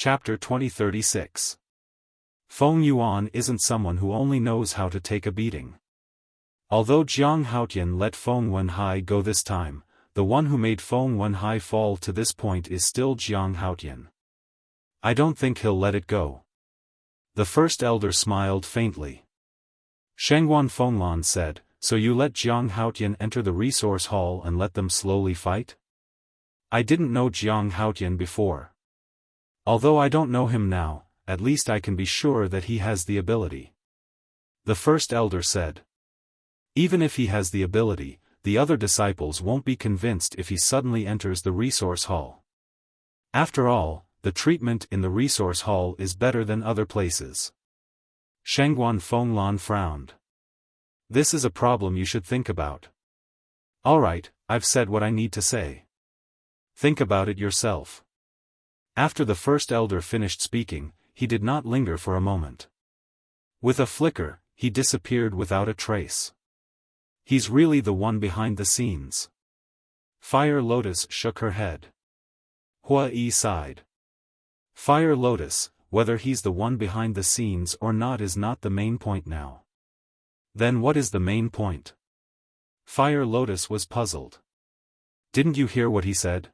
Chapter 2036. Feng Yuan isn't someone who only knows how to take a beating. Although Jiang Haotian let Feng Wenhai go this time, the one who made Feng Wenhai fall to this point is still Jiang Haotian. I don't think he'll let it go. The first elder smiled faintly. Shengguan Fenglan said, "So you let Jiang Haotian enter the resource hall and let them slowly fight?" I didn't know Jiang Haotian before. Although I don't know him now, at least I can be sure that he has the ability. The first elder said. Even if he has the ability, the other disciples won't be convinced if he suddenly enters the resource hall. After all, the treatment in the resource hall is better than other places. Shengguan Fenglan frowned. This is a problem you should think about. Alright, I've said what I need to say. Think about it yourself. After the first elder finished speaking, he did not linger for a moment. With a flicker, he disappeared without a trace. He's really the one behind the scenes. Fire Lotus shook her head. Hua Yi sighed. Fire Lotus, whether he's the one behind the scenes or not is not the main point now. Then what is the main point? Fire Lotus was puzzled. Didn't you hear what he said?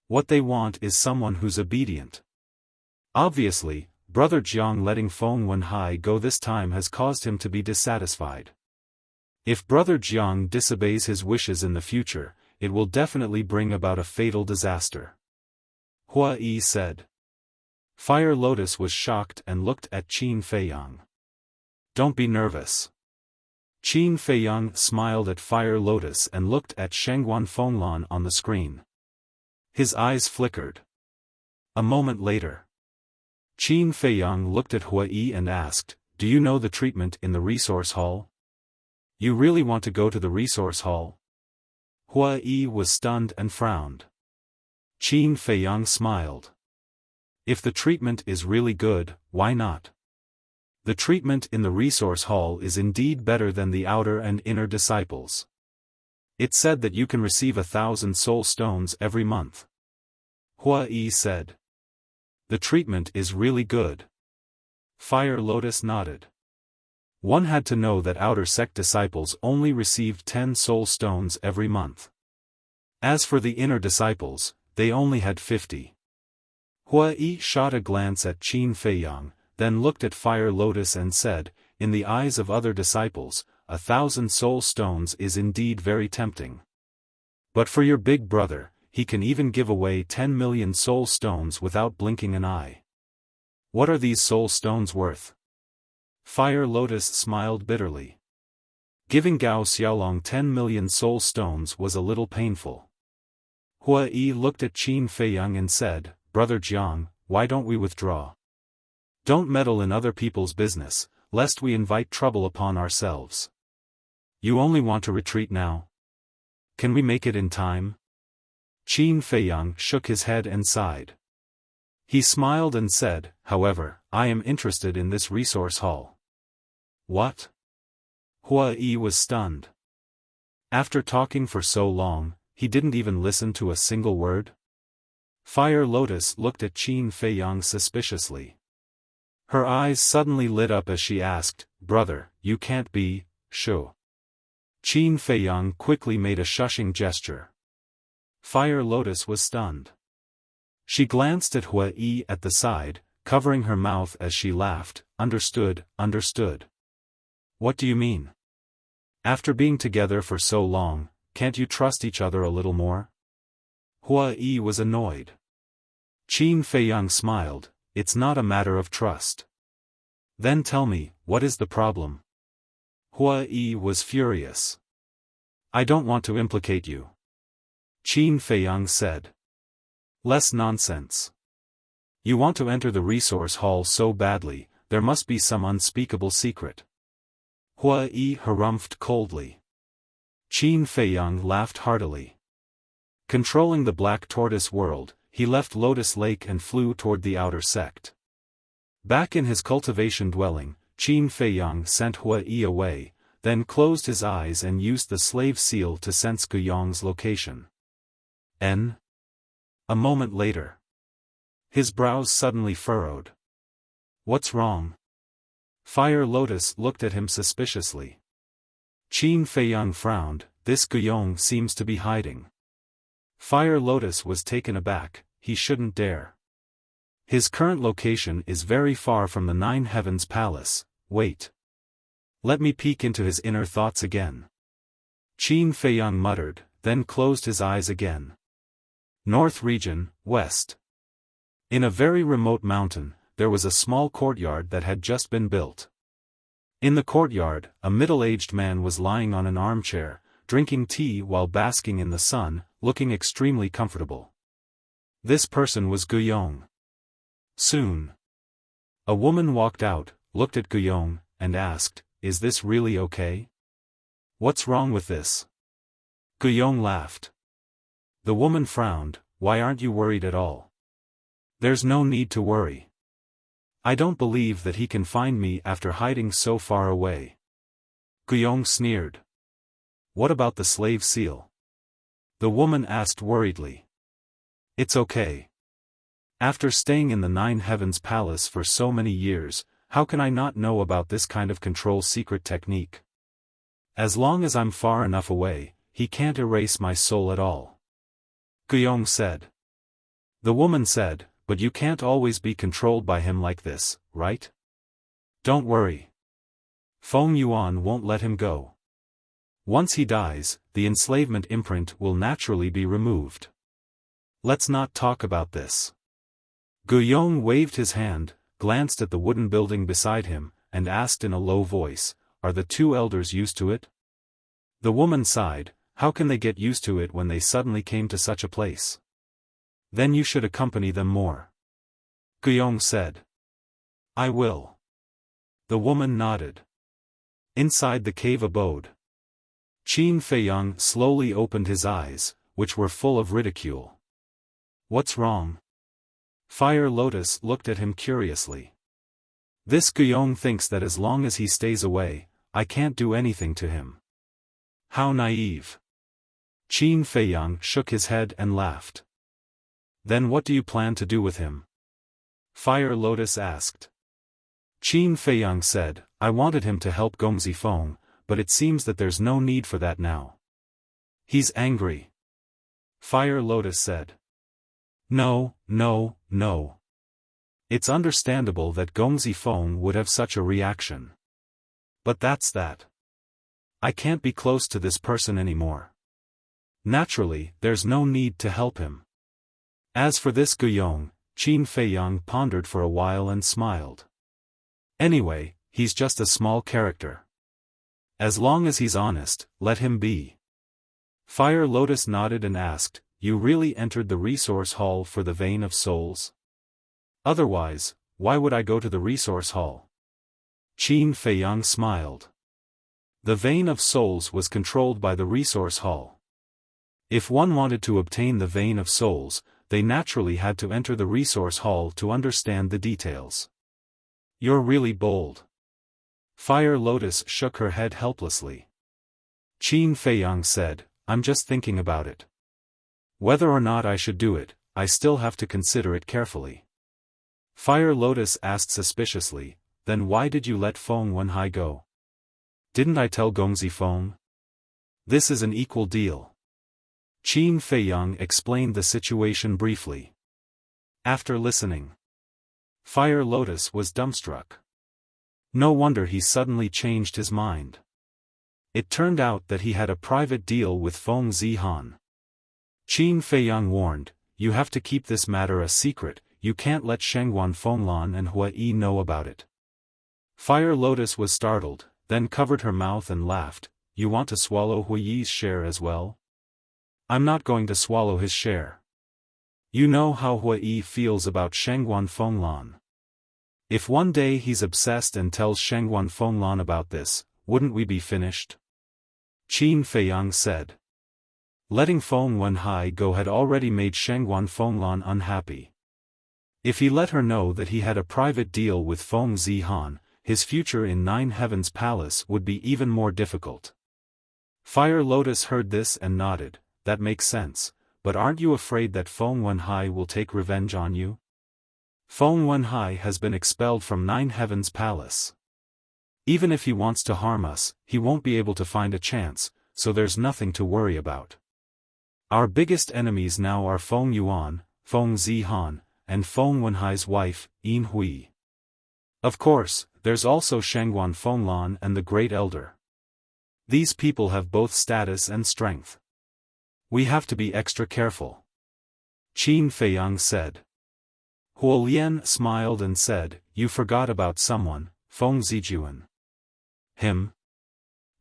What they want is someone who's obedient. Obviously, Brother Jiang letting Feng Wenhai go this time has caused him to be dissatisfied. If Brother Jiang disobeys his wishes in the future, it will definitely bring about a fatal disaster. Hua Yi said. Fire Lotus was shocked and looked at Qin Feiyang. Don't be nervous. Qin Feiyang smiled at Fire Lotus and looked at Shengguan Fenglan on the screen. His eyes flickered. A moment later. Qin Feiyang looked at Hua Yi and asked, "Do you know the treatment in the resource hall? You really want to go to the resource hall?" Hua Yi was stunned and frowned. Qin Feiyang smiled. If the treatment is really good, why not? The treatment in the resource hall is indeed better than the outer and inner disciples. It said that you can receive 1,000 soul stones every month. Hua Yi said. The treatment is really good. Fire Lotus nodded. One had to know that outer sect disciples only received 10 soul stones every month. As for the inner disciples, they only had 50. Hua Yi shot a glance at Qin Feiyang, then looked at Fire Lotus and said, "In the eyes of other disciples, 1,000 soul stones is indeed very tempting. But for your big brother, he can even give away 10 million soul stones without blinking an eye. What are these soul stones worth?" Fire Lotus smiled bitterly. Giving Gao Xiaolong 10 million soul stones was a little painful. Hua Yi looked at Qin Feiyang and said, "Brother Jiang, why don't we withdraw? Don't meddle in other people's business, lest we invite trouble upon ourselves. You only want to retreat now? Can we make it in time?" Qin Feiyang shook his head and sighed. He smiled and said, "However, I am interested in this resource hall." What? Hua Yi was stunned. After talking for so long, he didn't even listen to a single word? Fire Lotus looked at Qin Feiyang suspiciously. Her eyes suddenly lit up as she asked, "Brother, you can't be sure." Qin Feiyang quickly made a shushing gesture. Fire Lotus was stunned. She glanced at Hua Yi at the side, covering her mouth as she laughed. Understood, understood. What do you mean? After being together for so long, can't you trust each other a little more? Hua Yi was annoyed. Qin Feiyang smiled. It's not a matter of trust. Then tell me, what is the problem? Hua Yi was furious. I don't want to implicate you. Qin Feiyang said. Less nonsense. You want to enter the resource hall so badly, there must be some unspeakable secret. Hua Yi harumphed coldly. Qin Feiyang laughed heartily. Controlling the Black Tortoise world, he left Lotus Lake and flew toward the outer sect. Back in his cultivation dwelling, Qin Feiyang sent Hua Yi away, then closed his eyes and used the slave seal to sense Guyong's location. A moment later. His brows suddenly furrowed. What's wrong? Fire Lotus looked at him suspiciously. Qin Feiyang frowned. This Guyong seems to be hiding. Fire Lotus was taken aback. He shouldn't dare. His current location is very far from the Nine Heavens Palace. Wait. Let me peek into his inner thoughts again. Qin Feiyang muttered, then closed his eyes again. North region, west. In a very remote mountain, there was a small courtyard that had just been built. In the courtyard, a middle-aged man was lying on an armchair, drinking tea while basking in the sun, looking extremely comfortable. This person was Guyong. Soon, a woman walked out, looked at Guyong, and asked, "Is this really okay? What's wrong with this?" Guyong laughed. The woman frowned. Why aren't you worried at all? There's no need to worry. I don't believe that he can find me after hiding so far away. Guyong sneered. What about the slave seal? The woman asked worriedly. It's okay. After staying in the Nine Heavens Palace for so many years, how can I not know about this kind of control secret technique? As long as I'm far enough away, he can't erase my soul at all. Guyong said. The woman said, but you can't always be controlled by him like this, right? Don't worry. Feng Yuan won't let him go. Once he dies, the enslavement imprint will naturally be removed. Let's not talk about this. Guyong waved his hand, glanced at the wooden building beside him, and asked in a low voice, "Are the two elders used to it?" The woman sighed. How can they get used to it when they suddenly came to such a place? Then you should accompany them more. Guyong said. I will. The woman nodded. Inside the cave abode, Qin Feiyang slowly opened his eyes, which were full of ridicule. What's wrong? Fire Lotus looked at him curiously. This Guyong thinks that as long as he stays away, I can't do anything to him. How naive. Qin Feiyang shook his head and laughed. Then what do you plan to do with him? Fire Lotus asked. Qin Feiyang said, I wanted him to help Gongzi Feng, but it seems that there's no need for that now. He's angry. Fire Lotus said. No. It's understandable that Gongzi Feng would have such a reaction. But that's that. I can't be close to this person anymore. Naturally, there's no need to help him. As for this Guyong, Qin Feiyang pondered for a while and smiled. Anyway, he's just a small character. As long as he's honest, let him be. Fire Lotus nodded and asked, You really entered the resource hall for the Vein of Souls? Otherwise, why would I go to the resource hall? Qin Feiyang smiled. The Vein of Souls was controlled by the resource hall. If one wanted to obtain the Vein of Souls, they naturally had to enter the resource hall to understand the details. You're really bold. Fire Lotus shook her head helplessly. Qin Feiyang said, I'm just thinking about it. Whether or not I should do it, I still have to consider it carefully. Fire Lotus asked suspiciously, then why did you let Feng Wenhai go? Didn't I tell Gongzi Feng? This is an equal deal. Qin Feiyang explained the situation briefly. After listening, Fire Lotus was dumbstruck. No wonder he suddenly changed his mind. It turned out that he had a private deal with Feng Zihan. Qin Feiyang warned, you have to keep this matter a secret, you can't let Shengguan Fenglan and Hua Yi know about it. Fire Lotus was startled, then covered her mouth and laughed, you want to swallow Hua Yi's share as well? I'm not going to swallow his share. You know how Hua Yi feels about Shengguan Fenglan. If one day he's obsessed and tells Shengguan Fenglan about this, wouldn't we be finished? Qin Feiyang said. Letting Feng Wenhai go had already made Shengguan Fenglan unhappy. If he let her know that he had a private deal with Feng Zihan, his future in Nine Heavens Palace would be even more difficult. Fire Lotus heard this and nodded, that makes sense, but aren't you afraid that Feng Wenhai will take revenge on you? Feng Wenhai has been expelled from Nine Heavens Palace. Even if he wants to harm us, he won't be able to find a chance, so there's nothing to worry about. Our biggest enemies now are Feng Yuan, Feng Zihan, and Feng Wenhai's wife, Yin Hui. Of course, there's also Shangguan Fenglan and the Great Elder. These people have both status and strength. We have to be extra careful. Qin Feiyang said. Huo Lian smiled and said, "You forgot about someone, Feng Zijuan." Him?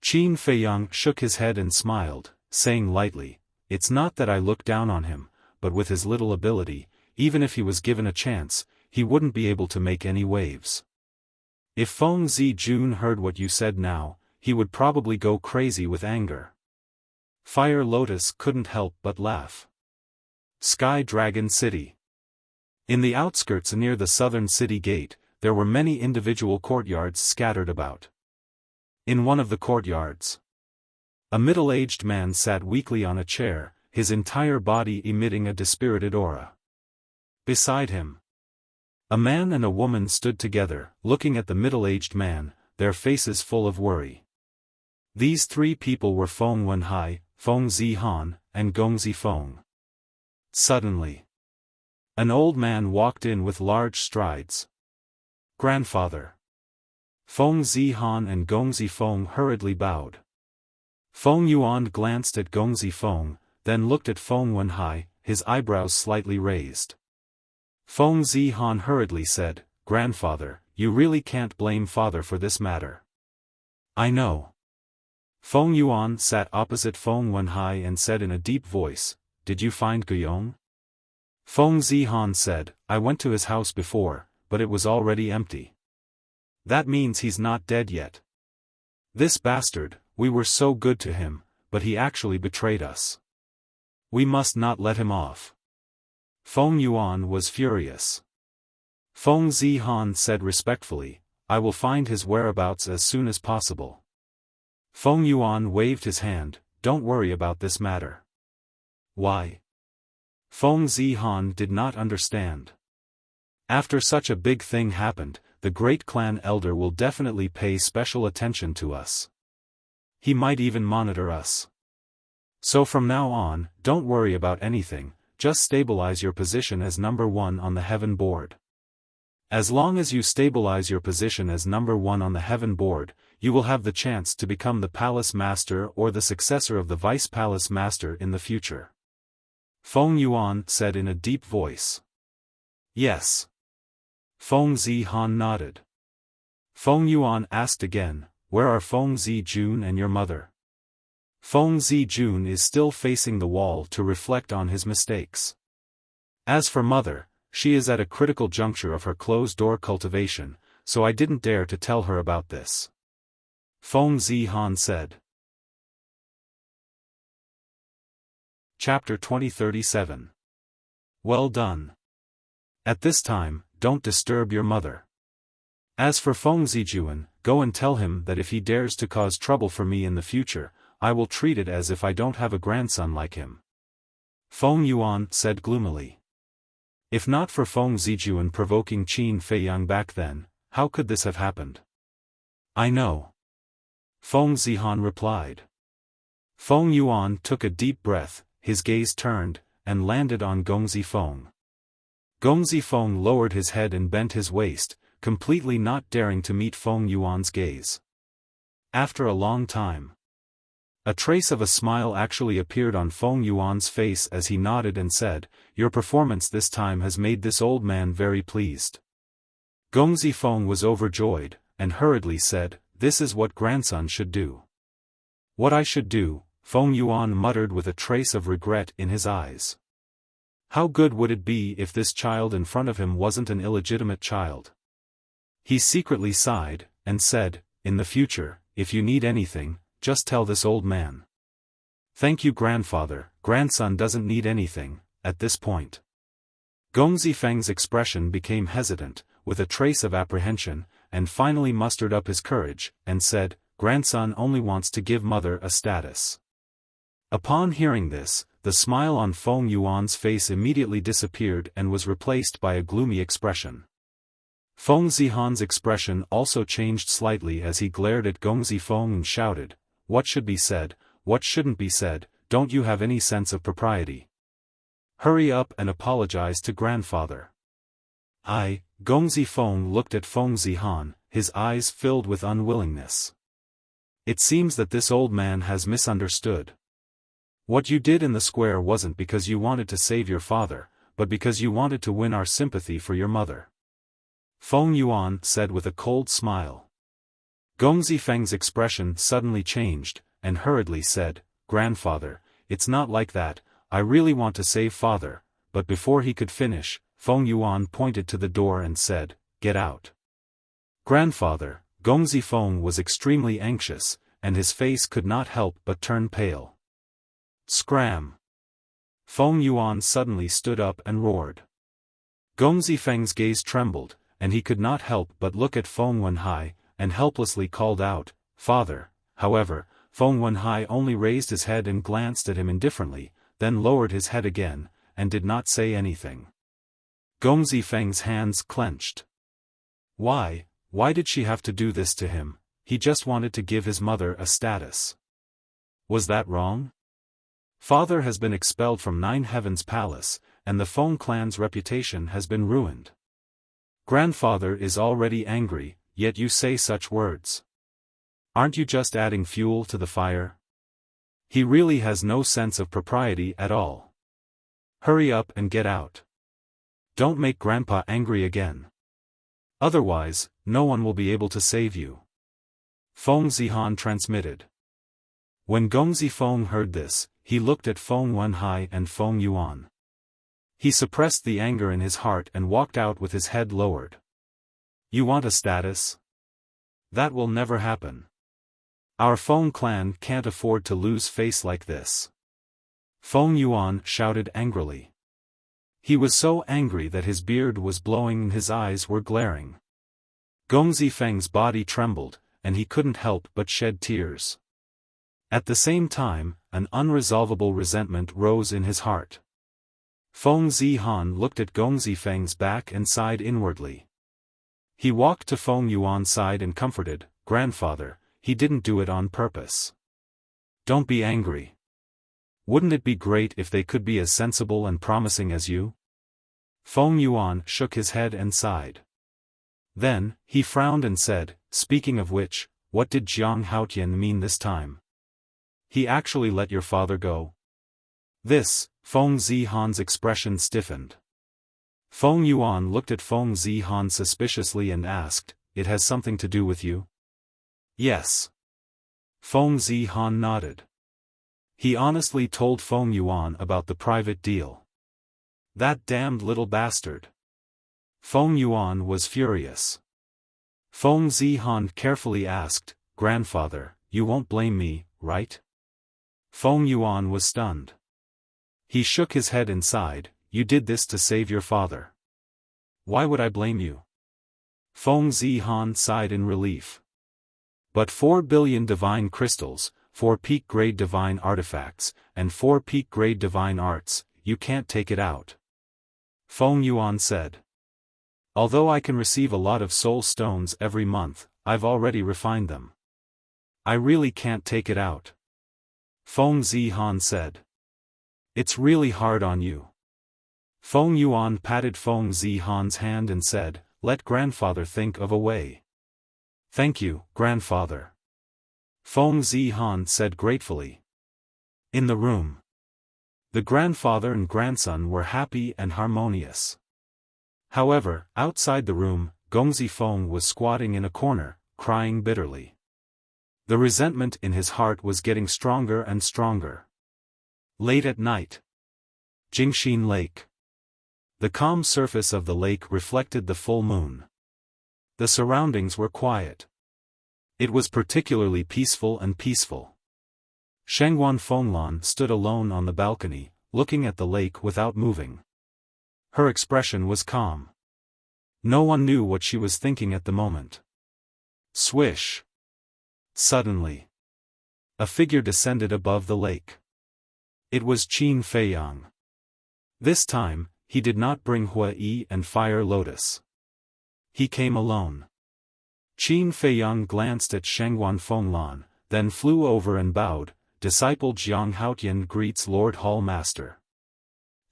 Qin Feiyang shook his head and smiled, saying lightly, "It's not that I look down on him, but with his little ability, even if he was given a chance, he wouldn't be able to make any waves. If Feng Zijun heard what you said now, he would probably go crazy with anger." Fire Lotus couldn't help but laugh. Sky Dragon City. In the outskirts near the southern city gate, there were many individual courtyards scattered about. In one of the courtyards, a middle-aged man sat weakly on a chair, his entire body emitting a dispirited aura. Beside him, a man and a woman stood together, looking at the middle-aged man, their faces full of worry. These three people were Feng Wenhai, Feng Zihan, and Gong Zifeng. Suddenly, an old man walked in with large strides. "Grandfather." Feng Zihan and Gong Zifeng hurriedly bowed. Feng Yuan glanced at Gong Zifeng, then looked at Feng Wenhai, his eyebrows slightly raised. Feng Zihan hurriedly said, "Grandfather, you really can't blame father for this matter." "I know." Feng Yuan sat opposite Feng Wenhai and said in a deep voice, "Did you find Guiyong?" Feng Zihan said, "I went to his house before, but it was already empty." "That means he's not dead yet. This bastard, we were so good to him, but he actually betrayed us. We must not let him off." Feng Yuan was furious. Feng Zihan said respectfully, "I will find his whereabouts as soon as possible." Feng Yuan waved his hand, "Don't worry about this matter." "Why?" Feng Zihan did not understand. "After such a big thing happened, the great clan elder will definitely pay special attention to us. He might even monitor us. So from now on, don't worry about anything, just stabilize your position as number one on the heaven board. As long as you stabilize your position as number one on the heaven board, you will have the chance to become the palace master or the successor of the vice palace master in the future." Feng Yuan said in a deep voice. "Yes." Feng Zihan nodded. Feng Yuan asked again, "Where are Feng Zijun and your mother?" Feng Zijun is still facing the wall to reflect on his mistakes. As for mother, she is at a critical juncture of her closed-door cultivation, so I didn't dare to tell her about this," Feng Zihan said. Chapter 2037. Well done. At this time, don't disturb your mother. As for Feng Zijuan, go and tell him that if he dares to cause trouble for me in the future, I will treat it as if I don't have a grandson like him," Feng Yuan said gloomily. If not for Feng Zijuan provoking Qin Feiyang back then, how could this have happened? "I know," Feng Zihan replied. Feng Yuan took a deep breath, his gaze turned, and landed on Gong Zifeng. Gong Zifeng lowered his head and bent his waist, completely not daring to meet Feng Yuan's gaze. After a long time, a trace of a smile actually appeared on Feng Yuan's face as he nodded and said, "Your performance this time has made this old man very pleased." Gong Zifeng was overjoyed, and hurriedly said, "This is what grandson should do." "What I should do," Feng Yuan muttered with a trace of regret in his eyes. How good would it be if this child in front of him wasn't an illegitimate child? He secretly sighed, and said, "In the future, if you need anything, just tell this old man." "Thank you, grandfather, grandson doesn't need anything," at this point. Gong Zifeng's expression became hesitant, with a trace of apprehension, and finally mustered up his courage, and said, "Grandson only wants to give mother a status." Upon hearing this, the smile on Feng Yuan's face immediately disappeared and was replaced by a gloomy expression. Feng Zihan's expression also changed slightly as he glared at Gong Zifeng and shouted, "What should be said, what shouldn't be said, don't you have any sense of propriety? Hurry up and apologize to grandfather." Gong Zifeng looked at Feng Zihan, his eyes filled with unwillingness. "It seems that this old man has misunderstood. What you did in the square wasn't because you wanted to save your father, but because you wanted to win our sympathy for your mother," Feng Yuan said with a cold smile. Gong Zifeng's expression suddenly changed, and hurriedly said, "Grandfather, it's not like that, I really want to save father," but before he could finish, Feng Yuan pointed to the door and said, "Get out." "Grandfather," Gong Zifeng was extremely anxious, and his face could not help but turn pale. "Scram!" Feng Yuan suddenly stood up and roared. Gong Zifeng's gaze trembled, and he could not help but look at Feng Wenhai, and helplessly called out, "Father." However, Feng Wenhai only raised his head and glanced at him indifferently, then lowered his head again, and did not say anything. Gong Zifeng's hands clenched. Why did she have to do this to him? He just wanted to give his mother a status. Was that wrong? Father has been expelled from Nine Heavens Palace, and the Feng clan's reputation has been ruined. Grandfather is already angry, yet you say such words. Aren't you just adding fuel to the fire? He really has no sense of propriety at all. Hurry up and get out. Don't make Grandpa angry again. Otherwise, no one will be able to save you. Feng Zihan transmitted. When Gong Zifeng heard this, he looked at Feng Wenhai and Feng Yuan. He suppressed the anger in his heart and walked out with his head lowered. You want a status? That will never happen. Our Feng clan can't afford to lose face like this. Feng Yuan shouted angrily. He was so angry that his beard was blowing and his eyes were glaring. Gong Zifeng's body trembled, and he couldn't help but shed tears. At the same time, an unresolvable resentment rose in his heart. Feng Zihan looked at Gong Zifeng's back and sighed inwardly. He walked to Feng Yuan's side and comforted, "Grandfather, he didn't do it on purpose. Don't be angry. Wouldn't it be great if they could be as sensible and promising as you?" Feng Yuan shook his head and sighed. Then, he frowned and said, "Speaking of which, what did Jiang Haotian mean this time? He actually let your father go?" This, Feng Zihan's expression stiffened. Feng Yuan looked at Feng Zihan suspiciously and asked, "It has something to do with you?" "Yes." Feng Zihan nodded. He honestly told Feng Yuan about the private deal. That damned little bastard. Feng Yuan was furious. Feng Zihan carefully asked, "Grandfather, you won't blame me, right?" Feng Yuan was stunned. He shook his head and sighed, "You did this to save your father. Why would I blame you?" Feng Zihan sighed in relief. "But 4 billion divine crystals, 4 peak-grade divine artifacts, and 4 peak-grade divine arts, you can't take it out," Feng Yuan said. "Although I can receive a lot of soul stones every month, I've already refined them. I really can't take it out," Feng Zihan said. "It's really hard on you." Feng Yuan patted Feng Zihan's hand and said, "Let grandfather think of a way." "Thank you, grandfather," Feng Zihan said gratefully. In the room, the grandfather and grandson were happy and harmonious. However, outside the room, Gong Zifeng was squatting in a corner, crying bitterly. The resentment in his heart was getting stronger and stronger. Late at night, Jingxin Lake. The calm surface of the lake reflected the full moon. The surroundings were quiet. It was particularly peaceful and peaceful. Shengguan Fenglan stood alone on the balcony, looking at the lake without moving. Her expression was calm. No one knew what she was thinking at the moment. Swish! Suddenly, a figure descended above the lake. It was Qin Feiyang. This time, he did not bring Hui and Fire Lotus. He came alone. Qin Feiyang glanced at Shengguan Fenglan, then flew over and bowed. Disciple Jiang Haotian greets Lord Hall Master.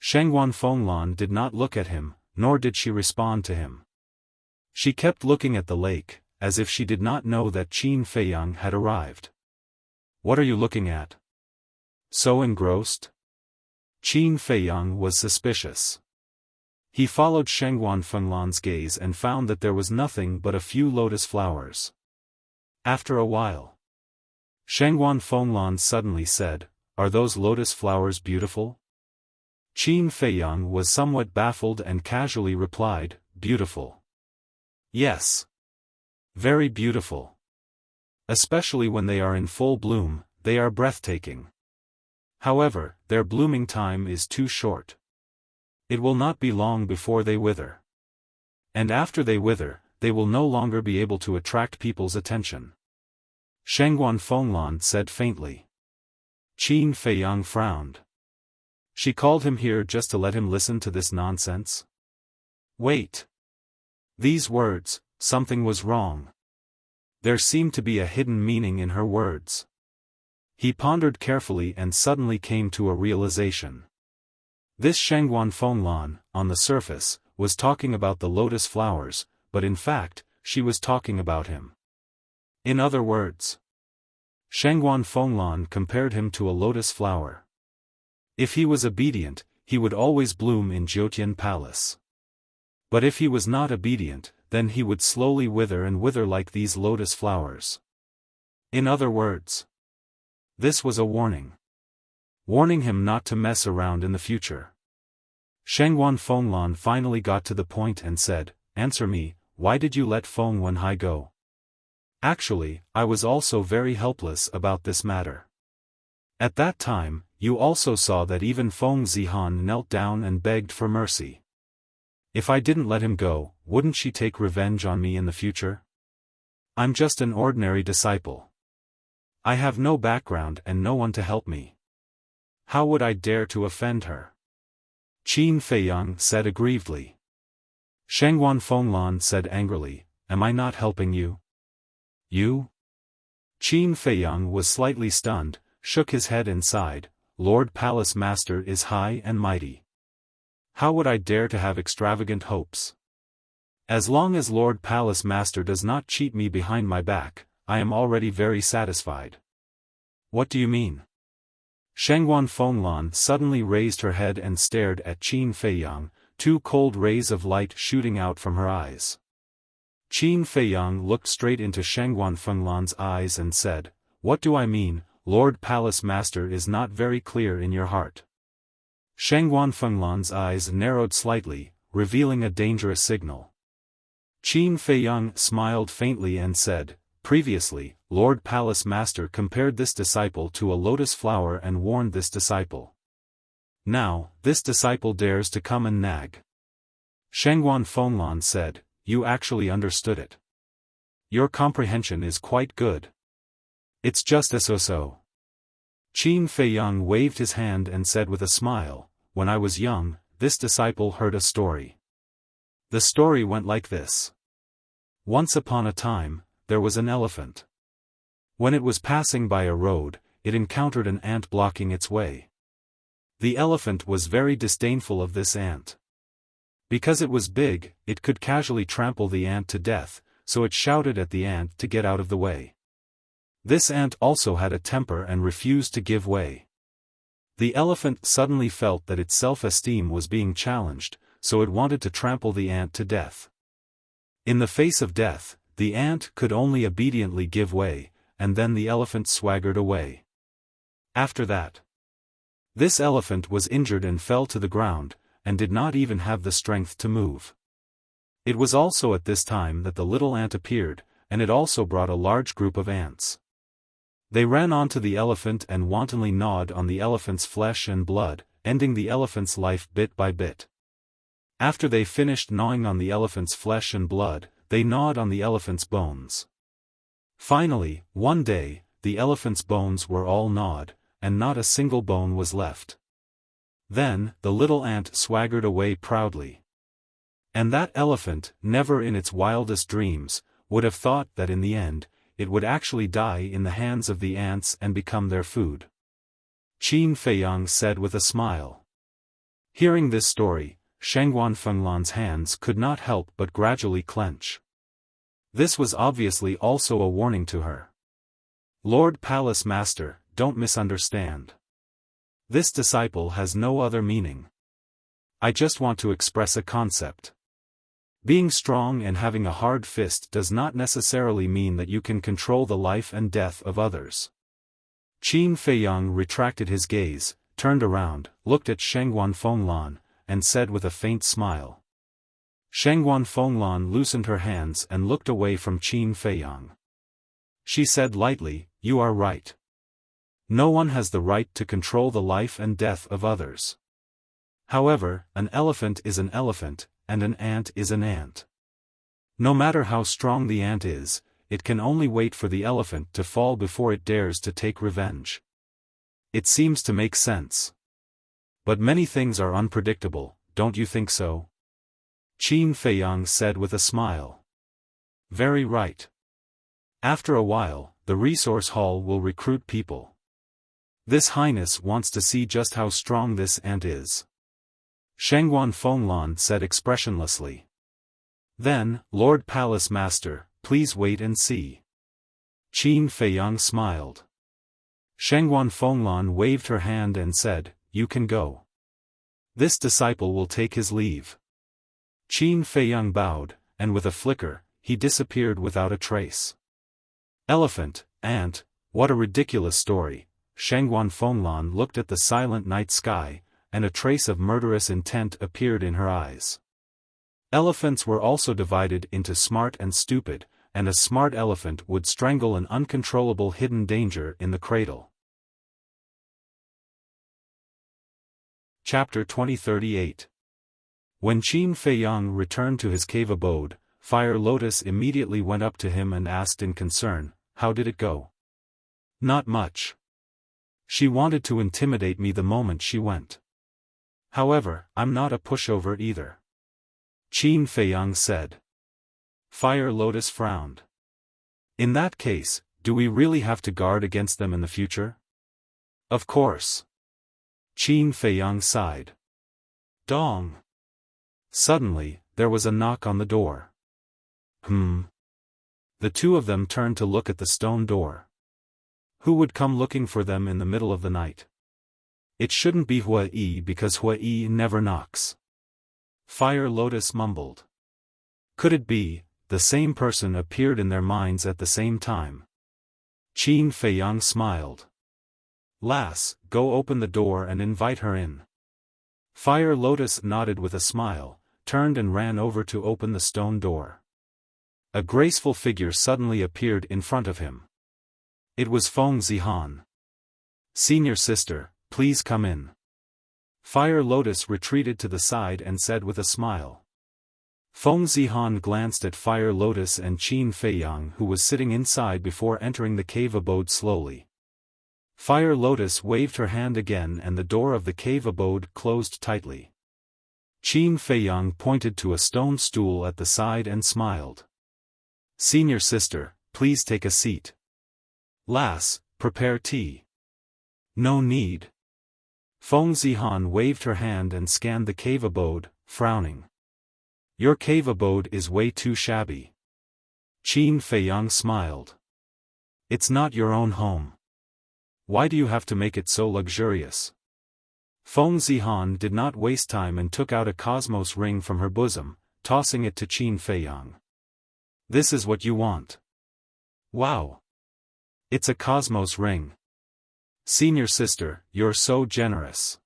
Shengguan Fenglan did not look at him, nor did she respond to him. She kept looking at the lake, as if she did not know that Qin Feiyang had arrived. What are you looking at? So engrossed? Qin Feiyang was suspicious. He followed Shengguan Fenglan's gaze and found that there was nothing but a few lotus flowers. After a while, Shengguan Fenglan suddenly said, "Are those lotus flowers beautiful?" Qin Feiyang was somewhat baffled and casually replied, "Beautiful. Yes. Very beautiful. Especially when they are in full bloom, they are breathtaking. However, their blooming time is too short. It will not be long before they wither. And after they wither, they will no longer be able to attract people's attention." Shengguan Fenglan said faintly. Qin Feiyang frowned. She called him here just to let him listen to this nonsense? Wait. These words, something was wrong. There seemed to be a hidden meaning in her words. He pondered carefully and suddenly came to a realization. This Shengguan Fenglan, on the surface, was talking about the lotus flowers, but in fact, she was talking about him. In other words, Shengguan Fenglan compared him to a lotus flower. If he was obedient, he would always bloom in Jiutian Palace. But if he was not obedient, then he would slowly wither and wither like these lotus flowers. In other words, this was a warning. Warning him not to mess around in the future. Shengguan Fenglan finally got to the point and said, "Answer me, why did you let Feng Wenhai go?" "Actually, I was also very helpless about this matter. At that time, you also saw that even Feng Zihan knelt down and begged for mercy. If I didn't let him go, wouldn't she take revenge on me in the future? I'm just an ordinary disciple. I have no background and no one to help me. How would I dare to offend her?" Qin Feiyang said aggrievedly. Shengguan Fenglan said angrily, "Am I not helping you? You?" Qin Feiyang was slightly stunned, shook his head and sighed, "Lord Palace Master is high and mighty. How would I dare to have extravagant hopes? As long as Lord Palace Master does not cheat me behind my back, I am already very satisfied." "What do you mean?" Shengguan Fenglan suddenly raised her head and stared at Qin Feiyang, two cold rays of light shooting out from her eyes. Qin Feiyang looked straight into Shengguan Fenglan's eyes and said, "What do I mean? Lord Palace Master is not very clear in your heart." Shengguan Fenglan's eyes narrowed slightly, revealing a dangerous signal. Qin Feiyang smiled faintly and said, "Previously, Lord Palace Master compared this disciple to a lotus flower and warned this disciple. Now, this disciple dares to come and nag." Shengguan Fenglan said, "You actually understood it. Your comprehension is quite good. It's just a so-so." Qin Feiyang waved his hand and said with a smile, "When I was young, this disciple heard a story. The story went like this. Once upon a time, there was an elephant. When it was passing by a road, it encountered an ant blocking its way. The elephant was very disdainful of this ant. Because it was big, it could casually trample the ant to death, so it shouted at the ant to get out of the way. This ant also had a temper and refused to give way. The elephant suddenly felt that its self-esteem was being challenged, so it wanted to trample the ant to death. In the face of death, the ant could only obediently give way, and then the elephant swaggered away. After that, this elephant was injured and fell to the ground, and did not even have the strength to move. It was also at this time that the little ant appeared, and it also brought a large group of ants. They ran onto the elephant and wantonly gnawed on the elephant's flesh and blood, ending the elephant's life bit by bit. After they finished gnawing on the elephant's flesh and blood, they gnawed on the elephant's bones. Finally, one day, the elephant's bones were all gnawed, and not a single bone was left. Then, the little ant swaggered away proudly. And that elephant, never in its wildest dreams, would have thought that in the end, it would actually die in the hands of the ants and become their food. Qin Feiyang said with a smile. Hearing this story, Shangguan Fenglan's hands could not help but gradually clench. This was obviously also a warning to her. Lord Palace Master, don't misunderstand. This disciple has no other meaning. I just want to express a concept. Being strong and having a hard fist does not necessarily mean that you can control the life and death of others. Qin Feiyang retracted his gaze, turned around, looked at Shangguan Fenglan, and said with a faint smile. Shangguan Fenglan loosened her hands and looked away from Qin Feiyang. She said lightly, "You are right. No one has the right to control the life and death of others. However, an elephant is an elephant, and an ant is an ant. No matter how strong the ant is, it can only wait for the elephant to fall before it dares to take revenge. It seems to make sense. But many things are unpredictable, don't you think so?" Qin Feiyang said with a smile. "Very right. After a while, the resource hall will recruit people. This Highness wants to see just how strong this ant is." Shangguan Fenglan said expressionlessly. "Then, Lord Palace Master, please wait and see." Qin Feiyang smiled. Shangguan Fenglan waved her hand and said, "You can go. This disciple will take his leave." Qin Feiyang bowed, and with a flicker, he disappeared without a trace. Elephant, ant, what a ridiculous story. Shangguan Fenglan looked at the silent night sky, and a trace of murderous intent appeared in her eyes. Elephants were also divided into smart and stupid, and a smart elephant would strangle an uncontrollable hidden danger in the cradle. Chapter 2038. When Qin Feiyang returned to his cave abode, Fire Lotus immediately went up to him and asked in concern, "How did it go?" "Not much. She wanted to intimidate me the moment she went. However, I'm not a pushover either," Qin Feiyang said. Fire Lotus frowned. "In that case, do we really have to guard against them in the future?" "Of course." Qin Feiyang sighed. Dong. Suddenly, there was a knock on the door. The two of them turned to look at the stone door. Who would come looking for them in the middle of the night? It shouldn't be Hua Yi because Hua Yi never knocks. Fire Lotus mumbled. Could it be, the same person appeared in their minds at the same time? Qin Feiyang smiled. "Lass, go open the door and invite her in." Fire Lotus nodded with a smile, turned and ran over to open the stone door. A graceful figure suddenly appeared in front of him. It was Feng Zihan. "Senior sister, please come in." Fire Lotus retreated to the side and said with a smile. Feng Zihan glanced at Fire Lotus and Qin Feiyang who was sitting inside before entering the cave abode slowly. Fire Lotus waved her hand again and the door of the cave abode closed tightly. Qin Feiyang pointed to a stone stool at the side and smiled. "Senior sister, please take a seat. Lass, prepare tea." "No need." Feng Zihan waved her hand and scanned the cave abode, frowning. "Your cave abode is way too shabby." Qin Feiyang smiled. "It's not your own home. Why do you have to make it so luxurious?" Feng Zihan did not waste time and took out a cosmos ring from her bosom, tossing it to Qin Feiyang. "This is what you want." "Wow. It's a cosmos ring. Senior sister, you're so generous."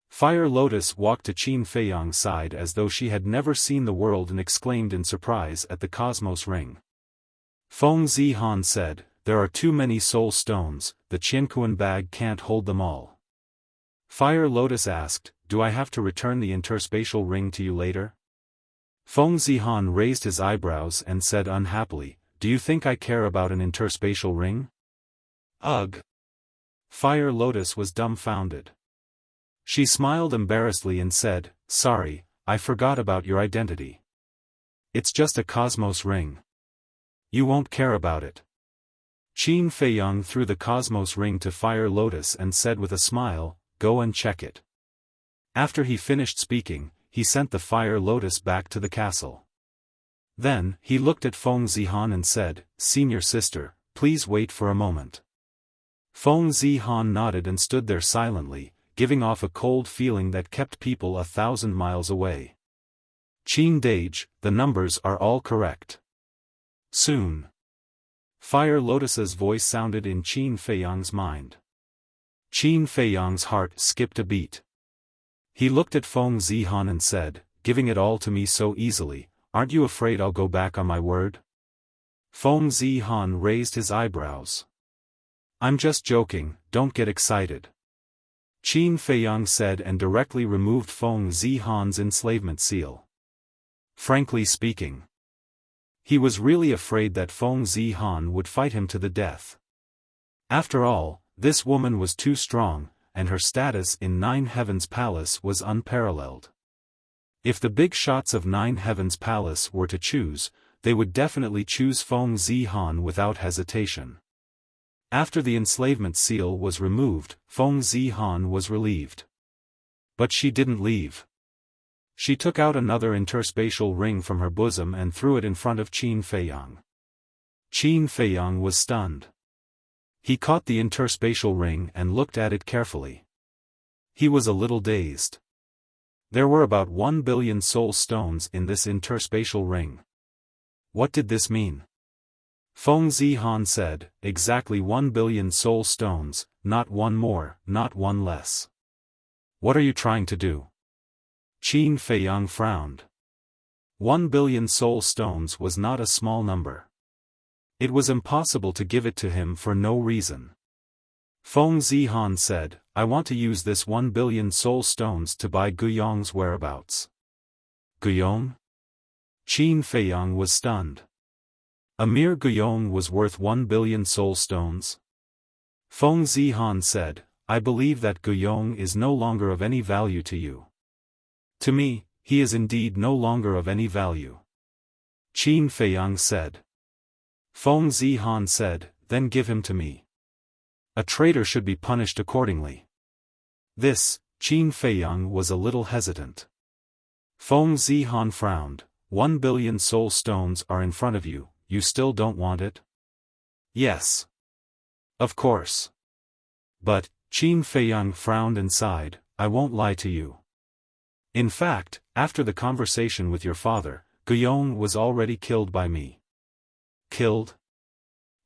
Fire Lotus walked to Qin Feiyang's side as though she had never seen the world and exclaimed in surprise at the cosmos ring. Feng Zihan said, "There are too many soul stones, the Qianquan bag can't hold them all." Fire Lotus asked, "Do I have to return the interspatial ring to you later?" Feng Zihan raised his eyebrows and said unhappily, "Do you think I care about an interspatial ring?" "Ugh. Fire Lotus was dumbfounded. She smiled embarrassedly and said, "Sorry, I forgot about your identity. It's just a Cosmos ring. You won't care about it." Qin Feiyang threw the Cosmos ring to Fire Lotus and said with a smile, "Go and check it." After he finished speaking, he sent the Fire Lotus back to the castle. Then, he looked at Feng Zihan and said, "Senior sister, please wait for a moment." Feng Zihan nodded and stood there silently, giving off a cold feeling that kept people 1,000 miles away. "Qin Dage, the numbers are all correct. Soon." Fire Lotus's voice sounded in Qin Feiyang's mind. Qin Feiyang's heart skipped a beat. He looked at Feng Zihan and said, "Giving it all to me so easily, aren't you afraid I'll go back on my word?" Feng Zihan raised his eyebrows. "I'm just joking, don't get excited," Qin Feiyang said and directly removed Feng Zihan's enslavement seal. Frankly speaking, he was really afraid that Feng Zihan would fight him to the death. After all, this woman was too strong, and her status in Nine Heavens Palace was unparalleled. If the big shots of Nine Heavens Palace were to choose, they would definitely choose Feng Zihan without hesitation. After the enslavement seal was removed, Feng Zihan was relieved. But she didn't leave. She took out another interspatial ring from her bosom and threw it in front of Qin Feiyang. Qin Feiyang was stunned. He caught the interspatial ring and looked at it carefully. He was a little dazed. There were about 1 billion soul stones in this interspatial ring. What did this mean? Feng Zihan said, "Exactly 1 billion soul stones, not one more, not one less." "What are you trying to do?" Qin Feiyang frowned. 1 billion soul stones was not a small number. It was impossible to give it to him for no reason. Feng Zihan said, "I want to use this 1 billion soul stones to buy Guyong's whereabouts." Guyong? Qin Feiyang was stunned. A mere Guyong was worth 1 billion soul stones? Feng Zihan said, "I believe that Guyong is no longer of any value to you." "To me, he is indeed no longer of any value," Qin Feiyang said. Feng Zihan said, "Then give him to me. A traitor should be punished accordingly." This, Qin Feiyang was a little hesitant. Feng Zihan frowned. 1 billion soul stones are in front of you, you still don't want it? Yes. Of course. But, Qin Feiyang frowned and sighed, "I won't lie to you. In fact, after the conversation with your father, Guyong was already killed by me." Killed?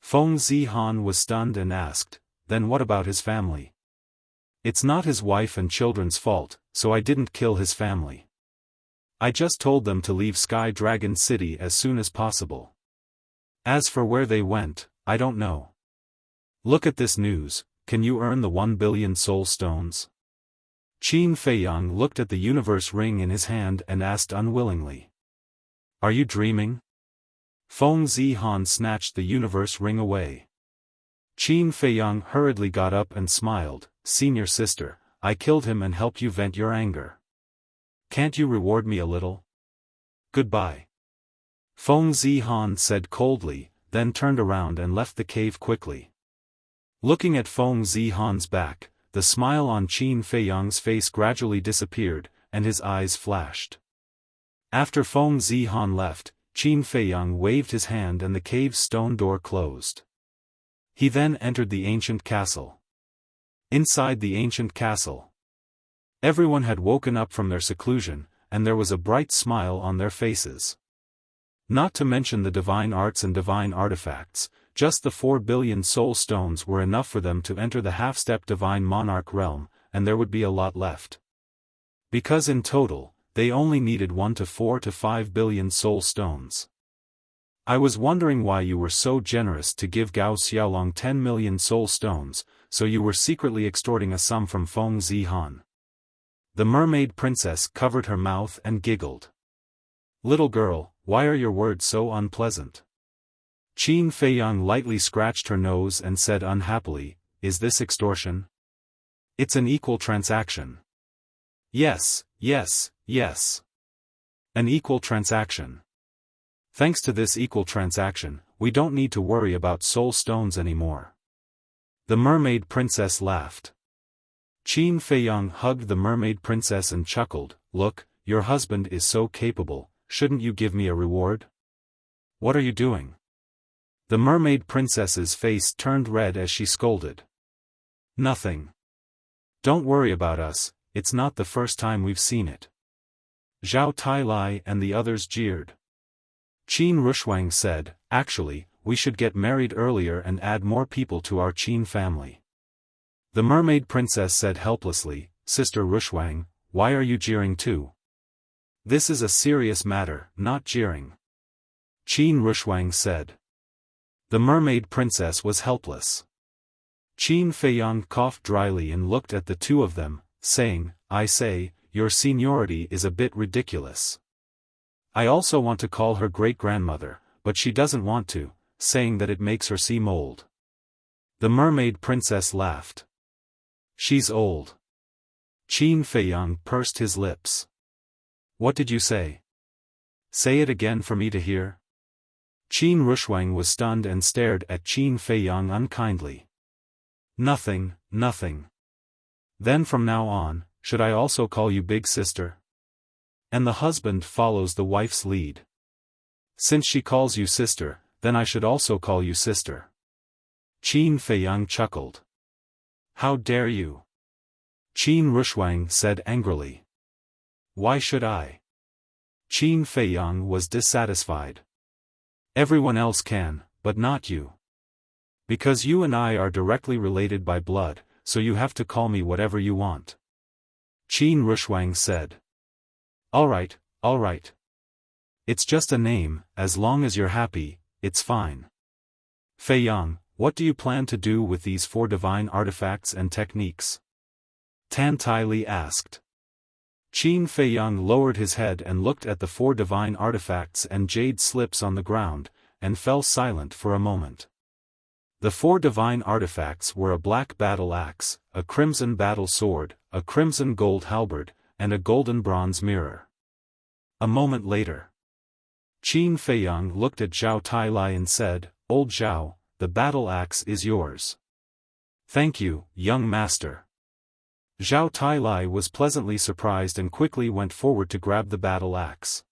Feng Zihan was stunned and asked, "Then what about his family?" "It's not his wife and children's fault, so I didn't kill his family. I just told them to leave Sky Dragon City as soon as possible. As for where they went, I don't know. Look at this news, can you earn the 1 billion soul stones?" Qin Feiyang looked at the universe ring in his hand and asked unwillingly. "Are you dreaming?" Feng Zihan snatched the universe ring away. Qin Feiyang hurriedly got up and smiled, "Senior sister, I killed him and helped you vent your anger. Can't you reward me a little? Goodbye." Feng Zihan said coldly, then turned around and left the cave quickly. Looking at Feng Zihan's back, the smile on Qin Feiyang's face gradually disappeared, and his eyes flashed. After Feng Zihan left, Qin Feiyang waved his hand and the cave's stone door closed. He then entered the ancient castle. Inside the ancient castle, everyone had woken up from their seclusion, and there was a bright smile on their faces. Not to mention the divine arts and divine artifacts, just the 4 billion soul stones were enough for them to enter the half-step divine monarch realm, and there would be a lot left. Because in total, they only needed 1 to 4 to 5 billion soul stones. "I was wondering why you were so generous to give Gao Xiaolong 10 million soul stones, so you were secretly extorting a sum from Feng Zihan." The mermaid princess covered her mouth and giggled. "Little girl, why are your words so unpleasant?" Qin Feiyang lightly scratched her nose and said unhappily, is this extortion? It's an equal transaction. Yes, yes, yes. An equal transaction. Thanks to this equal transaction, we don't need to worry about soul stones anymore. The mermaid princess laughed. Qin Feiyang hugged the mermaid princess and chuckled, "Look, your husband is so capable, shouldn't you give me a reward?" "What are you doing?" The mermaid princess's face turned red as she scolded. "Nothing. Don't worry about us, it's not the first time we've seen it." Zhao Tailai and the others jeered. Qin Rushwang said, "Actually, we should get married earlier and add more people to our Qin family." The mermaid princess said helplessly, "Sister Rushwang, why are you jeering too? This is a serious matter, not jeering." Qin Rushwang said. The mermaid princess was helpless. Qin Feiyang coughed dryly and looked at the two of them, saying, "I say, your seniority is a bit ridiculous. I also want to call her great-grandmother, but she doesn't want to, saying that it makes her see mold." The mermaid princess laughed. "She's old." Qin Feiyang pursed his lips. "What did you say? Say it again for me to hear." Qin Rushwang was stunned and stared at Qin Feiyang unkindly. "Nothing, nothing. Then from now on, should I also call you big sister? And the husband follows the wife's lead. Since she calls you sister, then I should also call you sister." Qin Feiyang chuckled. "How dare you?" Qin Rushwang said angrily. "Why should I?" Qin Feiyang was dissatisfied. "Everyone else can, but not you. Because you and I are directly related by blood, so you have to call me whatever you want." Qin Rushwang said. All right. It's just a name, as long as you're happy, it's fine." "Feiyang, what do you plan to do with these 4 divine artifacts and techniques?" Tan Tai Li asked. Qin Feiyang lowered his head and looked at the 4 divine artifacts and jade slips on the ground, and fell silent for a moment. The 4 divine artifacts were a black battle axe, a crimson battle sword, a crimson gold halberd, and a golden bronze mirror. A moment later, Qin Feiyang looked at Zhao Tailai and said, "Old Zhao, the battle axe is yours." "Thank you, young master." Zhao Tailai was pleasantly surprised and quickly went forward to grab the battle axe.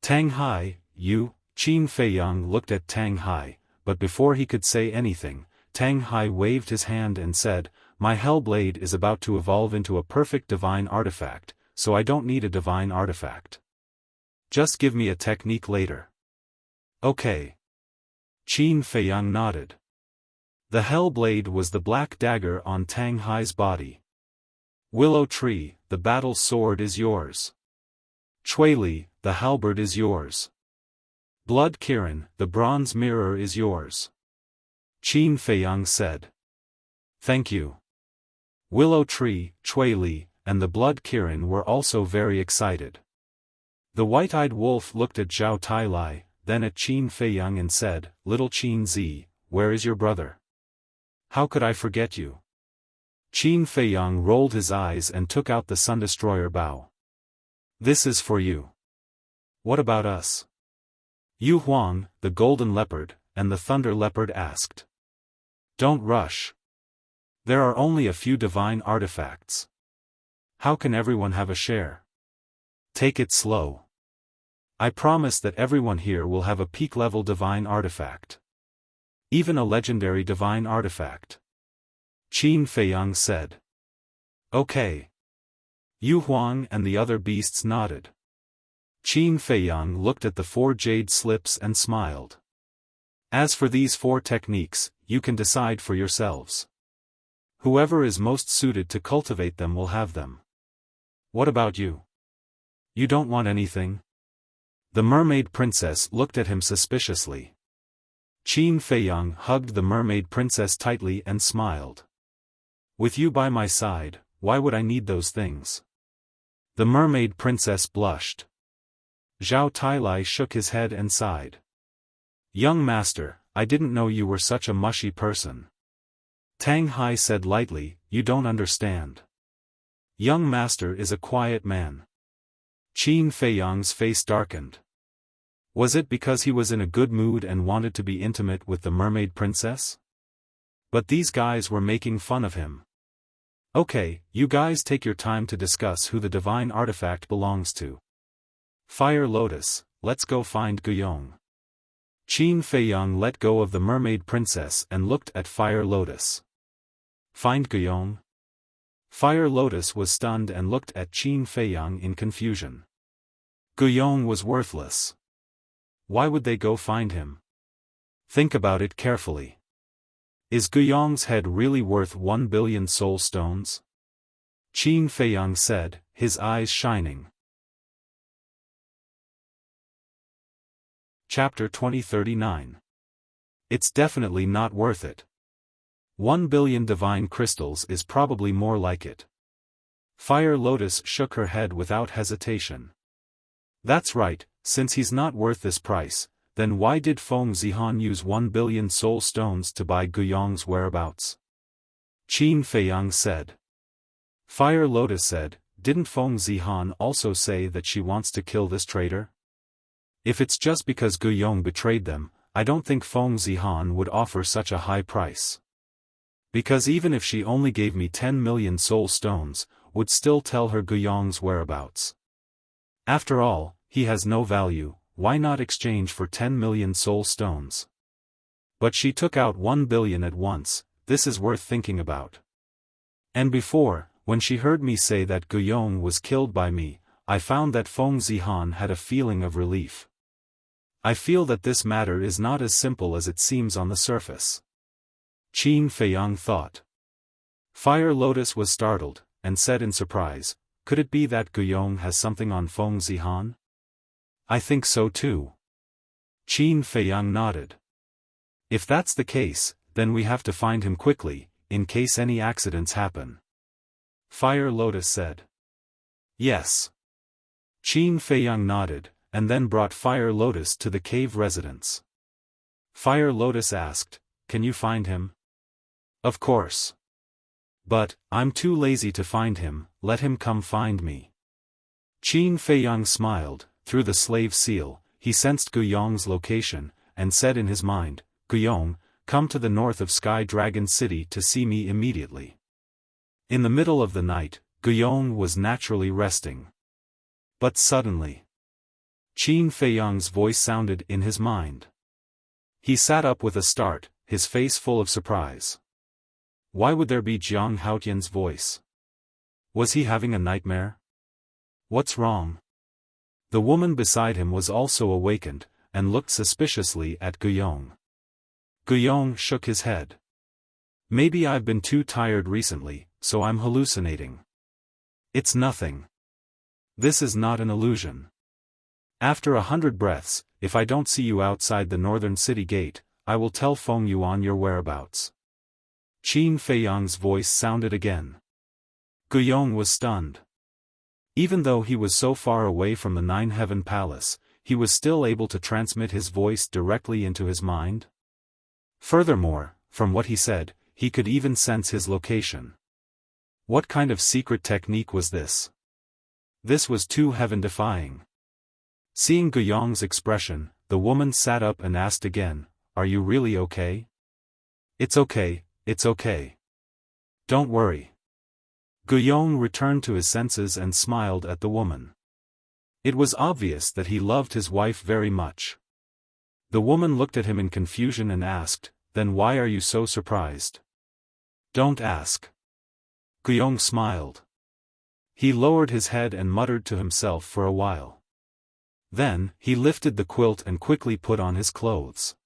"Tang Hai, you," Qin Feiyang looked at Tang Hai, but before he could say anything, Tang Hai waved his hand and said, "My Hellblade is about to evolve into a perfect divine artifact, so I don't need a divine artifact. Just give me a technique later." "Okay." Qin Feiyang nodded. The Hellblade was the black dagger on Tang Hai's body. "Willow Tree, the battle sword is yours. Chui Li, the halberd is yours. Blood Kirin, the bronze mirror is yours." Qin Feiyang said. "Thank you." Willow Tree, Chui Li, and the Blood Kirin were also very excited. The white-eyed wolf looked at Zhao Tailai, then at Qin Feiyang and said, "Little Qin Zi, where is your brother? How could I forget you?" Qin Feiyang rolled his eyes and took out the Sun Destroyer bow. "This is for you." "What about us?" Yu Huang, the Golden Leopard, and the Thunder Leopard asked. "Don't rush. There are only a few divine artifacts. How can everyone have a share? Take it slow. I promise that everyone here will have a peak-level divine artifact. Even a legendary divine artifact." Qin Feiyang said. "Okay." Yu Huang and the other beasts nodded. Qin Feiyang looked at the 4 jade slips and smiled. "As for these 4 techniques, you can decide for yourselves. Whoever is most suited to cultivate them will have them. What about you? You don't want anything?" The mermaid princess looked at him suspiciously. Qin Feiyang hugged the mermaid princess tightly and smiled. "With you by my side, why would I need those things?" The mermaid princess blushed. Zhao Tailai shook his head and sighed. "Young master, I didn't know you were such a mushy person." Tang Hai said lightly, you don't understand. Young master is a quiet man. Qin Feiyang's face darkened. Was it because he was in a good mood and wanted to be intimate with the mermaid princess? But these guys were making fun of him. Okay, you guys take your time to discuss who the divine artifact belongs to. Fire Lotus, let's go find Guyong. Qin Feiyang let go of the mermaid princess and looked at Fire Lotus. Find Guyong? Fire Lotus was stunned and looked at Qin Feiyang in confusion. Guyong was worthless. Why would they go find him? Think about it carefully. Is Guyong's head really worth 1 billion soul stones? Qin Feiyang said, his eyes shining. Chapter 2039. It's definitely not worth it. 1 billion divine crystals is probably more like it. Fire Lotus shook her head without hesitation. That's right, since he's not worth this price, then why did Feng Zihan use 1 billion soul stones to buy Guyong's whereabouts? Qin Feiyang said. Fire Lotus said, didn't Feng Zihan also say that she wants to kill this traitor? If it's just because Guyong betrayed them, I don't think Feng Zihan would offer such a high price. Because even if she only gave me 10 million soul stones, would still tell her Guyong's whereabouts. After all, he has no value, why not exchange for 10 million soul stones? But she took out 1 billion at once, this is worth thinking about. And before, when she heard me say that Guyong was killed by me, I found that Feng Zihan had a feeling of relief. I feel that this matter is not as simple as it seems on the surface. Qin Feiyang thought. Fire Lotus was startled, and said in surprise, could it be that Guyong has something on Feng Zihan? I think so too. Qin Feiyang nodded. If that's the case, then we have to find him quickly, in case any accidents happen. Fire Lotus said. Yes. Qin Feiyang nodded, and then brought Fire Lotus to the cave residence. Fire Lotus asked, can you find him? Of course. But, I'm too lazy to find him, let him come find me. Qin Feiyang smiled, through the slave seal, he sensed Guyong's location, and said in his mind, Guyong, come to the north of Sky Dragon City to see me immediately. In the middle of the night, Guyong was naturally resting. But suddenly, Qin Feiyang's voice sounded in his mind. He sat up with a start, his face full of surprise. Why would there be Jiang Haotian's voice? Was he having a nightmare? What's wrong? The woman beside him was also awakened, and looked suspiciously at Guyong. Guyong shook his head. Maybe I've been too tired recently, so I'm hallucinating. It's nothing. This is not an illusion. After 100 breaths, if I don't see you outside the northern city gate, I will tell Feng Yuan your whereabouts. Qin Feiyang's voice sounded again. Guyong was stunned. Even though he was so far away from the Nine Heaven Palace, he was still able to transmit his voice directly into his mind. Furthermore, from what he said, he could even sense his location. What kind of secret technique was this? This was too heaven-defying. Seeing Guyong's expression, the woman sat up and asked again, are you really okay? It's okay, it's okay. Don't worry. Guyong returned to his senses and smiled at the woman. It was obvious that he loved his wife very much. The woman looked at him in confusion and asked, then why are you so surprised? Don't ask. Guyong smiled. He lowered his head and muttered to himself for a while. Then, he lifted the quilt and quickly put on his clothes.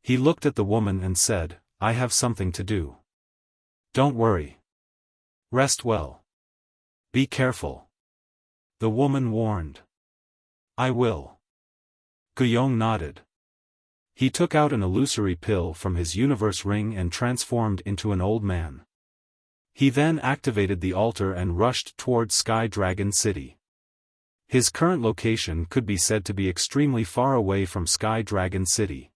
He looked at the woman and said, I have something to do. Don't worry. Rest well. Be careful. The woman warned. I will. Guyong nodded. He took out an illusory pill from his universe ring and transformed into an old man. He then activated the altar and rushed toward Sky Dragon City. His current location could be said to be extremely far away from Sky Dragon City.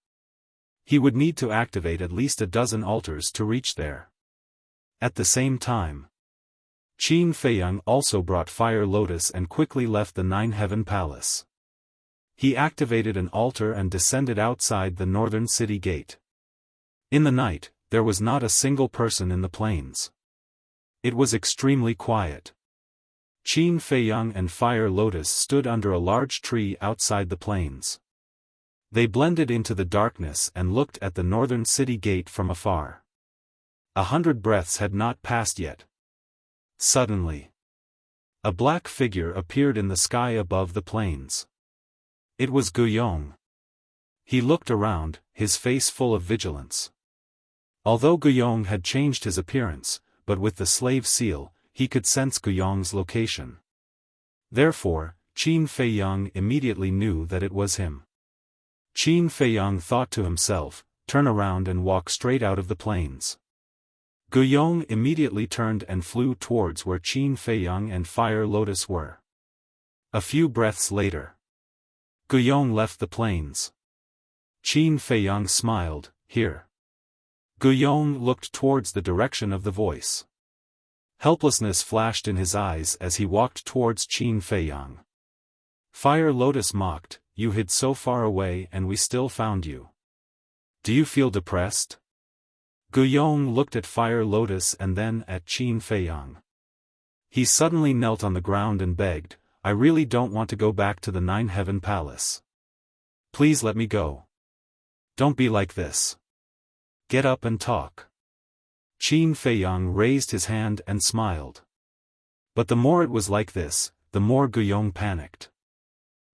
He would need to activate at least a dozen altars to reach there. At the same time, Qin Feiyang also brought Fire Lotus and quickly left the Nine Heaven Palace. He activated an altar and descended outside the northern city gate. In the night, there was not a single person in the plains. It was extremely quiet. Qin Feiyang and Fire Lotus stood under a large tree outside the plains. They blended into the darkness and looked at the northern city gate from afar. 100 breaths had not passed yet. Suddenly, a black figure appeared in the sky above the plains. It was Guyong. He looked around, his face full of vigilance. Although Guyong had changed his appearance, but with the slave seal, he could sense Guyong's location. Therefore, Qin Feiyang immediately knew that it was him. Qin Feiyang thought to himself, turn around and walk straight out of the plains. Guyong immediately turned and flew towards where Qin Feiyang and Fire Lotus were. A few breaths later, Guyong left the plains. Qin Feiyang smiled, here. Guyong looked towards the direction of the voice. Helplessness flashed in his eyes as he walked towards Qin Feiyang. Fire Lotus mocked, you hid so far away and we still found you. Do you feel depressed? Guyong looked at Fire Lotus and then at Qin Feiyang. He suddenly knelt on the ground and begged, I really don't want to go back to the Nine Heaven Palace. Please let me go. Don't be like this. Get up and talk. Qin Feiyang raised his hand and smiled. But the more it was like this, the more Guyong panicked.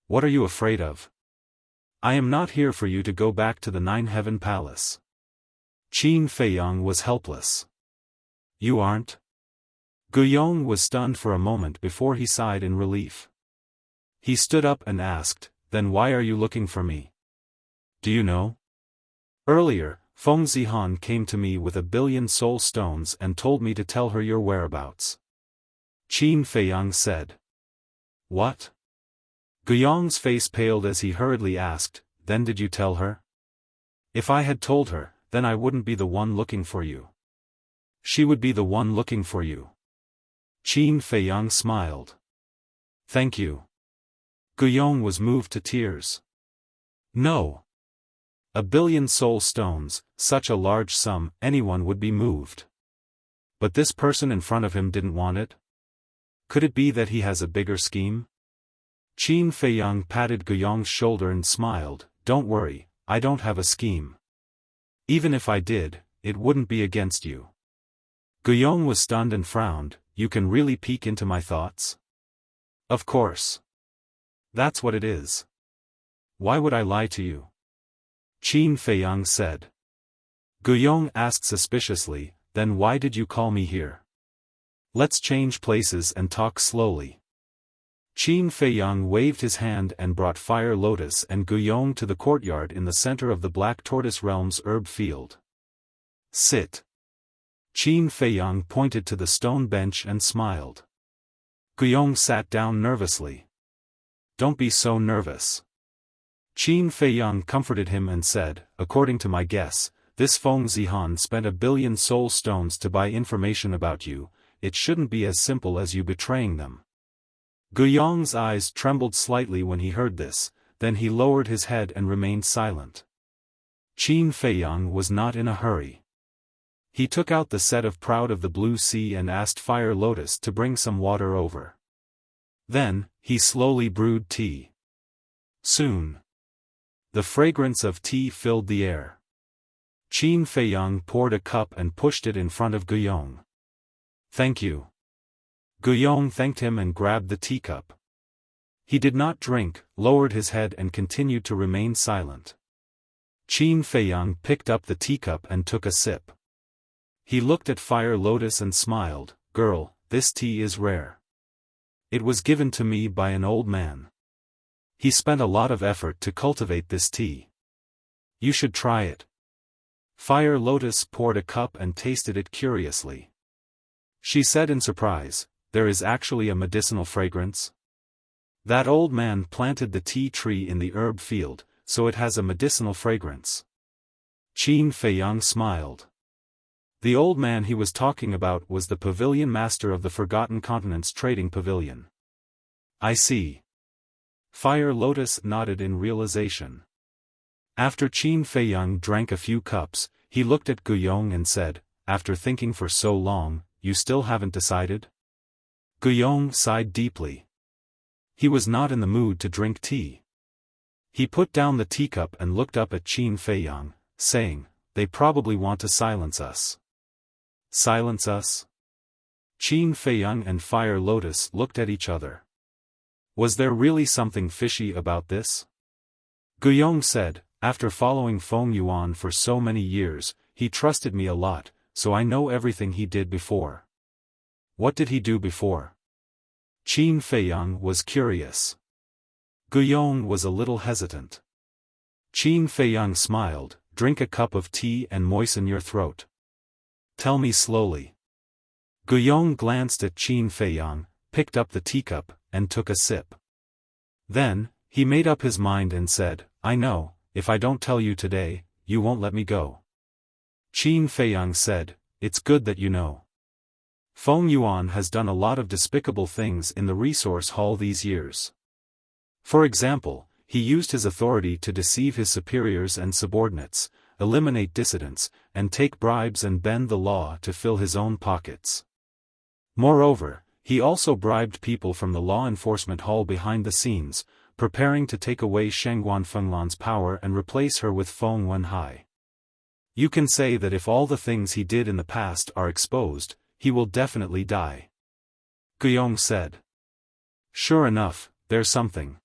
What are you afraid of? I am not here for you to go back to the Nine Heaven Palace. Qin Feiyang was helpless. You aren't? Guyong was stunned for a moment before he sighed in relief. He stood up and asked, then why are you looking for me? Do you know? Earlier, Feng Zihan came to me with 1 billion soul stones and told me to tell her your whereabouts. Qin Feiyang said. What? Guyong's face paled as he hurriedly asked, then did you tell her? If I had told her, then I wouldn't be the one looking for you. She would be the one looking for you. Qin Feiyang smiled. Thank you. Guyong was moved to tears. No. 1 billion soul stones, such a large sum, anyone would be moved. But this person in front of him didn't want it? Could it be that he has a bigger scheme? Qin Feiyang patted Guyong's shoulder and smiled, don't worry, I don't have a scheme. Even if I did, it wouldn't be against you. Guyong was stunned and frowned, you can really peek into my thoughts? Of course. That's what it is. Why would I lie to you? Qin Feiyang said. Guyong asked suspiciously, then why did you call me here? Let's change places and talk slowly. Qin Feiyang waved his hand and brought Fire Lotus and Guyong to the courtyard in the center of the Black Tortoise Realm's herb field. Sit. Qin Feiyang pointed to the stone bench and smiled. Guyong sat down nervously. Don't be so nervous. Qin Feiyang comforted him and said, according to my guess, this Feng Zihan spent 1 billion soul stones to buy information about you, it shouldn't be as simple as you betraying them. Guyong's eyes trembled slightly when he heard this, then he lowered his head and remained silent. Qin Feiyang was not in a hurry. He took out the set of Proud of the Blue Sea and asked Fire Lotus to bring some water over. Then, he slowly brewed tea. Soon, the fragrance of tea filled the air. Qin Feiyang poured a cup and pushed it in front of Guyong. Thank you. Guyong thanked him and grabbed the teacup. He did not drink, lowered his head and continued to remain silent. Qin Feiyang picked up the teacup and took a sip. He looked at Fire Lotus and smiled, girl, this tea is rare. It was given to me by an old man. He spent a lot of effort to cultivate this tea. You should try it. Fire Lotus poured a cup and tasted it curiously. She said in surprise, there is actually a medicinal fragrance? That old man planted the tea tree in the herb field, so it has a medicinal fragrance. Qin Feiyang smiled. The old man he was talking about was the pavilion master of the Forgotten Continents Trading Pavilion. I see. Fire Lotus nodded in realization. After Qin Feiyang drank a few cups, he looked at Guyong and said, "After thinking for so long, you still haven't decided?" Guyong sighed deeply. He was not in the mood to drink tea. He put down the teacup and looked up at Qin Feiyang, saying, "They probably want to silence us." Silence us? Qin Feiyang and Fire Lotus looked at each other. Was there really something fishy about this? Guyong said, "After following Feng Yuan for so many years, he trusted me a lot, so I know everything he did before." What did he do before? Qin Feiyang was curious. Guyong was a little hesitant. Qin Feiyang smiled, "Drink a cup of tea and moisten your throat. Tell me slowly." Guyong glanced at Qin Feiyang, picked up the teacup, and took a sip. Then, he made up his mind and said, "I know, if I don't tell you today, you won't let me go." Qin Feiyang said, "It's good that you know. Feng Yuan has done a lot of despicable things in the resource hall these years. For example, he used his authority to deceive his superiors and subordinates, eliminate dissidents, and take bribes and bend the law to fill his own pockets. Moreover, he also bribed people from the law enforcement hall behind the scenes, preparing to take away Shengguan Fenglan's power and replace her with Feng Wenhai. You can say that if all the things he did in the past are exposed, he will definitely die." Guyong said. "Sure enough, there's something."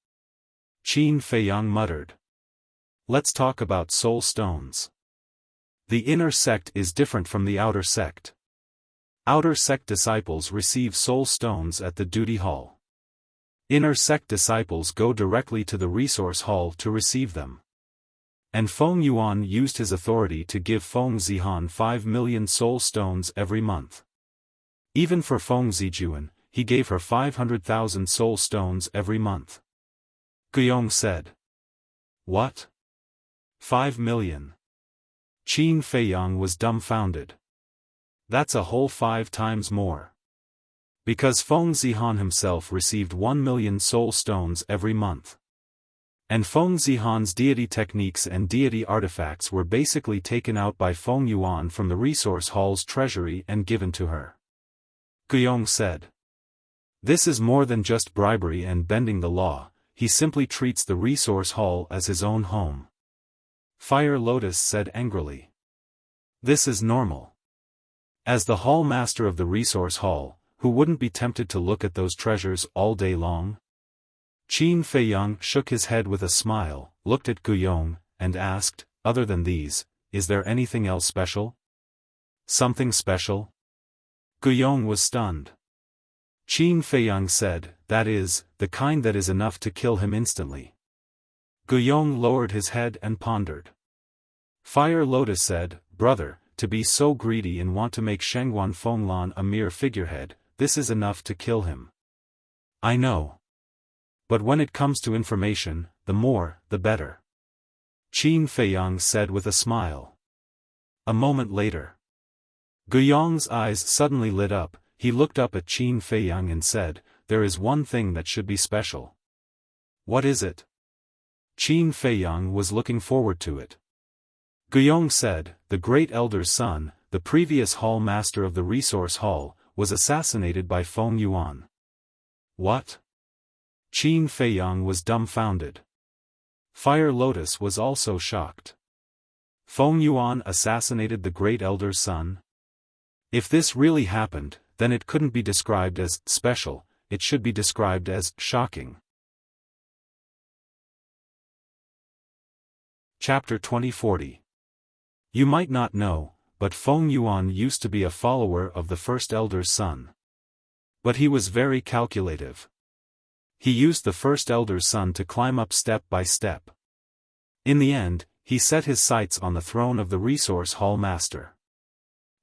Qin Feiyang muttered. "Let's talk about soul stones. The inner sect is different from the outer sect. Outer sect disciples receive soul stones at the duty hall. Inner sect disciples go directly to the resource hall to receive them. And Feng Yuan used his authority to give Feng Zihan 5 million soul stones every month. Even for Feng Zijuan, he gave her 500,000 soul stones every month." Guyong said. "What? 5 million? Qin Feiyang was dumbfounded. "That's a whole 5 times more. Because Feng Zihan himself received 1 million soul stones every month. And Feng Zihan's deity techniques and deity artifacts were basically taken out by Feng Yuan from the resource hall's treasury and given to her." Guyong said. "This is more than just bribery and bending the law, he simply treats the resource hall as his own home." Fire Lotus said angrily. "This is normal. As the hall master of the resource hall, who wouldn't be tempted to look at those treasures all day long?" Qin Feiyang shook his head with a smile, looked at Guyong, and asked, "Other than these, is there anything else special?" "Something special?" Guyong was stunned. Qin Feiyang said, "That is, the kind that is enough to kill him instantly." Guyong lowered his head and pondered. Fire Lotus said, "Brother, to be so greedy and want to make Shengguan Fenglan a mere figurehead, this is enough to kill him." "I know. But when it comes to information, the more, the better," Qin Feiyang said with a smile. A moment later, Guyong's eyes suddenly lit up. He looked up at Qin Feiyang and said, "There is one thing that should be special." "What is it?" Qin Feiyang was looking forward to it. Guyong said, "The great elder's son, the previous hall master of the resource hall, was assassinated by Feng Yuan." "What?" Qin Feiyang was dumbfounded. Fire Lotus was also shocked. Feng Yuan assassinated the great elder's son? If this really happened, then it couldn't be described as special, it should be described as shocking. Chapter 2040. You might not know, but Feng Yuan used to be a follower of the first elder's son. But he was very calculative. He used the first elder's son to climb up step by step. In the end, he set his sights on the throne of the resource hall master.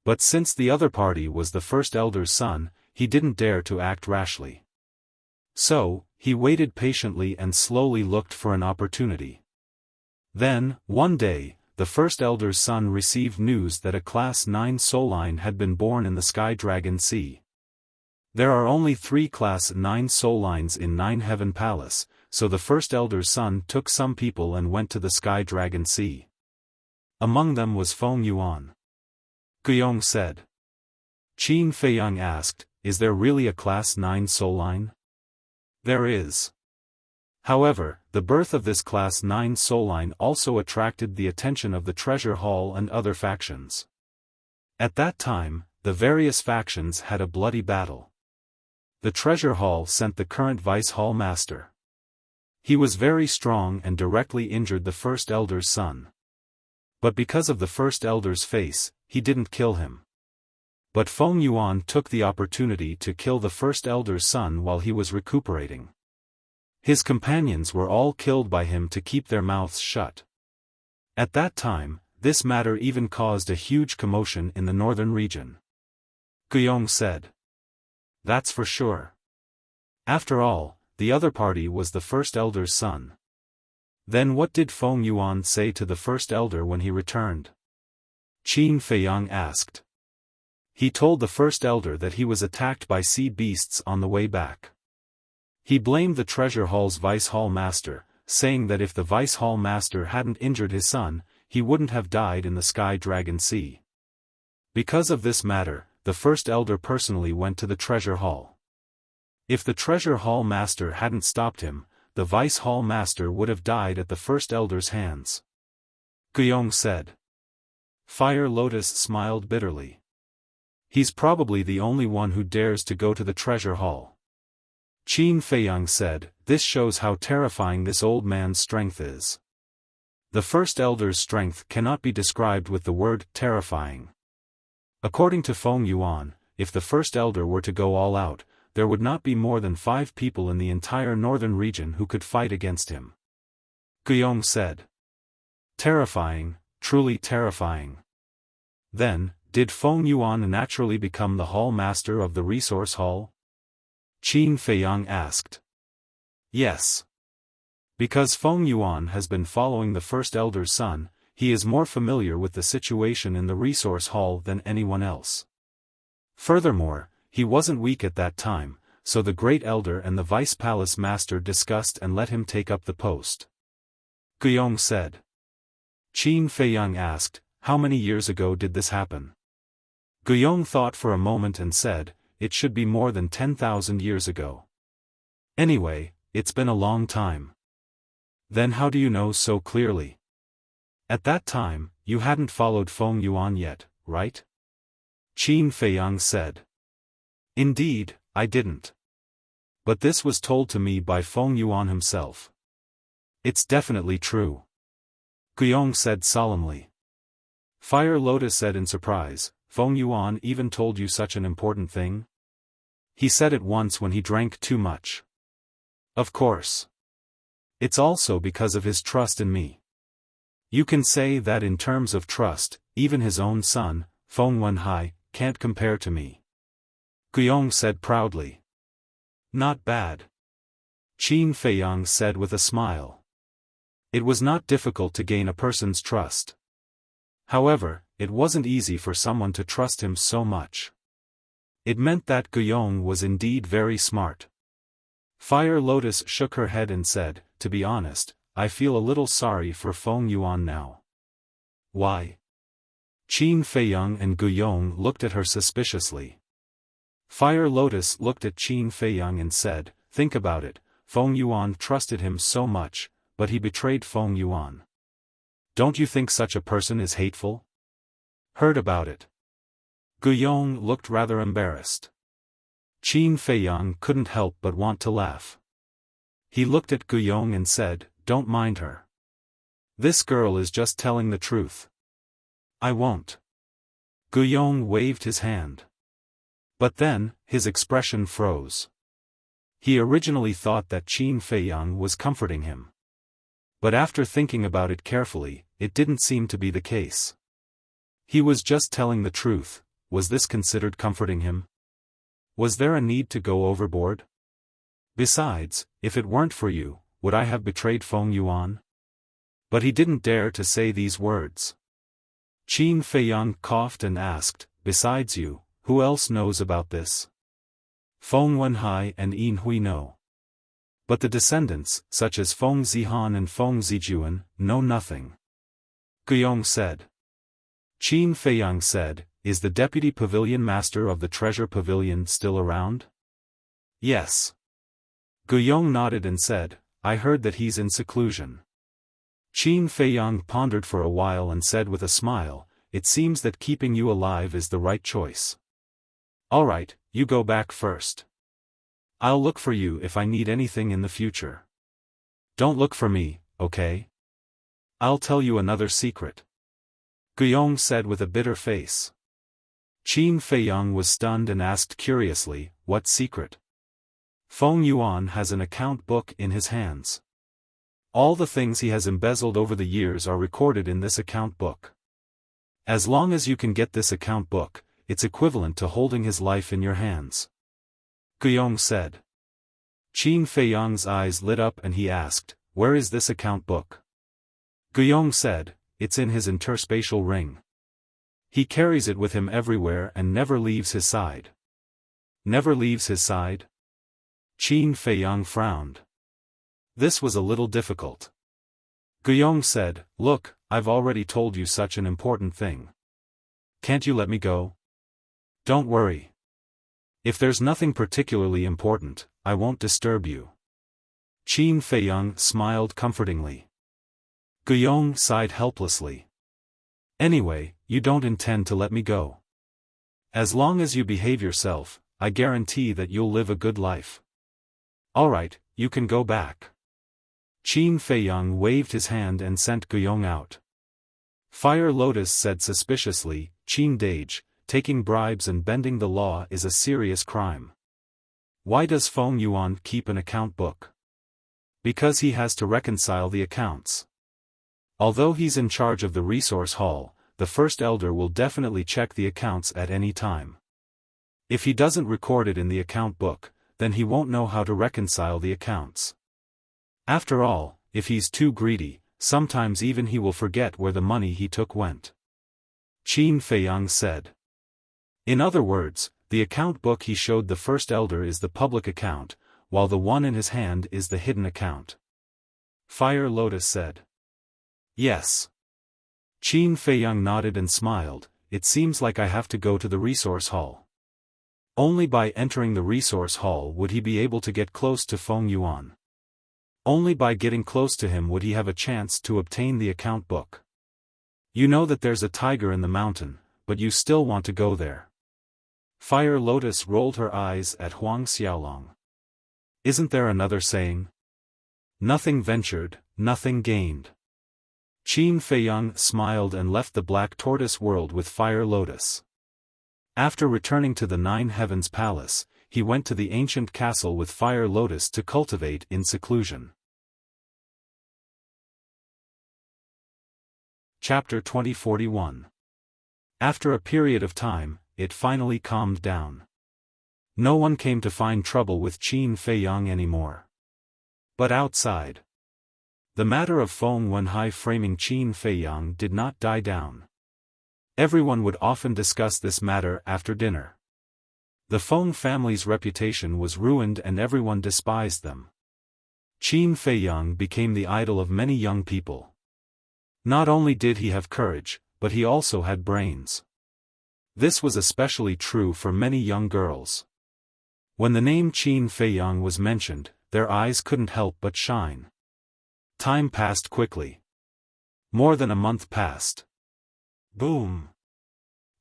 But since the other party was the first elder's son, he didn't dare to act rashly. So, he waited patiently and slowly looked for an opportunity. Then, one day, the first elder's son received news that a Class 9 soul line had been born in the Sky Dragon Sea. There are only 3 Class 9 soul lines in Nine Heaven Palace, so the first elder's son took some people and went to the Sky Dragon Sea. Among them was Feng Yuan. Guyong said. Qin Feiyang asked, is there really a Class 9 soul line? There is. However, the birth of this Class 9 soul line also attracted the attention of the Treasure Hall and other factions. At that time, the various factions had a bloody battle. The Treasure Hall sent the current Vice Hall Master. He was very strong and directly injured the First Elder's son. But because of the First Elder's face, he didn't kill him. But Feng Yuan took the opportunity to kill the First Elder's son while he was recuperating. His companions were all killed by him to keep their mouths shut. At that time, this matter even caused a huge commotion in the northern region. Guyong said. That's for sure. After all, the other party was the First Elder's son. Then what did Feng Yuan say to the First Elder when he returned? Qin Feiyang asked. He told the First Elder that he was attacked by sea beasts on the way back. He blamed the Treasure Hall's Vice Hall Master, saying that if the Vice Hall Master hadn't injured his son, he wouldn't have died in the Sky Dragon Sea. Because of this matter, the First Elder personally went to the Treasure Hall. If the Treasure Hall Master hadn't stopped him, the Vice Hall Master would have died at the First Elder's hands. Guyong said. Fire Lotus smiled bitterly. He's probably the only one who dares to go to the Treasure Hall. Qin Feiyang said, this shows how terrifying this old man's strength is. The First Elder's strength cannot be described with the word terrifying. According to Feng Yuan, if the First Elder were to go all out, there would not be more than 5 people in the entire northern region who could fight against him. Guyong said. Terrifying, truly terrifying. Then, did Feng Yuan naturally become the Hall Master of the Resource Hall? Qin Feiyang asked. Yes. Because Feng Yuan has been following the First Elder's son, he is more familiar with the situation in the Resource Hall than anyone else. Furthermore, he wasn't weak at that time, so the Great Elder and the Vice Palace Master discussed and let him take up the post. Guyong said. Qin Feiyang asked, how many years ago did this happen? Guyong thought for a moment and said, it should be more than 10,000 years ago. Anyway, it's been a long time. Then how do you know so clearly? At that time, you hadn't followed Feng Yuan yet, right? Qin Feiyang said. Indeed, I didn't. But this was told to me by Feng Yuan himself. It's definitely true. Guyong said solemnly. Fire Lotus said in surprise, Feng Yuan even told you such an important thing? He said it once when he drank too much. Of course. It's also because of his trust in me. You can say that in terms of trust, even his own son, Feng Wenhai, can't compare to me. Guyong said proudly. Not bad. Qin Feiyang said with a smile. It was not difficult to gain a person's trust. However, it wasn't easy for someone to trust him so much. It meant that Guyong was indeed very smart. Fire Lotus shook her head and said, to be honest, I feel a little sorry for Feng Yuan now. Why? Qin Feiyang and Guyong looked at her suspiciously. Fire Lotus looked at Qin Feiyang and said, think about it, Feng Yuan trusted him so much, but he betrayed Feng Yuan. Don't you think such a person is hateful? Heard about it. Guyong looked rather embarrassed. Qin Feiyang couldn't help but want to laugh. He looked at Guyong and said, don't mind her. This girl is just telling the truth. I won't. Guyong waved his hand. But then, his expression froze. He originally thought that Qin Feiyang was comforting him. But after thinking about it carefully, it didn't seem to be the case. He was just telling the truth. Was this considered comforting him? Was there a need to go overboard? Besides, if it weren't for you, would I have betrayed Feng Yuan? But he didn't dare to say these words. Qin Feiyang coughed and asked, "Besides you, who else knows about this?" Feng Wenhai and Yin Hui know. But the descendants, such as Feng Zihan and Feng Zijuan, know nothing. Guyong said. Qin Feiyang said, "Is the deputy pavilion master of the treasure pavilion still around?" "Yes." Guyong nodded and said, "I heard that he's in seclusion." Qin Feiyang pondered for a while and said with a smile, "It seems that keeping you alive is the right choice. All right, you go back first. I'll look for you if I need anything in the future. Don't look for me, okay? I'll tell you another secret." Guyong said with a bitter face. Qin Feiyang was stunned and asked curiously, "What secret?" Feng Yuan has an account book in his hands. All the things he has embezzled over the years are recorded in this account book. As long as you can get this account book, it's equivalent to holding his life in your hands. Guyong said. Qin Feiyang's eyes lit up and he asked, "Where is this account book?" Guyong said, "It's in his interspatial ring. He carries it with him everywhere and never leaves his side." Never leaves his side? Qin Feiyang frowned. This was a little difficult. Guyong said, "Look, I've already told you such an important thing. Can't you let me go? Don't worry. If there's nothing particularly important, I won't disturb you." Qin Feiyang smiled comfortingly. Guyong sighed helplessly. "Anyway, you don't intend to let me go. As long as you behave yourself, I guarantee that you'll live a good life. All right, you can go back." Qin Feiyang waved his hand and sent Guyong out. Fire Lotus said suspiciously, "Qin Dage, taking bribes and bending the law is a serious crime. Why does Feng Yuan keep an account book?" "Because he has to reconcile the accounts. Although he's in charge of the resource hall, the first elder will definitely check the accounts at any time. If he doesn't record it in the account book, then he won't know how to reconcile the accounts. After all, if he's too greedy, sometimes even he will forget where the money he took went." Qin Feiyang said. In other words, the account book he showed the first elder is the public account, while the one in his hand is the hidden account. Fire Lotus said. "Yes." Qin Feiyang nodded and smiled, "It seems like I have to go to the resource hall." Only by entering the resource hall would he be able to get close to Feng Yuan. Only by getting close to him would he have a chance to obtain the account book. "You know that there's a tiger in the mountain, but you still want to go there." Fire Lotus rolled her eyes at Huang Xiaolong. "Isn't there another saying? Nothing ventured, nothing gained." Qin Feiyang smiled and left the Black Tortoise world with Fire Lotus. After returning to the Nine Heavens Palace, he went to the ancient castle with Fire Lotus to cultivate in seclusion. Chapter 2041. After a period of time, it finally calmed down. No one came to find trouble with Qin Feiyang anymore. But outside, the matter of Feng Wenhai framing Qin Feiyang did not die down. Everyone would often discuss this matter after dinner. The Feng family's reputation was ruined and everyone despised them. Qin Feiyang became the idol of many young people. Not only did he have courage, but he also had brains. This was especially true for many young girls. When the name Qin Feiyang was mentioned, their eyes couldn't help but shine. Time passed quickly. More than a month passed. Boom!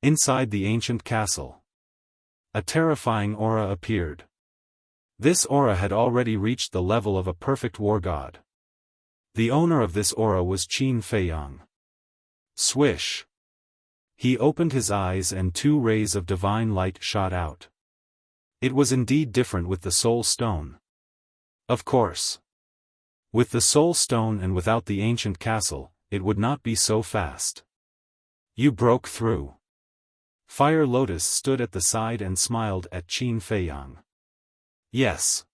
Inside the ancient castle, a terrifying aura appeared. This aura had already reached the level of a perfect war god. The owner of this aura was Qin Feiyang. Swish! He opened his eyes and 2 rays of divine light shot out. It was indeed different with the Soul Stone. Of course. With the Soul Stone and without the ancient castle, it would not be so fast. "You broke through." Fire Lotus stood at the side and smiled at Qin Feiyang. "Yes."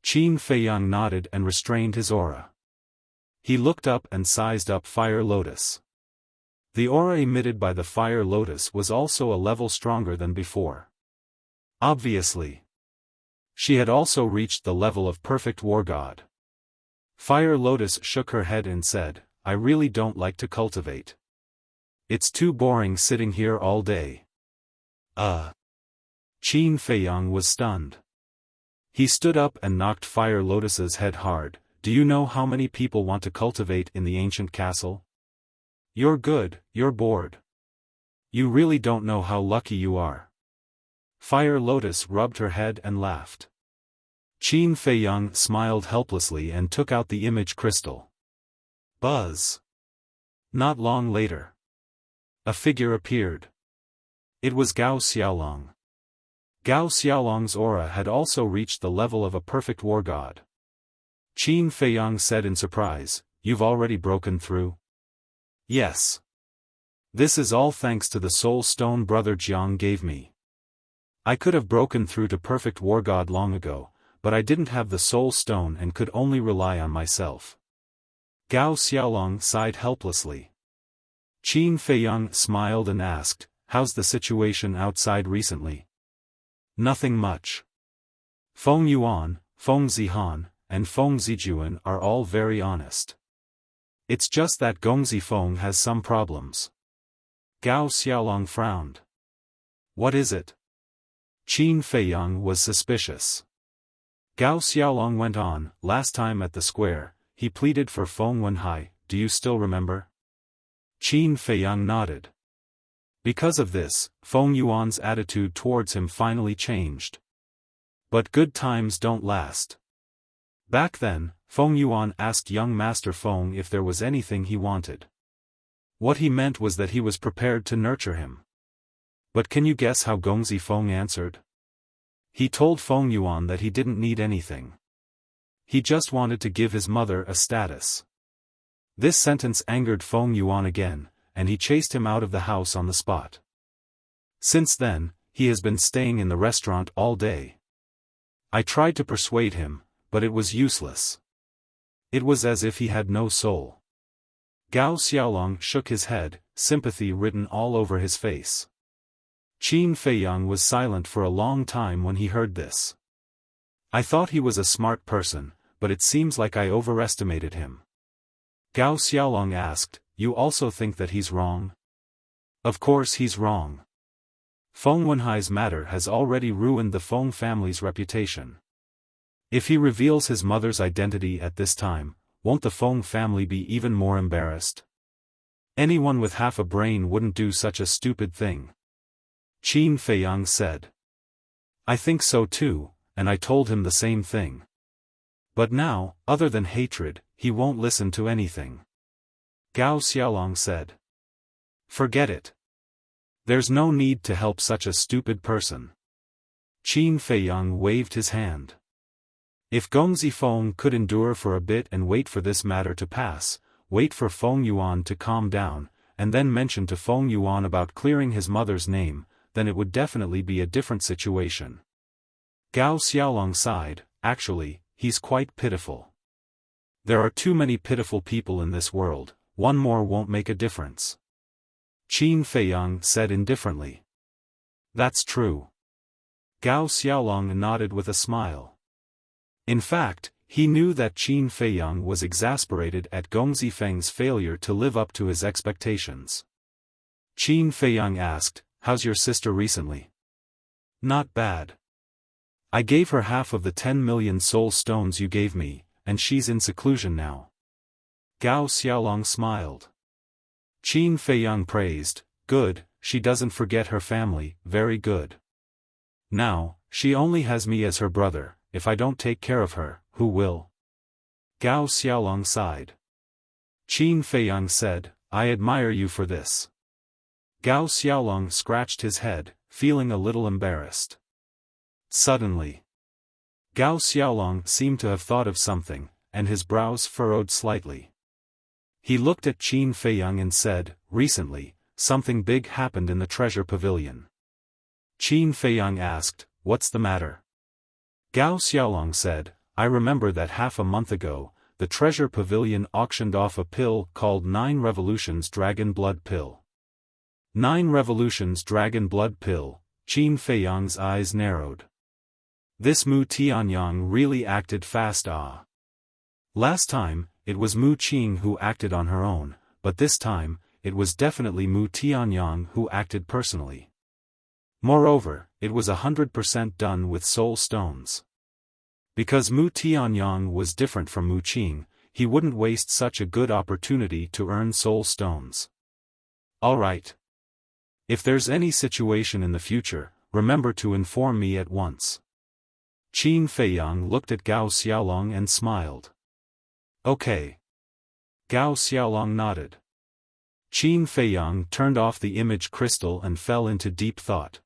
Qin Feiyang nodded and restrained his aura. He looked up and sized up Fire Lotus. The aura emitted by the Fire Lotus was also a level stronger than before. Obviously. She had also reached the level of perfect war god. Fire Lotus shook her head and said, I really don't like to cultivate. It's too boring sitting here all day. Qin Feiyang was stunned. He stood up and knocked Fire Lotus's head hard. Do you know how many people want to cultivate in the ancient castle? You're good, you're bored. You really don't know how lucky you are. Fire Lotus rubbed her head and laughed. Qin Feiyang smiled helplessly and took out the image crystal. Buzz. Not long later. A figure appeared. It was Gao Xiaolong. Gao Xiaolong's aura had also reached the level of a perfect war god. Qin Feiyang said in surprise, You've already broken through? Yes. This is all thanks to the soul stone Brother Jiang gave me. I could have broken through to perfect war god long ago, but I didn't have the soul stone and could only rely on myself. Gao Xiaolong sighed helplessly. Qin Feiyang smiled and asked, How's the situation outside recently? Nothing much. Feng Yuan, Feng Zihan, and Feng Zijuan are all very honest. It's just that Gongzi Feng has some problems. Gao Xiaolong frowned. What is it? Qin Feiyang was suspicious. Gao Xiaolong went on, Last time at the square, he pleaded for Feng Wenhai, do you still remember? Qin Feiyang nodded. Because of this, Feng Yuan's attitude towards him finally changed. But good times don't last. Back then, Feng Yuan asked young Master Feng if there was anything he wanted. What he meant was that he was prepared to nurture him. But can you guess how Gongzi Feng answered? He told Feng Yuan that he didn't need anything. He just wanted to give his mother a status. This sentence angered Feng Yuan again, and he chased him out of the house on the spot. Since then, he has been staying in the restaurant all day. I tried to persuade him, but it was useless. It was as if he had no soul. Gao Xiaolong shook his head, sympathy written all over his face. Qin Feiyang was silent for a long time when he heard this. I thought he was a smart person, but it seems like I overestimated him. Gao Xiaolong asked, You also think that he's wrong? Of course he's wrong. Feng Wenhai's matter has already ruined the Feng family's reputation. If he reveals his mother's identity at this time, won't the Feng family be even more embarrassed? Anyone with half a brain wouldn't do such a stupid thing. Qin Feiyang said. I think so too, and I told him the same thing. But now, other than hatred, he won't listen to anything. Gao Xiaolong said. Forget it. There's no need to help such a stupid person. Qin Feiyang waved his hand. If Gongzi Feng could endure for a bit and wait for this matter to pass, wait for Feng Yuan to calm down, and then mention to Feng Yuan about clearing his mother's name, then it would definitely be a different situation. Gao Xiaolong sighed, actually, he's quite pitiful. There are too many pitiful people in this world, one more won't make a difference. Qin Feiyang said indifferently. That's true. Gao Xiaolong nodded with a smile. In fact, he knew that Qin Feiyang was exasperated at Gongzi Feng's failure to live up to his expectations. Qin Feiyang asked, How's your sister recently? Not bad. I gave her half of the 10 million soul stones you gave me, and she's in seclusion now. Gao Xiaolong smiled. Qin Feiyang praised, Good, she doesn't forget her family, very good. Now, she only has me as her brother. If I don't take care of her, who will? Gao Xiaolong sighed. Qin Feiyang said, I admire you for this. Gao Xiaolong scratched his head, feeling a little embarrassed. Suddenly, Gao Xiaolong seemed to have thought of something, and his brows furrowed slightly. He looked at Qin Feiyang and said, Recently, something big happened in the treasure pavilion. Qin Feiyang asked, What's the matter? Gao Xiaolong said, I remember that half a month ago, the treasure pavilion auctioned off a pill called 9 Revolutions Dragon Blood Pill. 9 Revolutions Dragon Blood Pill. Qin Feiyang's eyes narrowed. This Mu Tianyang really acted fast. Last time, it was Mu Qing who acted on her own, but this time, it was definitely Mu Tianyang who acted personally. Moreover, it was 100% done with soul stones. Because Mu Tianyang was different from Mu Qing, he wouldn't waste such a good opportunity to earn soul stones. Alright. If there's any situation in the future, remember to inform me at once. Qin Feiyang looked at Gao Xiaolong and smiled. Okay. Gao Xiaolong nodded. Qin Feiyang turned off the image crystal and fell into deep thought.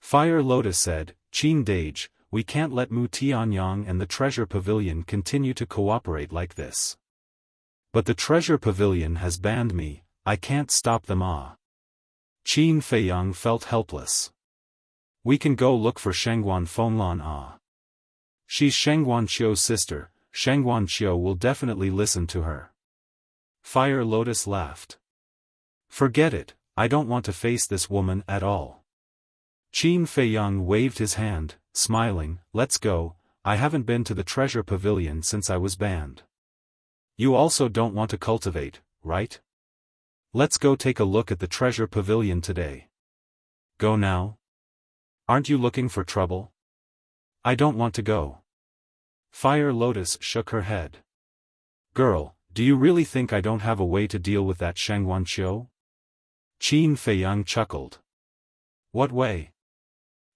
Fire Lotus said, Qin Dage, we can't let Mu Tianyang and the Treasure Pavilion continue to cooperate like this. But the Treasure Pavilion has banned me, I can't stop them. Qin Feiyang felt helpless. We can go look for Shangguan Fenglan. She's Shangguan Qiu's sister, Shangguan Qiu will definitely listen to her. Fire Lotus laughed. Forget it, I don't want to face this woman at all. Qin Feiyang waved his hand, smiling, let's go, I haven't been to the Treasure Pavilion since I was banned. You also don't want to cultivate, right? Let's go take a look at the Treasure Pavilion today. Go now? Aren't you looking for trouble? I don't want to go. Fire Lotus shook her head. Girl, do you really think I don't have a way to deal with that Shangguan Qiu? Qin Feiyang chuckled. What way?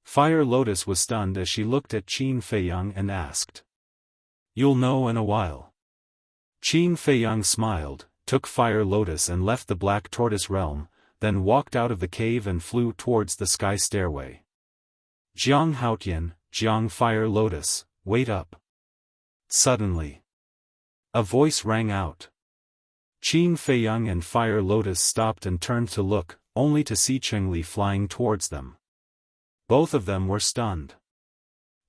Fire Lotus was stunned as she looked at Qin Feiyang and asked. You'll know in a while. Qin Feiyang smiled, took Fire Lotus and left the Black Tortoise realm, then walked out of the cave and flew towards the sky stairway. Jiang Haotian, Jiang Fire Lotus, wait up. Suddenly, a voice rang out. Qin Feiyang and Fire Lotus stopped and turned to look, only to see Chengli flying towards them. Both of them were stunned.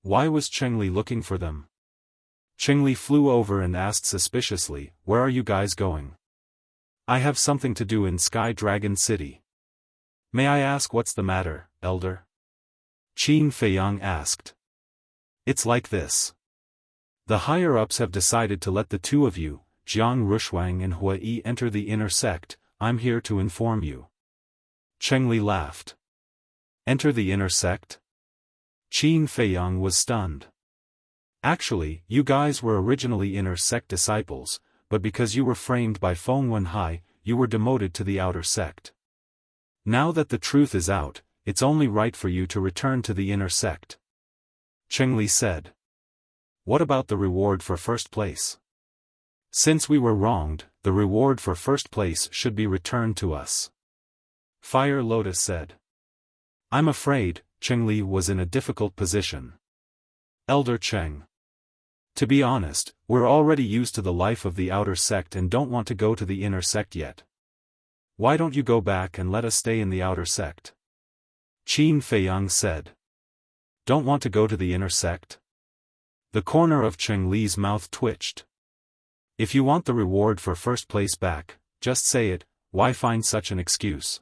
Why was Chengli looking for them? Chengli flew over and asked suspiciously, where are you guys going? I have something to do in Sky Dragon City. May I ask what's the matter, Elder? Qin Feiyang asked. It's like this. The higher-ups have decided to let the two of you, Jiang Rushuang and Hua Yi, enter the inner sect. I'm here to inform you. Chengli laughed. Enter the inner sect? Qin Feiyang was stunned. Actually, you guys were originally inner sect disciples, but because you were framed by Feng Wenhai, you were demoted to the outer sect. Now that the truth is out, it's only right for you to return to the inner sect. Chengli said. What about the reward for first place? Since we were wronged, the reward for first place should be returned to us. Fire Lotus said. I'm afraid, Chengli was in a difficult position. Elder Cheng. To be honest, we're already used to the life of the outer sect and don't want to go to the inner sect yet. Why don't you go back and let us stay in the outer sect? Qin Feiyang said. Don't want to go to the inner sect? The corner of Chengli's mouth twitched. If you want the reward for first place back, just say it, why find such an excuse?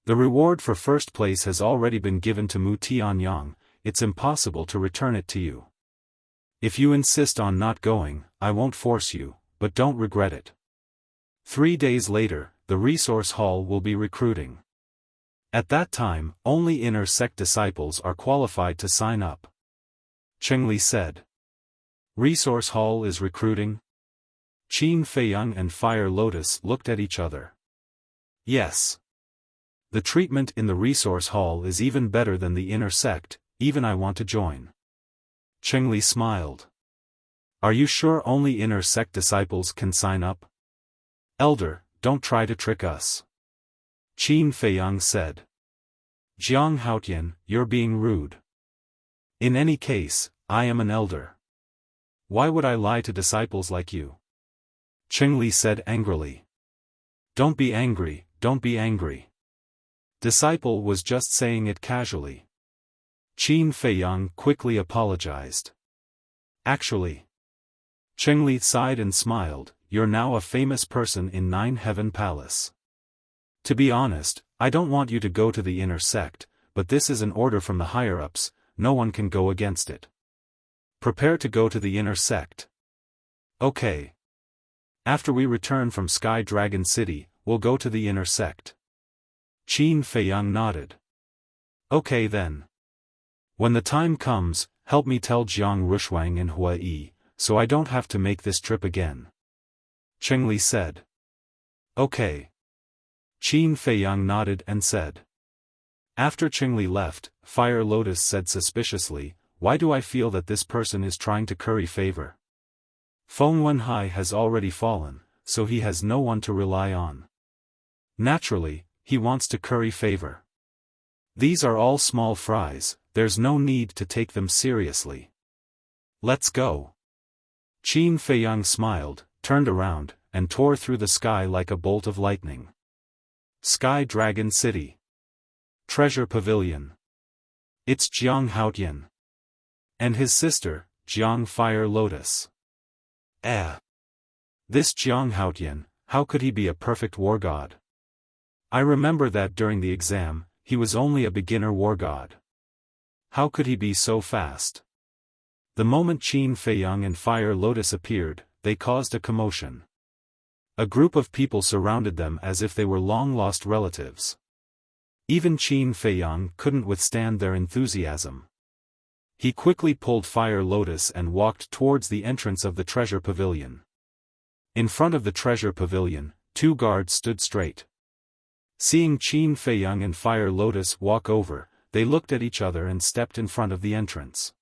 The reward for first place has already been given to Mu Tianyang, it's impossible to return it to you. If you insist on not going, I won't force you, but don't regret it. 3 days later, the resource hall will be recruiting. At that time, only inner sect disciples are qualified to sign up. Chengli said. Resource hall is recruiting? Qin Feiyang and Fire Lotus looked at each other. Yes. The treatment in the resource hall is even better than the inner sect, even I want to join. Chengli smiled. Are you sure only inner sect disciples can sign up? Elder, don't try to trick us. Qin Feiyang said. Jiang Haotian, you're being rude. In any case, I am an elder. Why would I lie to disciples like you? Chengli said angrily. Don't be angry, don't be angry. Disciple was just saying it casually. Qin Feiyang quickly apologized. Actually, Chengli sighed and smiled, "You're now a famous person in Nine Heaven Palace. To be honest, I don't want you to go to the inner sect, but this is an order from the higher-ups, no one can go against it. Prepare to go to the inner sect. Okay. After we return from Sky Dragon City, we'll go to the inner sect." Qin Feiyang nodded. "Okay then. When the time comes, help me tell Jiang Rushuang and Hua Yi, so I don't have to make this trip again," Chengli said. "Okay." Qin Feiyang nodded and said. After Chengli left, Fire Lotus said suspiciously, "Why do I feel that this person is trying to curry favor? Feng Wenhai has already fallen, so he has no one to rely on. Naturally, he wants to curry favor. These are all small fries, there's no need to take them seriously. Let's go." Qin Feiyang smiled, turned around, and tore through the sky like a bolt of lightning. Sky Dragon City. Treasure Pavilion. It's Jiang Haotian. And his sister, Jiang Fire Lotus. This Jiang Haotian, how could he be a perfect war god? I remember that during the exam, he was only a beginner war god. How could he be so fast? The moment Qin Feiyang and Fire Lotus appeared, they caused a commotion. A group of people surrounded them as if they were long-lost relatives. Even Qin Feiyang couldn't withstand their enthusiasm. He quickly pulled Fire Lotus and walked towards the entrance of the treasure pavilion. In front of the treasure pavilion, 2 guards stood straight. Seeing Qin Feiyang and Fire Lotus walk over, they looked at each other and stepped in front of the entrance.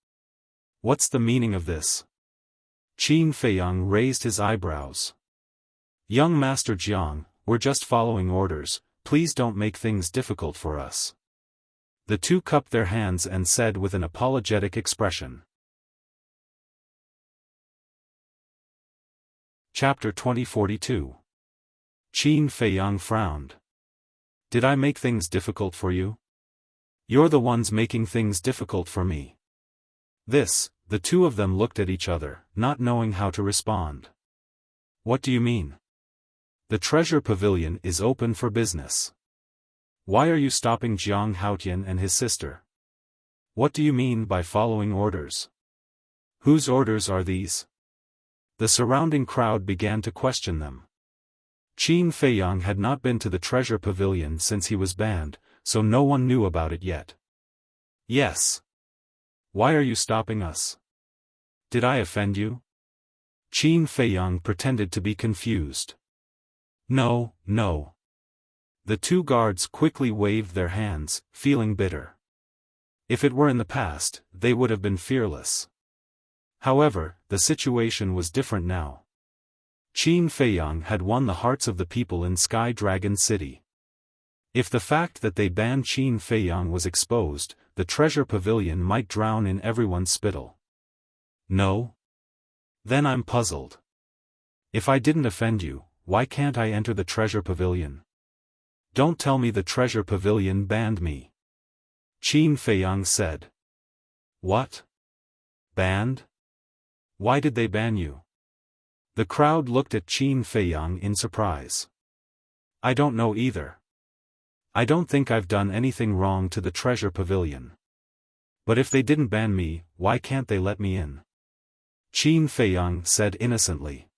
What's the meaning of this? Qin Feiyang raised his eyebrows. Young Master Jiang, we're just following orders, please don't make things difficult for us. The 2 cupped their hands and said with an apologetic expression. Chapter 2042. Qin Feiyang frowned. Did I make things difficult for you? You're the ones making things difficult for me. The 2 of them looked at each other, not knowing how to respond. What do you mean? The treasure pavilion is open for business. Why are you stopping Jiang Haotian and his sister? What do you mean by following orders? Whose orders are these? The surrounding crowd began to question them. Qin Feiyang had not been to the treasure pavilion since he was banned, so no one knew about it yet. Yes. Why are you stopping us? Did I offend you? Qin Feiyang pretended to be confused. No. The 2 guards quickly waved their hands, feeling bitter. If it were in the past, they would have been fearless. However, the situation was different now. Qin Feiyang had won the hearts of the people in Sky Dragon City. If the fact that they banned Qin Feiyang was exposed, the treasure pavilion might drown in everyone's spittle. No? Then I'm puzzled. If I didn't offend you, why can't I enter the treasure pavilion? Don't tell me the treasure pavilion banned me. Qin Feiyang said. What? Banned? Why did they ban you? The crowd looked at Qin Feiyang in surprise. I don't know either. I don't think I've done anything wrong to the treasure pavilion. But if they didn't ban me, why can't they let me in? Qin Feiyang said innocently.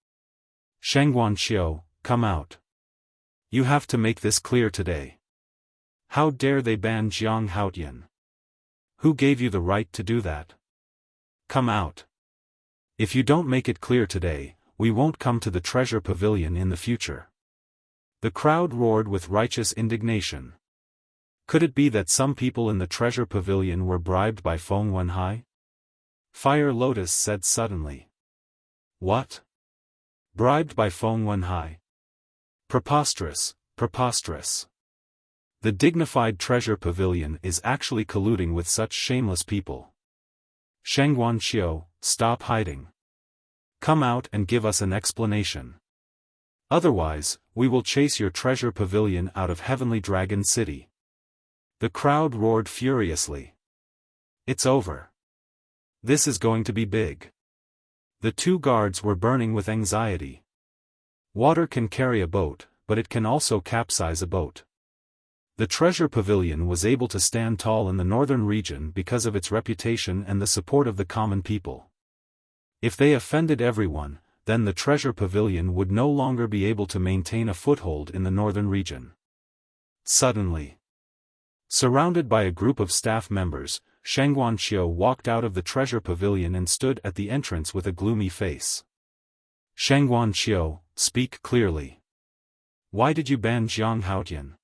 Shangguan Xiao, come out. You have to make this clear today. How dare they ban Jiang Haotian? Who gave you the right to do that? Come out. If you don't make it clear today, we won't come to the treasure pavilion in the future. The crowd roared with righteous indignation. Could it be that some people in the treasure pavilion were bribed by Feng Wenhai? Fire Lotus said suddenly. What? Bribed by Feng Wenhai? Preposterous, preposterous. The dignified treasure pavilion is actually colluding with such shameless people. Shangguan Xiao, stop hiding. Come out and give us an explanation. Otherwise, we will chase your treasure pavilion out of Heavenly Dragon City. The crowd roared furiously. It's over. This is going to be big. The two guards were burning with anxiety. Water can carry a boat, but it can also capsize a boat. The treasure pavilion was able to stand tall in the northern region because of its reputation and the support of the common people. If they offended everyone, then the treasure pavilion would no longer be able to maintain a foothold in the northern region. Suddenly, surrounded by a group of staff members, Sheng Guanxiu walked out of the treasure pavilion and stood at the entrance with a gloomy face. Sheng Guanxiu, speak clearly. Why did you ban Jiang Haotian?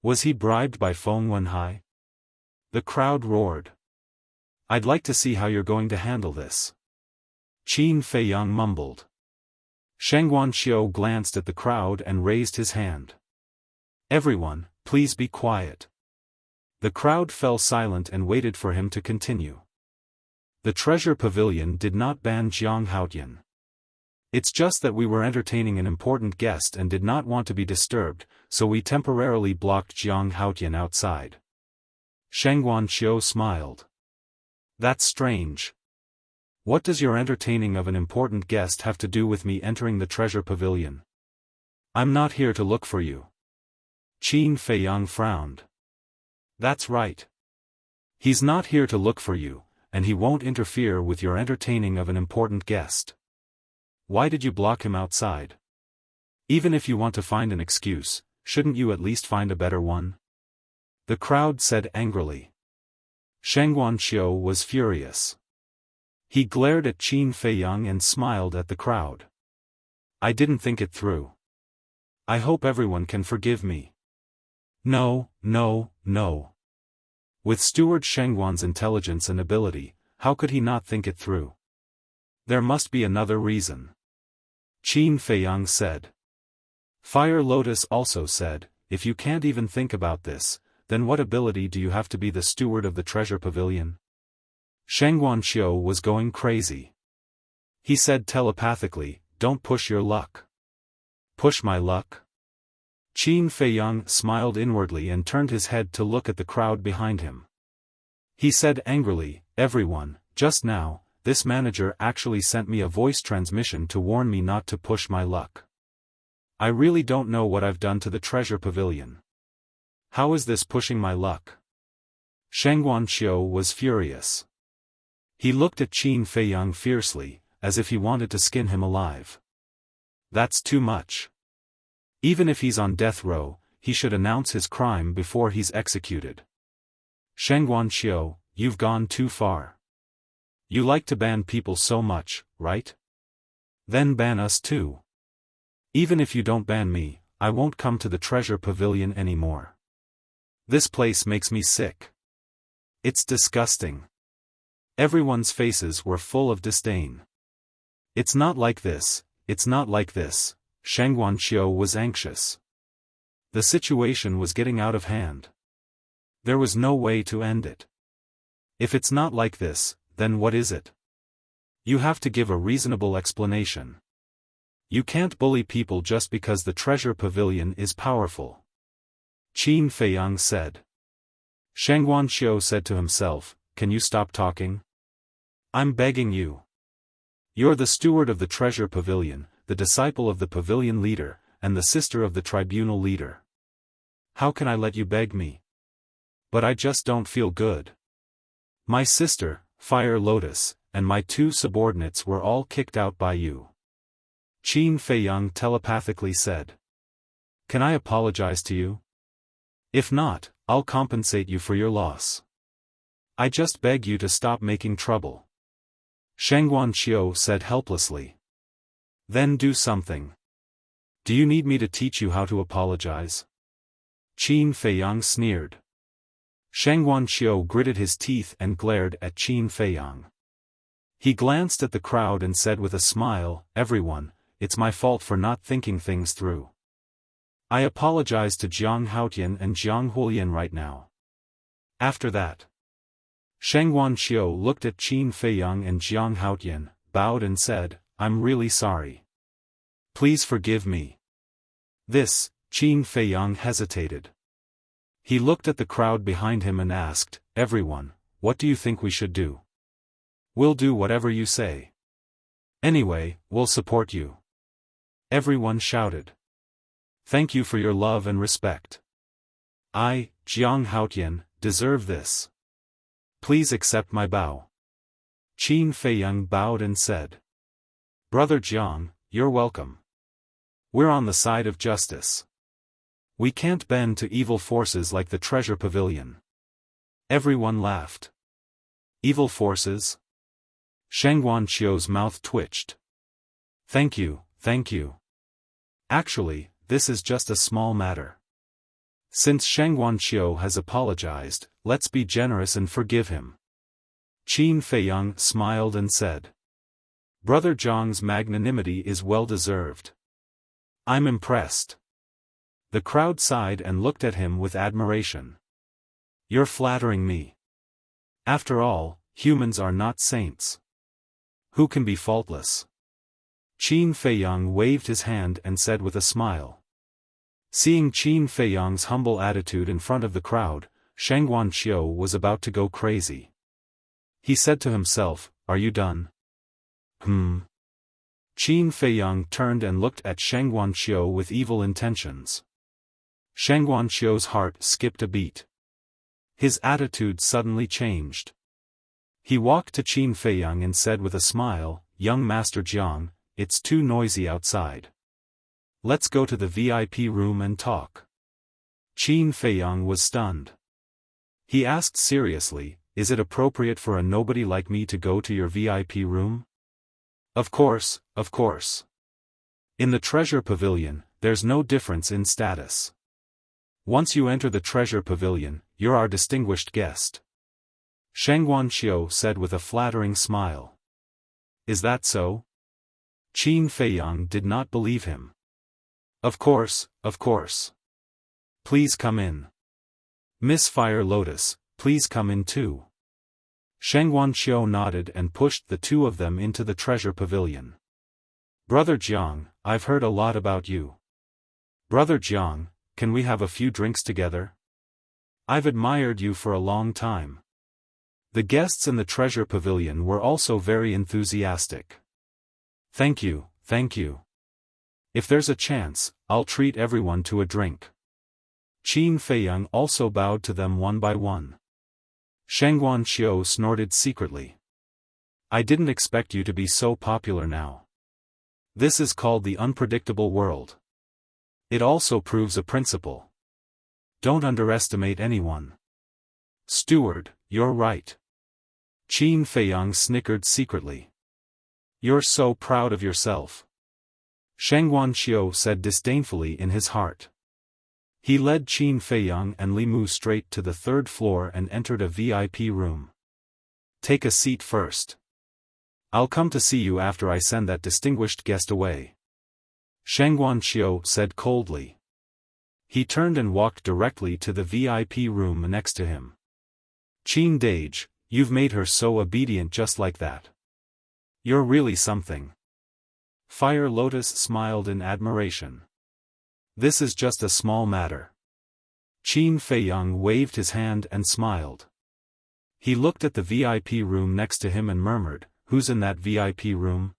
Was he bribed by Feng Wenhai? The crowd roared. I'd like to see how you're going to handle this. Qin Feiyang mumbled. Sheng Guanxiu glanced at the crowd and raised his hand. Everyone, please be quiet. The crowd fell silent and waited for him to continue. The treasure pavilion did not ban Jiang Haotian. It's just that we were entertaining an important guest and did not want to be disturbed, so we temporarily blocked Jiang Haotian outside. Sheng Guanxiu smiled. That's strange. What does your entertaining of an important guest have to do with me entering the treasure pavilion? I'm not here to look for you. Qin Feiyang frowned. That's right. He's not here to look for you, and he won't interfere with your entertaining of an important guest. Why did you block him outside? Even if you want to find an excuse, shouldn't you at least find a better one? The crowd said angrily. Sheng Guanxiu was furious. He glared at Qin Feiyang and smiled at the crowd. I didn't think it through. I hope everyone can forgive me. No, no, no. With Steward Shengguan's intelligence and ability, how could he not think it through? There must be another reason. Qin Feiyang said. Fire Lotus also said, if you can't even think about this, then what ability do you have to be the steward of the treasure pavilion? Sheng Guanxiu was going crazy. He said telepathically, don't push your luck. Push my luck? Qin Feiyang smiled inwardly and turned his head to look at the crowd behind him. He said angrily, everyone, just now, this manager actually sent me a voice transmission to warn me not to push my luck. I really don't know what I've done to the treasure pavilion. How is this pushing my luck? Sheng Guanxiu was furious. He looked at Qin Feiyang fiercely, as if he wanted to skin him alive. That's too much. Even if he's on death row, he should announce his crime before he's executed. Sheng Guanxiu, you've gone too far. You like to ban people so much, right? Then ban us too. Even if you don't ban me, I won't come to the treasure pavilion anymore. This place makes me sick. It's disgusting. Everyone's faces were full of disdain. It's not like this, it's not like this. Sheng Guanxiu was anxious. The situation was getting out of hand. There was no way to end it. If it's not like this, then what is it? You have to give a reasonable explanation. You can't bully people just because the treasure pavilion is powerful. Qin Feiyang said. Sheng Guanxiu said to himself, can you stop talking? I'm begging you. You're the steward of the treasure pavilion, the disciple of the pavilion leader, and the sister of the tribunal leader. How can I let you beg me? But I just don't feel good. My sister, Fire Lotus, and my two subordinates were all kicked out by you. Qin Feiyang telepathically said. Can I apologize to you? If not, I'll compensate you for your loss. I just beg you to stop making trouble. Sheng Guanxiu said helplessly. Then do something. Do you need me to teach you how to apologize? Qin Feiyang sneered. Sheng Guanxiu gritted his teeth and glared at Qin Feiyang. He glanced at the crowd and said with a smile, everyone, it's my fault for not thinking things through. I apologize to Jiang Haotian and Jiang Huolian right now. After that, Sheng Guanxiu looked at Qin Feiyang and Jiang Haotian, bowed and said, I'm really sorry. Please forgive me. This, Qin Feiyang hesitated. He looked at the crowd behind him and asked, everyone, what do you think we should do? We'll do whatever you say. Anyway, we'll support you. Everyone shouted. Thank you for your love and respect. I, Jiang Haotian, deserve this. Please accept my bow. Qin Feiyang bowed and said. Brother Jiang, you're welcome. We're on the side of justice. We can't bend to evil forces like the treasure pavilion. Everyone laughed. Evil forces? Sheng Guanqiu's mouth twitched. Thank you, thank you. Actually, this is just a small matter. Since Sheng Guanqiu has apologized, let's be generous and forgive him. Qin Feiyang smiled and said. Brother Jiang's magnanimity is well deserved. I'm impressed. The crowd sighed and looked at him with admiration. You're flattering me. After all, humans are not saints. Who can be faultless? Qin Feiyang waved his hand and said with a smile. Seeing Qin Feiyang's humble attitude in front of the crowd, Sheng Guanqiu was about to go crazy. He said to himself, Are you done? Qin Feiyang turned and looked at Sheng Guanqiu with evil intentions. Sheng Guanqiu's heart skipped a beat. His attitude suddenly changed. He walked to Qin Feiyang and said with a smile, Young Master Jiang, it's too noisy outside. Let's go to the VIP room and talk. Qin Feiyang was stunned. He asked seriously, Is it appropriate for a nobody like me to go to your VIP room? Of course, of course. In the treasure pavilion, there's no difference in status. Once you enter the treasure pavilion, you're our distinguished guest. Sheng Guanqiu said with a flattering smile. Is that so? Qin Feiyang did not believe him. Of course, of course. Please come in. Miss Fire Lotus, please come in too. Sheng Guanqiu nodded and pushed the two of them into the treasure pavilion. Brother Jiang, I've heard a lot about you. Brother Jiang, can we have a few drinks together? I've admired you for a long time. The guests in the treasure pavilion were also very enthusiastic. Thank you, thank you. If there's a chance, I'll treat everyone to a drink. Qin Feiyang also bowed to them one by one. Sheng Guanqiu snorted secretly. I didn't expect you to be so popular now. This is called the unpredictable world. It also proves a principle. Don't underestimate anyone. Steward, you're right. Qin Feiyang snickered secretly. You're so proud of yourself. Sheng Guanqiu said disdainfully in his heart. He led Qin Feiyang and Li Mu straight to the third floor and entered a VIP room. Take a seat first. I'll come to see you after I send that distinguished guest away. Sheng Guanqiu said coldly. He turned and walked directly to the VIP room next to him. Qin Dage, you've made her so obedient just like that. You're really something. Fire Lotus smiled in admiration. This is just a small matter. Qin Feiyang waved his hand and smiled. He looked at the VIP room next to him and murmured, Who's in that VIP room?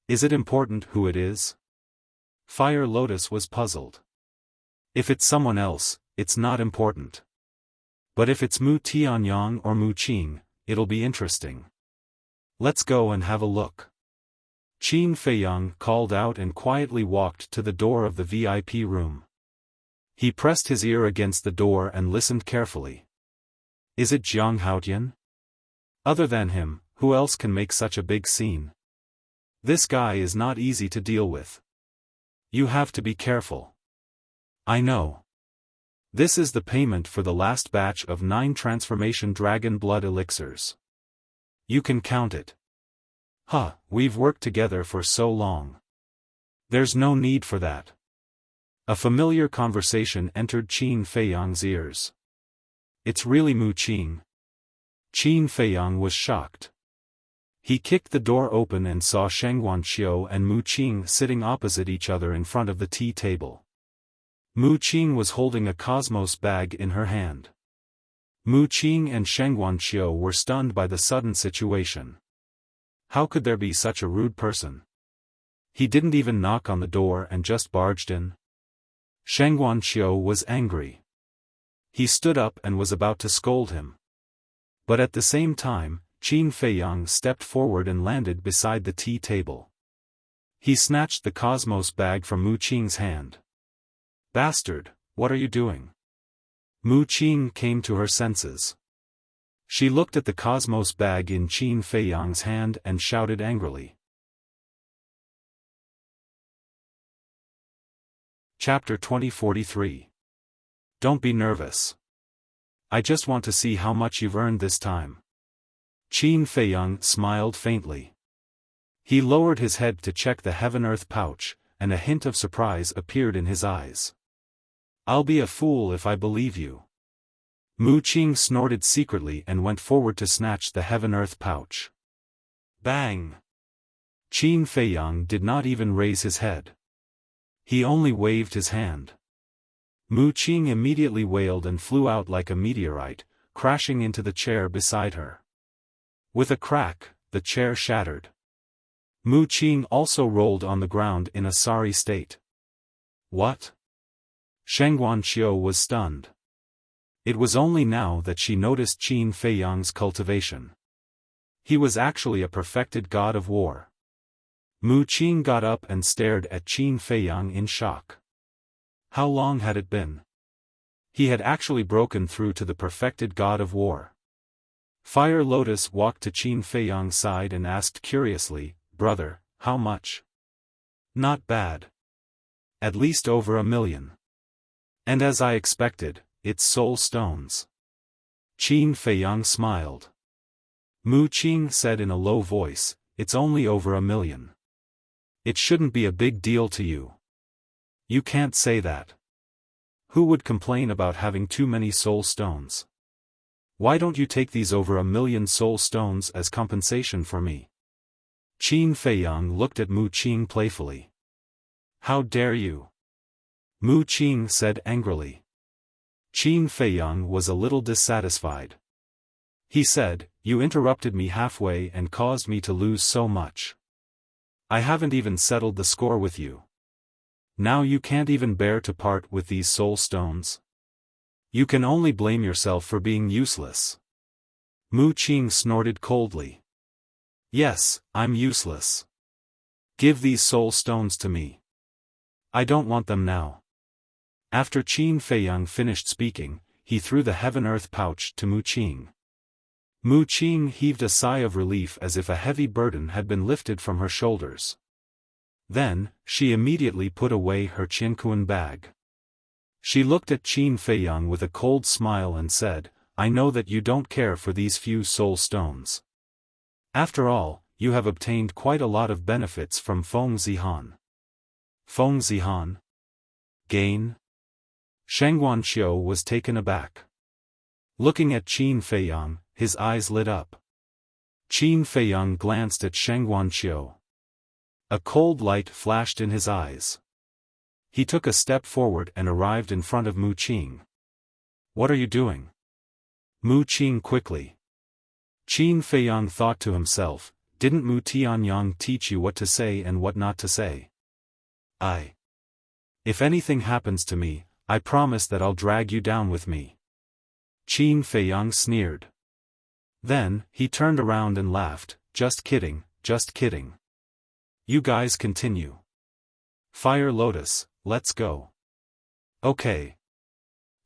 Is it important who it is? Fire Lotus was puzzled. If it's someone else, it's not important. But if it's Mu Tianyang or Mu Qing, it'll be interesting. Let's go and have a look. Qin Feiyang called out and quietly walked to the door of the VIP room. He pressed his ear against the door and listened carefully. Is it Jiang Haotian? Other than him, who else can make such a big scene? This guy is not easy to deal with. You have to be careful. I know. This is the payment for the last batch of 9 transformation dragon blood elixirs. You can count it. Huh, we've worked together for so long. There's no need for that. A familiar conversation entered Qin Feiyang's ears. It's really Mu Qing. Qin Feiyang was shocked. He kicked the door open and saw Sheng Guanqiu and Mu Qing sitting opposite each other in front of the tea table. Mu Qing was holding a cosmos bag in her hand. Mu Qing and Sheng Guanqiu were stunned by the sudden situation. How could there be such a rude person? He didn't even knock on the door and just barged in. Sheng Guanqiu was angry. He stood up and was about to scold him. But at the same time, Qin Feiyang stepped forward and landed beside the tea table. He snatched the Cosmos bag from Mu Qing's hand. "Bastard, what are you doing?" Mu Qing came to her senses. She looked at the Cosmos bag in Qin Feiyang's hand and shouted angrily. Chapter 2043. Don't be nervous. I just want to see how much you've earned this time. Qin Feiyang smiled faintly. He lowered his head to check the heaven-earth pouch, and a hint of surprise appeared in his eyes. "I'll be a fool if I believe you." Mu Qing snorted secretly and went forward to snatch the heaven-earth pouch. Bang! Qin Feiyang did not even raise his head. He only waved his hand. Mu Qing immediately wailed and flew out like a meteorite, crashing into the chair beside her. With a crack, the chair shattered. Mu Qing also rolled on the ground in a sorry state. What? Sheng Guanqiu was stunned. It was only now that she noticed Qin Feiyang's cultivation. He was actually a perfected god of war. Mu Qing got up and stared at Qin Feiyang in shock. How long had it been? He had actually broken through to the perfected god of war. Fire Lotus walked to Qin Feiyang's side and asked curiously, "Brother, how much?" "Not bad. At least over 1,000,000. And as I expected, it's soul stones." Qin Feiyang smiled. Mu Qing said in a low voice, "It's only over 1,000,000. It shouldn't be a big deal to you." "You can't say that. Who would complain about having too many soul stones? Why don't you take these over 1,000,000 soul stones as compensation for me?" Qin Feiyang looked at Mu Qing playfully. "How dare you?" Mu Qing said angrily. Qin Feiyang was a little dissatisfied. He said, "You interrupted me halfway and caused me to lose so much. I haven't even settled the score with you. Now you can't even bear to part with these soul stones? You can only blame yourself for being useless." Mu Qing snorted coldly. "Yes, I'm useless. Give these soul stones to me. I don't want them now." After Qin Feiyang finished speaking, he threw the heaven-earth pouch to Mu Qing. Mu Qing heaved a sigh of relief as if a heavy burden had been lifted from her shoulders. Then, she immediately put away her Qianquan bag. She looked at Qin Feiyang with a cold smile and said, "I know that you don't care for these few soul stones. After all, you have obtained quite a lot of benefits from Feng Zihan." Feng Zihan? Gain? Sheng Guanqiu was taken aback. Looking at Qin Feiyang, his eyes lit up. Qin Feiyang glanced at Sheng Guanqiu. A cold light flashed in his eyes. He took a step forward and arrived in front of Mu Qing. "What are you doing?" Mu Qing quickly. Qin Feiyang thought to himself, "Didn't Mu Tianyang teach you what to say and what not to say? If anything happens to me, I promise that I'll drag you down with me." Qin Feiyang sneered. Then, he turned around and laughed, "Just kidding, just kidding. You guys continue. Fire Lotus, let's go." "Okay."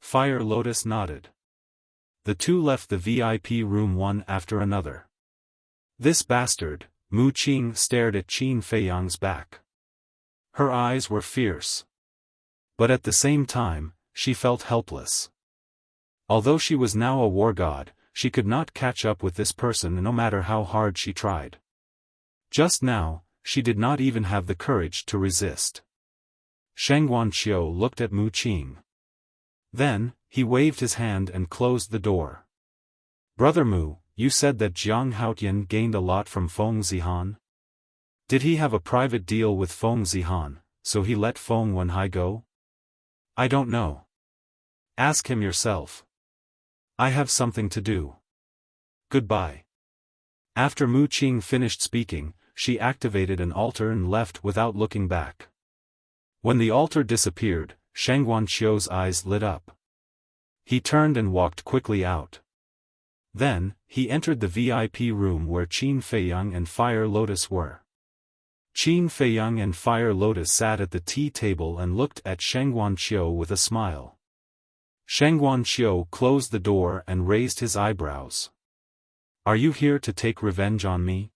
Fire Lotus nodded. The two left the VIP room one after another. "This bastard," Mu Qing stared at Qin Feiyang's back. Her eyes were fierce. But at the same time, she felt helpless. Although she was now a war god, she could not catch up with this person no matter how hard she tried. Just now, she did not even have the courage to resist. Sheng Guanqiu looked at Mu Qing. Then, he waved his hand and closed the door. "Brother Mu, you said that Jiang Haotian gained a lot from Feng Zihan? Did he have a private deal with Feng Zihan, so he let Feng Wenhai go?" "I don't know. Ask him yourself. I have something to do. Goodbye." After Mu Qing finished speaking, she activated an altar and left without looking back. When the altar disappeared, Shang Guanqiu's eyes lit up. He turned and walked quickly out. Then, he entered the VIP room where Qin Feiyang and Fire Lotus were. Qin Feiyang and Fire Lotus sat at the tea table and looked at Shang Guanqiu with a smile. Shang Guanqiu closed the door and raised his eyebrows. "Are you here to take revenge on me?"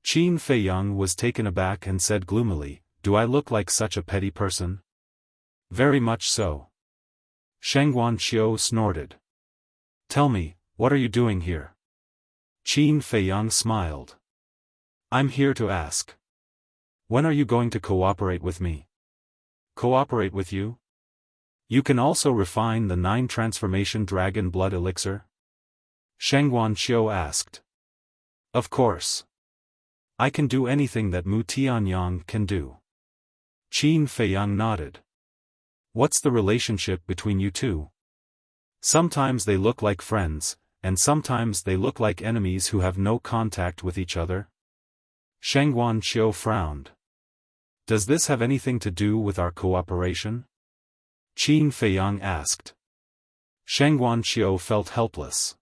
Qin Feiyang was taken aback and said gloomily, "Do I look like such a petty person?" "Very much so." Shang Guanqiu snorted. "Tell me, what are you doing here?" Qin Feiyang smiled. "I'm here to ask. When are you going to cooperate with me?" "Cooperate with you? You can also refine the 9 transformation dragon blood elixir?" Shang Guanqiu asked. "Of course. I can do anything that Mu Tianyang can do." Qin Feiyang nodded. "What's the relationship between you two?" "Sometimes they look like friends, and sometimes they look like enemies who have no contact with each other." Shang Guanqiu frowned. "Does this have anything to do with our cooperation?" Qin Feiyang asked. Shang Guanqiu felt helpless.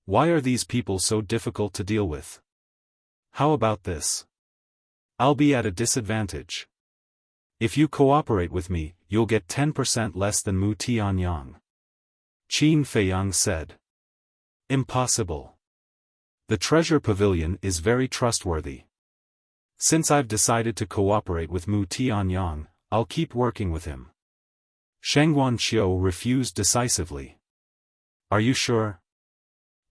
Why are these people so difficult to deal with? How about this? I'll be at a disadvantage. If you cooperate with me, you'll get 10% less than Mu Tianyang. Qin Feiyang said. Impossible. The treasure pavilion is very trustworthy. Since I've decided to cooperate with Mu Tianyang, I'll keep working with him. Shang Guanqiu refused decisively. Are you sure?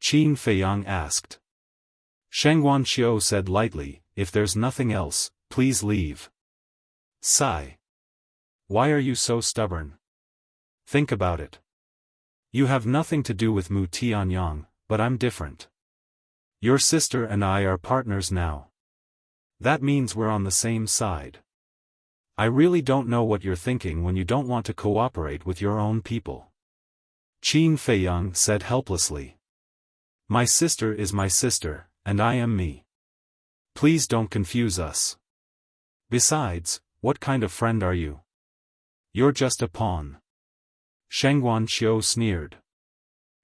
Qin Feiyang asked. Shang Guanqiu said lightly, if there's nothing else, please leave. Sigh. Why are you so stubborn? Think about it. You have nothing to do with Mu Tianyang, but I'm different. Your sister and I are partners now. That means we're on the same side. I really don't know what you're thinking when you don't want to cooperate with your own people. Qin Feiyang said helplessly. My sister is my sister, and I am me. Please don't confuse us. Besides, what kind of friend are you? You're just a pawn. Shang Guanqiu sneered.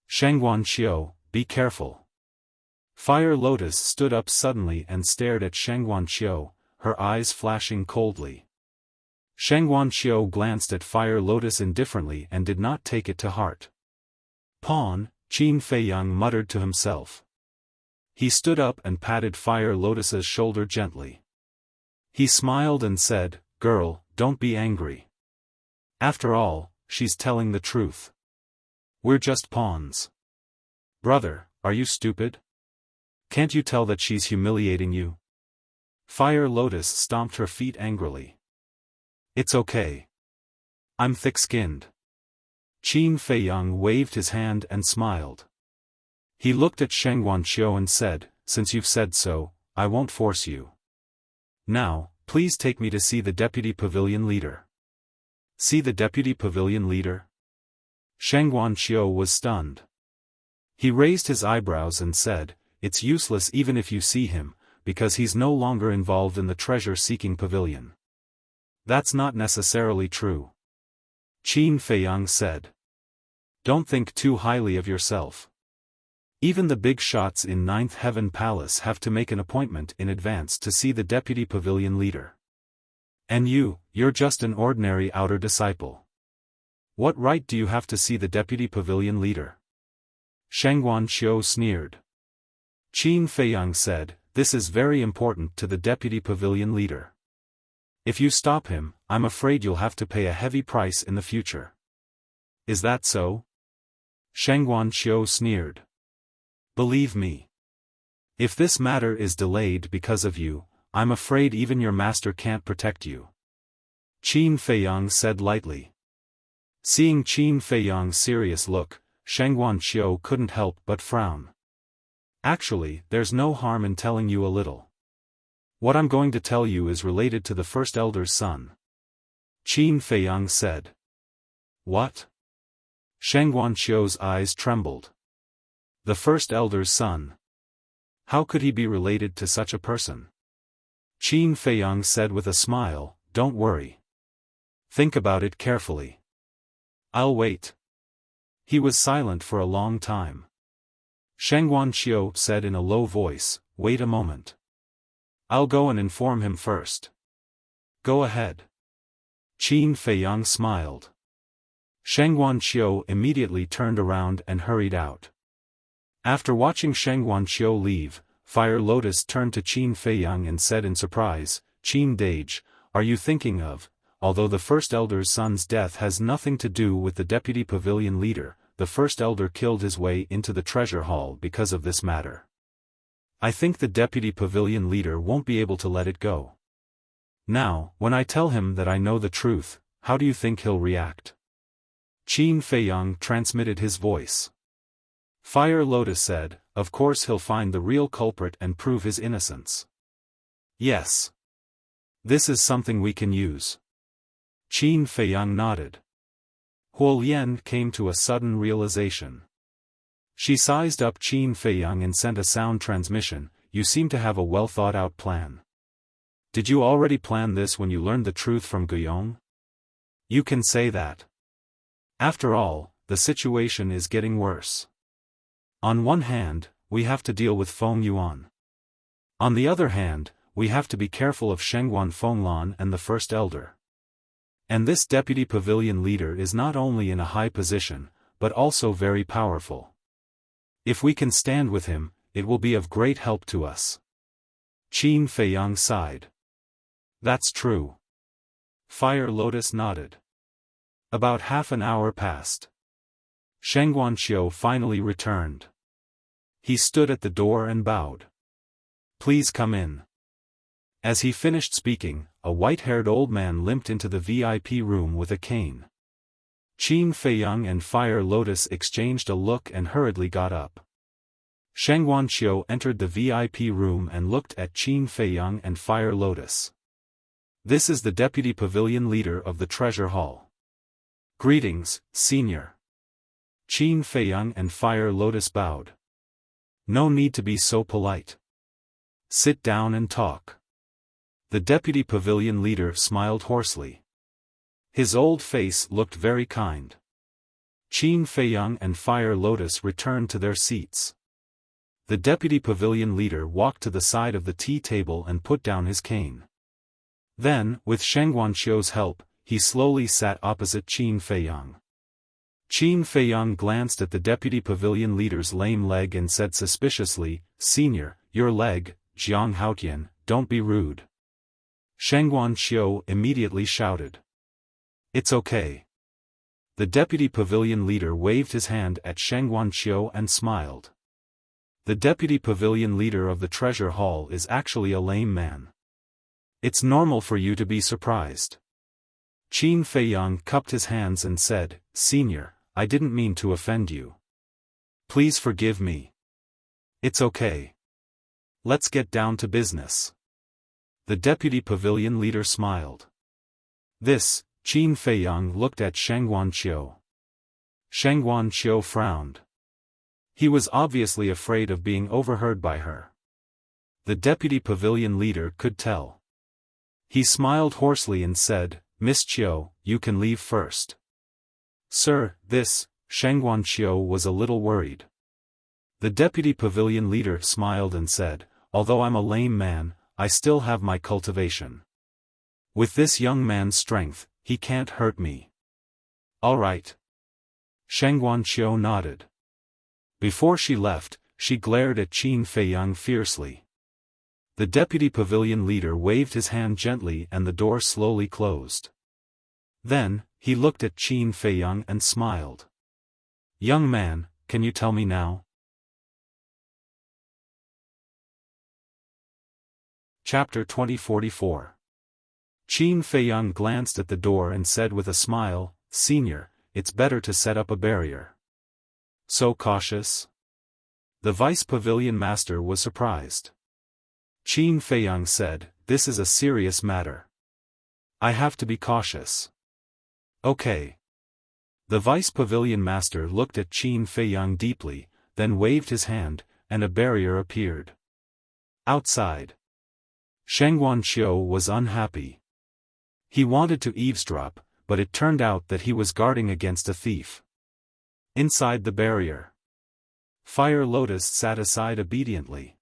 Shang Guanqiu, be careful. Fire Lotus stood up suddenly and stared at Shang Guanqiu, her eyes flashing coldly. Shang Guanqiu glanced at Fire Lotus indifferently and did not take it to heart. Pawn, Qin Feiyang muttered to himself. He stood up and patted Fire Lotus's shoulder gently. He smiled and said, Girl, don't be angry. After all, she's telling the truth. We're just pawns. Brother, are you stupid? Can't you tell that she's humiliating you? Fire Lotus stomped her feet angrily. It's okay. I'm thick-skinned. Qin Feiyang waved his hand and smiled. He looked at Shang Guanqiu and said, Since you've said so, I won't force you. Now, please take me to see the deputy pavilion leader. See the deputy pavilion leader? Shang Guanqiu was stunned. He raised his eyebrows and said, It's useless even if you see him, because he's no longer involved in the treasure-seeking pavilion. That's not necessarily true. Qin Feiyang said. Don't think too highly of yourself. Even the big shots in Ninth Heaven Palace have to make an appointment in advance to see the deputy pavilion leader. And you're just an ordinary outer disciple. What right do you have to see the deputy pavilion leader? Shang Guanqiu sneered. Qin Feiyang said, This is very important to the deputy pavilion leader. If you stop him, I'm afraid you'll have to pay a heavy price in the future. Is that so? Shang Guanqiu sneered. Believe me. If this matter is delayed because of you, I'm afraid even your master can't protect you. Qin Feiyang said lightly. Seeing Qin Feiyang's serious look, Shang Guanqiu couldn't help but frown. Actually, there's no harm in telling you a little. What I'm going to tell you is related to the first elder's son. Qin Feiyang said. What? Shang Guanqiu's eyes trembled. The first elder's son. How could he be related to such a person? Qin Feiyang said with a smile, "Don't worry. Think about it carefully. I'll wait." He was silent for a long time. Sheng Guanqiu said in a low voice, "Wait a moment. I'll go and inform him first." "Go ahead." Qin Feiyang smiled. Sheng Guanqiu immediately turned around and hurried out. After watching Sheng Guanqiu leave, Fire Lotus turned to Qin Feiyang and said in surprise, "Qin Dage, are you thinking of, although the First Elder's son's death has nothing to do with the Deputy Pavilion leader, the First Elder killed his way into the treasure hall because of this matter. I think the Deputy Pavilion leader won't be able to let it go. Now, when I tell him that I know the truth, how do you think he'll react?" Qin Feiyang transmitted his voice. Fire Lotus said, "Of course he'll find the real culprit and prove his innocence." "Yes. This is something we can use." Qin Feiyang nodded. Huolian came to a sudden realization. She sized up Qin Feiyang and sent a sound transmission, "You seem to have a well-thought-out plan. Did you already plan this when you learned the truth from Guiyong? You can say that. After all, the situation is getting worse. On one hand, we have to deal with Feng Yuan. On the other hand, we have to be careful of Shengguan Fenglan and the First Elder. And this Deputy Pavilion leader is not only in a high position, but also very powerful. If we can stand with him, it will be of great help to us." Qin Feiyang sighed. "That's true." Fire Lotus nodded. About half an hour passed. Sheng Guanqiu finally returned. He stood at the door and bowed. "Please come in." As he finished speaking, a white-haired old man limped into the VIP room with a cane. Qin Feiyang and Fire Lotus exchanged a look and hurriedly got up. Sheng Guanqiu entered the VIP room and looked at Qin Feiyang and Fire Lotus. "This is the Deputy Pavilion leader of the Treasure Hall. Greetings, Senior." Qin Feiyang and Fire Lotus bowed. "No need to be so polite. Sit down and talk." The Deputy Pavilion leader smiled hoarsely. His old face looked very kind. Qin Feiyang and Fire Lotus returned to their seats. The Deputy Pavilion leader walked to the side of the tea table and put down his cane. Then, with Sheng Guanqiu's help, he slowly sat opposite Qin Feiyang. Qin Feiyang glanced at the Deputy Pavilion leader's lame leg and said suspiciously, "Senior, your leg, Jiang Haotian, don't be rude." Sheng Guanqiu immediately shouted, "It's okay." The Deputy Pavilion leader waved his hand at Sheng Guanqiu and smiled. The Deputy Pavilion leader of the Treasure Hall is actually a lame man. It's normal for you to be surprised. Qin Feiyang cupped his hands and said, "Senior, I didn't mean to offend you. Please forgive me. It's okay. Let's get down to business." The Deputy Pavilion leader smiled. This, Qin Feiyang looked at Sheng Guanqiu. Sheng Guanqiu frowned. He was obviously afraid of being overheard by her. The Deputy Pavilion leader could tell. He smiled hoarsely and said, "Miss Qiu, you can leave first." "Sir, this," Sheng Guanqiu was a little worried. The Deputy Pavilion leader smiled and said, "Although I'm a lame man, I still have my cultivation. With this young man's strength, he can't hurt me." "All right." Sheng Guanqiu nodded. Before she left, she glared at Qin Feiyang fiercely. The Deputy Pavilion leader waved his hand gently and the door slowly closed. Then, he looked at Qin Feiyang and smiled. "Young man, can you tell me now?" Chapter 2044. Qin Feiyang glanced at the door and said with a smile, "Senior, it's better to set up a barrier." "So cautious?" The Vice Pavilion Master was surprised. Qin Feiyang said, "This is a serious matter. I have to be cautious." "Okay." The Vice Pavilion Master looked at Qin Feiyang deeply, then waved his hand, and a barrier appeared. Outside, Shengguanqiu was unhappy. He wanted to eavesdrop, but it turned out that he was guarding against a thief. Inside the barrier, Fire Lotus sat aside obediently.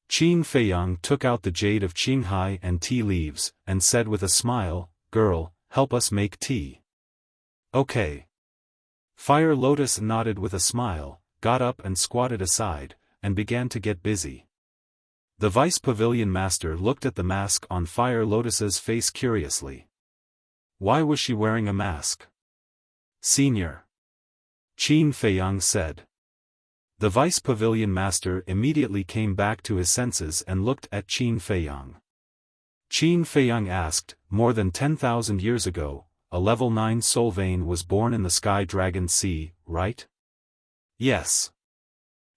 Qin Feiyang took out the jade of Qinghai and tea leaves, and said with a smile, "Girl, help us make tea." "Okay." Fire Lotus nodded with a smile, got up and squatted aside, and began to get busy. The Vice Pavilion Master looked at the mask on Fire Lotus's face curiously. Why was she wearing a mask? "Senior," Qin Feiyang said. The Vice Pavilion Master immediately came back to his senses and looked at Qin Feiyang. Qin Feiyang asked, "More than 10,000 years ago, a level 9 soul vein was born in the Sky Dragon Sea, right?" "Yes.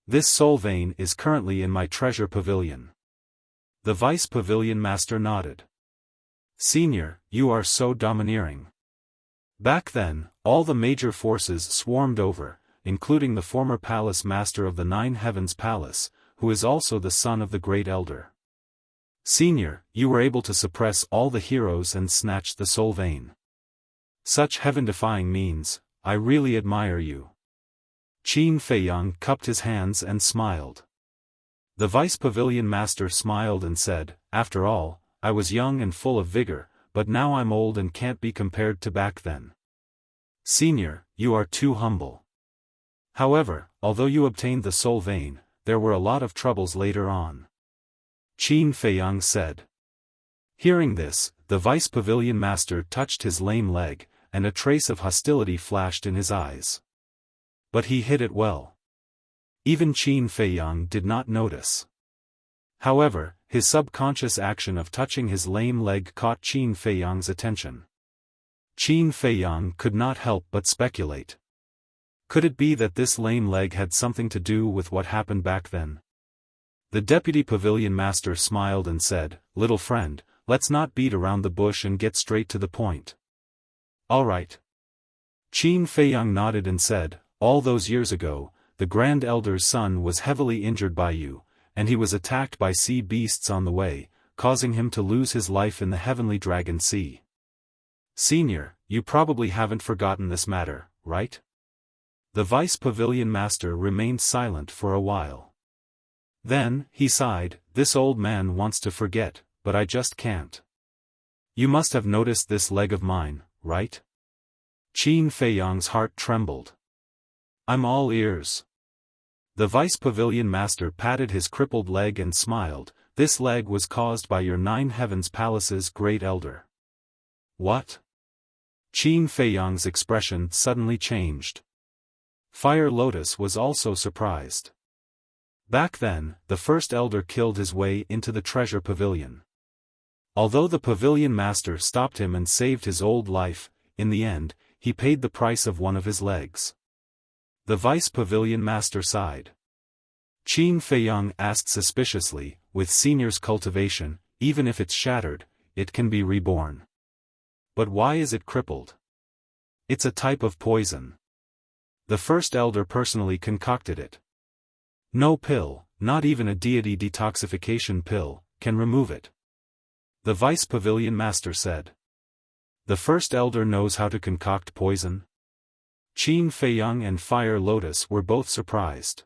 This soul vein is currently in my treasure pavilion." The Vice Pavilion Master nodded. "Senior, you are so domineering." Back then, all the major forces swarmed over, including the former palace master of the Nine Heavens Palace, who is also the son of the Great Elder. "Senior, you were able to suppress all the heroes and snatch the soul vein. Such heaven-defying means, I really admire you." Qin Feiyang cupped his hands and smiled. The Vice Pavilion Master smiled and said, "After all, I was young and full of vigor, but now I'm old and can't be compared to back then." "Senior, you are too humble. However, although you obtained the soul vein, there were a lot of troubles later on," Qin Feiyang said. Hearing this, the Vice Pavilion Master touched his lame leg, and a trace of hostility flashed in his eyes. But he hid it well. Even Qin Feiyang did not notice. However, his subconscious action of touching his lame leg caught Qin Feiyang's attention. Qin Feiyang could not help but speculate. Could it be that this lame leg had something to do with what happened back then? The Deputy Pavilion Master smiled and said, "Little friend, let's not beat around the bush and get straight to the point." "All right." Qin Feiyang nodded and said, "All those years ago, the Grand Elder's son was heavily injured by you, and he was attacked by sea beasts on the way, causing him to lose his life in the Heavenly Dragon Sea. Senior, you probably haven't forgotten this matter, right?" The Vice Pavilion Master remained silent for a while. Then, he sighed, "This old man wants to forget, but I just can't." "You must have noticed this leg of mine, right?" Qin Feiyang's heart trembled. "I'm all ears." The Vice Pavilion Master patted his crippled leg and smiled, "This leg was caused by your Nine Heavens Palace's Great Elder." "What?" Qin Feiyang's expression suddenly changed. Fire Lotus was also surprised. Back then, the First Elder killed his way into the treasure pavilion. Although the Pavilion Master stopped him and saved his old life, in the end, he paid the price of one of his legs. The Vice Pavilion Master sighed. Qin Feiyang asked suspiciously, "With Senior's cultivation, even if it's shattered, it can be reborn. But why is it crippled?" "It's a type of poison. The First Elder personally concocted it. No pill, not even a deity detoxification pill, can remove it," the Vice Pavilion Master said. "The First Elder knows how to concoct poison?" Qin Feiyang and Fire Lotus were both surprised.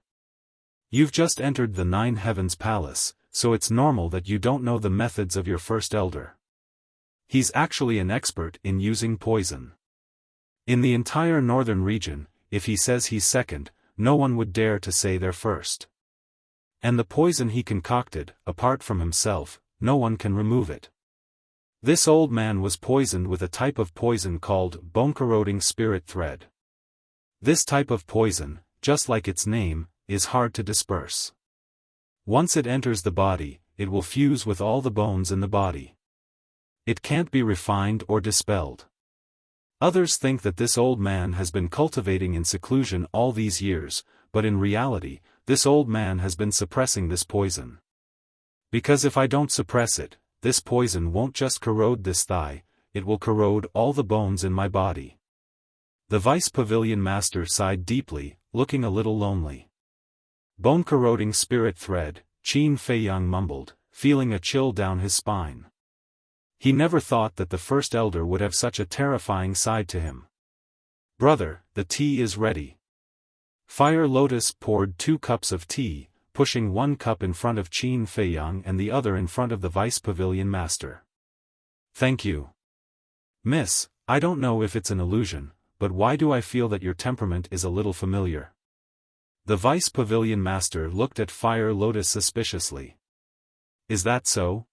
"You've just entered the Nine Heavens Palace, so it's normal that you don't know the methods of your First Elder. He's actually an expert in using poison. In the entire northern region, if he says he's second, no one would dare to say they're first. And the poison he concocted, apart from himself, no one can remove it. This old man was poisoned with a type of poison called bone-corroding spirit thread. This type of poison, just like its name, is hard to disperse. Once it enters the body, it will fuse with all the bones in the body. It can't be refined or dispelled. Others think that this old man has been cultivating in seclusion all these years, but in reality, this old man has been suppressing this poison. Because if I don't suppress it, this poison won't just corrode this thigh, it will corrode all the bones in my body." The Vice Pavilion Master sighed deeply, looking a little lonely. Bone-corroding spirit thread, Qin Feiyang mumbled, feeling a chill down his spine. He never thought that the first elder would have such a terrifying side to him. Brother, the tea is ready. Fire Lotus poured 2 cups of tea, pushing 1 cup in front of Qin Feiyang and the other in front of the Vice Pavilion Master. Thank you. Miss, I don't know if it's an illusion, but why do I feel that your temperament is a little familiar? The Vice Pavilion Master looked at Fire Lotus suspiciously. Is that so?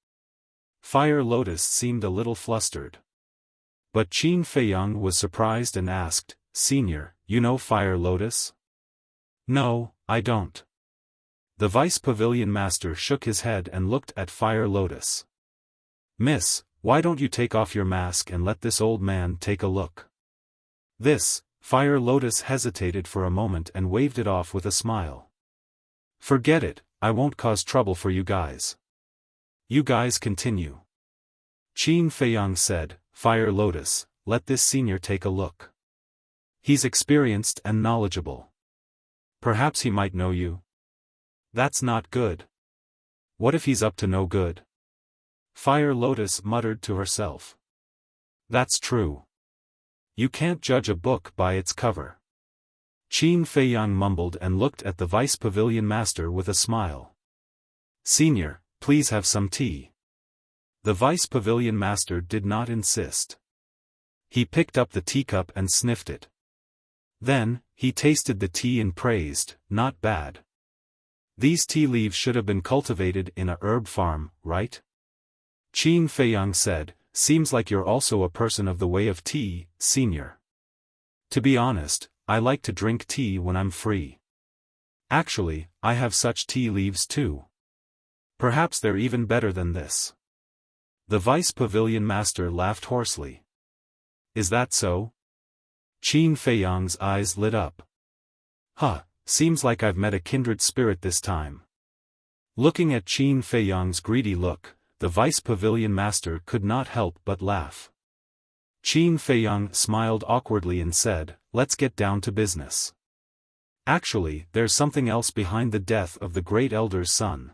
Fire Lotus seemed a little flustered. But Qin Feiyang was surprised and asked, Senior, you know Fire Lotus? No, I don't. The Vice Pavilion Master shook his head and looked at Fire Lotus. Miss, why don't you take off your mask and let this old man take a look? Fire Lotus hesitated for a moment and waved it off with a smile. Forget it, I won't cause trouble for you guys. You guys continue. Qin Feiyang said, Fire Lotus, let this senior take a look. He's experienced and knowledgeable. Perhaps he might know you. That's not good. What if he's up to no good? Fire Lotus muttered to herself. That's true. You can't judge a book by its cover. Qin Feiyang mumbled and looked at the Vice Pavilion Master with a smile. Senior, please have some tea. The Vice Pavilion Master did not insist. He picked up the teacup and sniffed it. Then, he tasted the tea and praised, not bad. These tea leaves should have been cultivated in a herb farm, right? Qin Feiyang said, seems like you're also a person of the way of tea, senior. To be honest, I like to drink tea when I'm free. Actually, I have such tea leaves too. Perhaps they're even better than this. The Vice Pavilion Master laughed hoarsely. Is that so? Qin Feiyang's eyes lit up. Seems like I've met a kindred spirit this time. Looking at Qin Feiyang's greedy look, the Vice Pavilion Master could not help but laugh. Qin Feiyang smiled awkwardly and said, let's get down to business. Actually, there's something else behind the death of the Great Elder's son.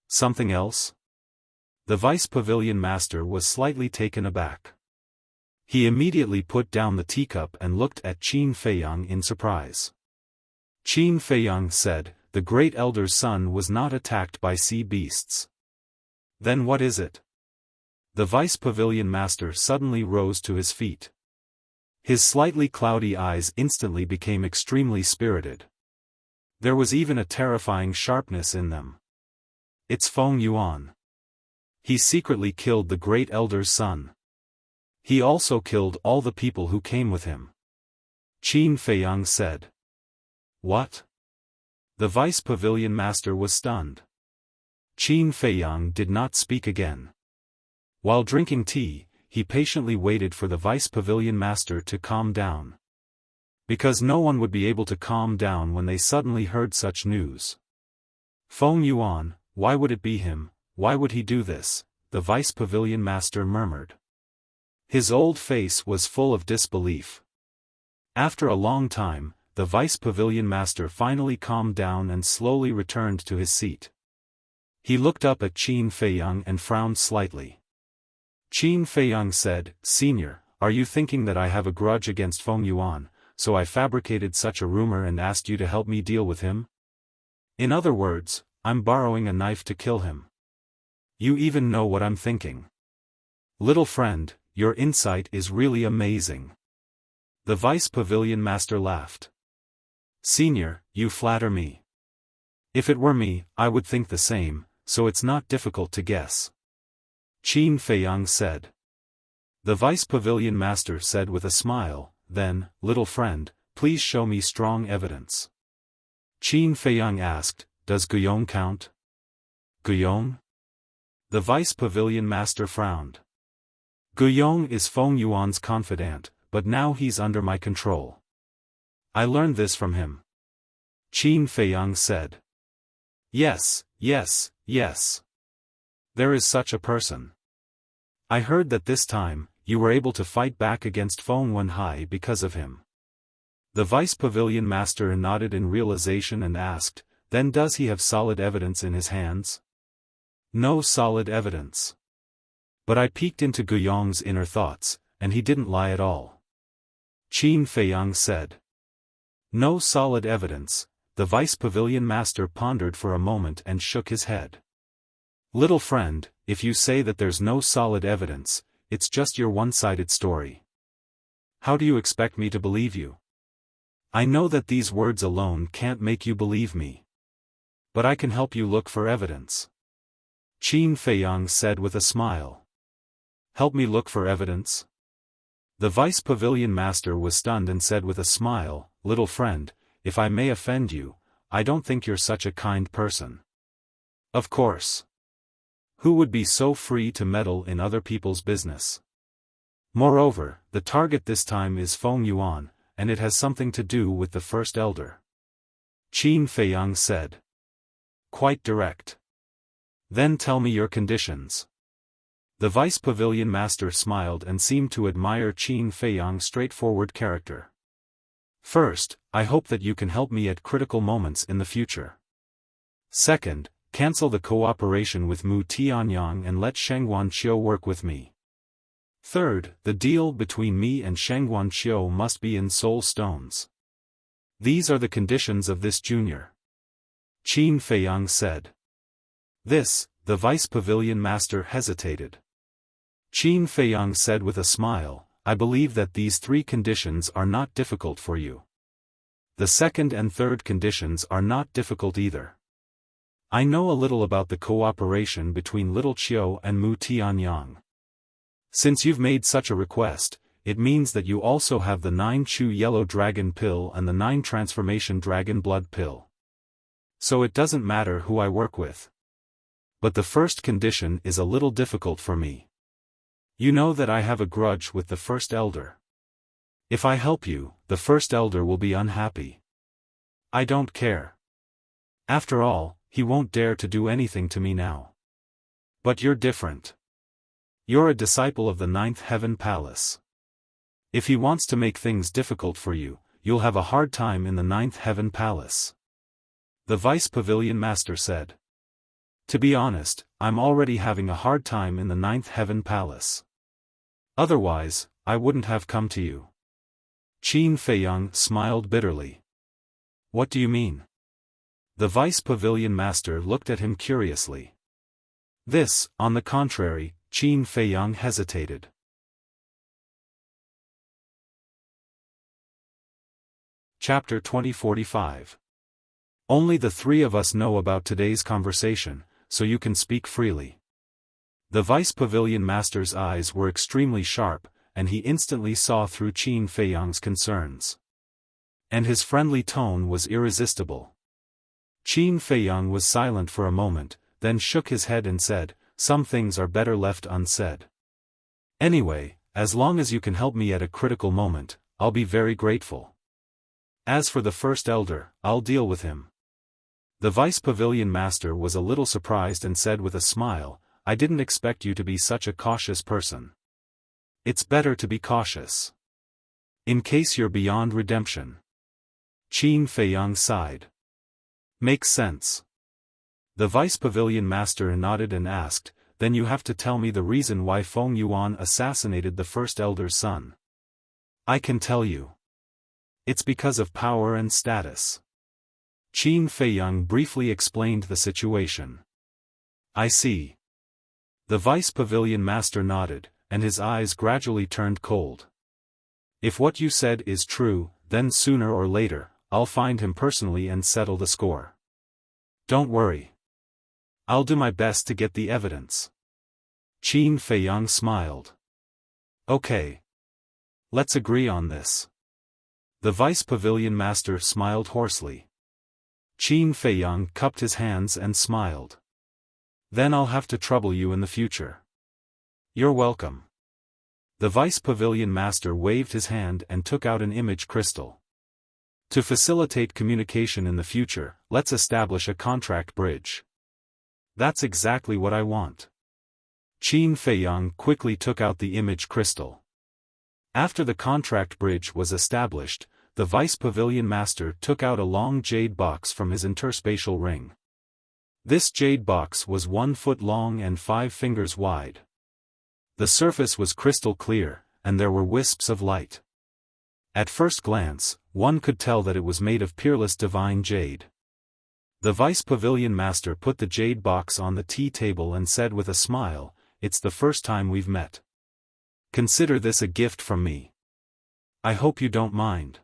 Something else? The Vice Pavilion Master was slightly taken aback. He immediately put down the teacup and looked at Qin Feiyang in surprise. Qin Feiyang said, the Great Elder's son was not attacked by sea beasts. Then what is it? The Vice Pavilion Master suddenly rose to his feet. His slightly cloudy eyes instantly became extremely spirited. There was even a terrifying sharpness in them. It's Feng Yuan. He secretly killed the Great Elder's son. He also killed all the people who came with him. Qin Feiyang said. What? The Vice Pavilion Master was stunned. Qin Feiyang did not speak again. While drinking tea, he patiently waited for the Vice Pavilion Master to calm down. Because no one would be able to calm down when they suddenly heard such news. Feng Yuan, why would it be him, why would he do this? The Vice Pavilion Master murmured. His old face was full of disbelief. After a long time, the Vice Pavilion Master finally calmed down and slowly returned to his seat. He looked up at Qin Feiyang and frowned slightly. Qin Feiyang said, Senior, are you thinking that I have a grudge against Feng Yuan, so I fabricated such a rumor and asked you to help me deal with him? In other words, I'm borrowing a knife to kill him. You even know what I'm thinking. Little friend, your insight is really amazing. The Vice Pavilion Master laughed. Senior, you flatter me. If it were me, I would think the same, so it's not difficult to guess. Qin Feiyang said. The Vice Pavilion Master said with a smile, then, little friend, please show me strong evidence. Qin Feiyang asked, does Guiyong count? Guiyong? The Vice Pavilion Master frowned. Guiyong is Feng Yuan's confidant, but now he's under my control. I learned this from him. Qin Feiyang said. Yes. There is such a person. I heard that this time, you were able to fight back against Feng Wenhai because of him. The Vice Pavilion Master nodded in realization and asked, Then does he have solid evidence in his hands? No solid evidence. But I peeked into Guyong's inner thoughts, and he didn't lie at all. Qin Feiyang said. No solid evidence. The Vice Pavilion Master pondered for a moment and shook his head. Little friend, if you say that there's no solid evidence, it's just your one-sided story. How do you expect me to believe you? I know that these words alone can't make you believe me. But I can help you look for evidence. Qin Feiyang said with a smile. Help me look for evidence? The Vice Pavilion Master was stunned and said with a smile, Little friend, if I may offend you, I don't think you're such a kind person. Of course. Who would be so free to meddle in other people's business? Moreover, the target this time is Feng Yuan, and it has something to do with the First Elder. Qin Feiyang said. Quite direct. Then tell me your conditions. The Vice Pavilion Master smiled and seemed to admire Qin Feiyang's straightforward character. First, I hope that you can help me at critical moments in the future. Second, cancel the cooperation with Mu Tianyang and let Shengguan Qiu work with me. Third, the deal between me and Shengguan Qiu must be in soul stones. These are the conditions of this junior. Qin Feiyang said. This, the Vice Pavilion Master hesitated. Qin Feiyang said with a smile, I believe that these three conditions are not difficult for you. The second and third conditions are not difficult either. I know a little about the cooperation between Little Qiu and Mu Tianyang. Since you've made such a request, it means that you also have the 9 Chu Yellow Dragon Pill and the 9 Transformation Dragon Blood Pill. So it doesn't matter who I work with. But the first condition is a little difficult for me. You know that I have a grudge with the First Elder. If I help you, the First Elder will be unhappy. I don't care. After all, he won't dare to do anything to me now. But you're different. You're a disciple of the 9th Heaven Palace. If he wants to make things difficult for you, you'll have a hard time in the 9th Heaven Palace. The Vice Pavilion Master said. To be honest, I'm already having a hard time in the 9th Heaven Palace. Otherwise, I wouldn't have come to you. Qin Feiyang smiled bitterly. What do you mean? The Vice Pavilion Master looked at him curiously. This, on the contrary, Qin Feiyang hesitated. Chapter 2045. Only the three of us know about today's conversation, so you can speak freely. The Vice Pavilion Master's eyes were extremely sharp, and he instantly saw through Qin Feiyang's concerns. And his friendly tone was irresistible. Qin Feiyang was silent for a moment, then shook his head and said, Some things are better left unsaid. Anyway, as long as you can help me at a critical moment, I'll be very grateful. As for the First Elder, I'll deal with him. The Vice Pavilion Master was a little surprised and said with a smile, I didn't expect you to be such a cautious person. It's better to be cautious. In case you're beyond redemption. Qin Feiyang sighed. Makes sense. The Vice Pavilion Master nodded and asked, Then you have to tell me the reason why Feng Yuan assassinated the First Elder's son. I can tell you. It's because of power and status. Qin Feiyang briefly explained the situation. I see. The Vice Pavilion Master nodded, and his eyes gradually turned cold. If what you said is true, then sooner or later, I'll find him personally and settle the score. Don't worry. I'll do my best to get the evidence. Qin Feiyang smiled. Okay. Let's agree on this. The Vice Pavilion Master smiled hoarsely. Qin Feiyang cupped his hands and smiled. Then I'll have to trouble you in the future. You're welcome. The Vice Pavilion Master waved his hand and took out an image crystal. To facilitate communication in the future, let's establish a contract bridge. That's exactly what I want. Qin Feiyang quickly took out the image crystal. After the contract bridge was established, the Vice Pavilion Master took out a long jade box from his interspatial ring. This jade box was 1 foot long and 5 fingers wide. The surface was crystal clear, and there were wisps of light. At first glance, one could tell that it was made of peerless divine jade. The Vice Pavilion Master put the jade box on the tea table and said with a smile, "It's the first time we've met. Consider this a gift from me. I hope you don't mind."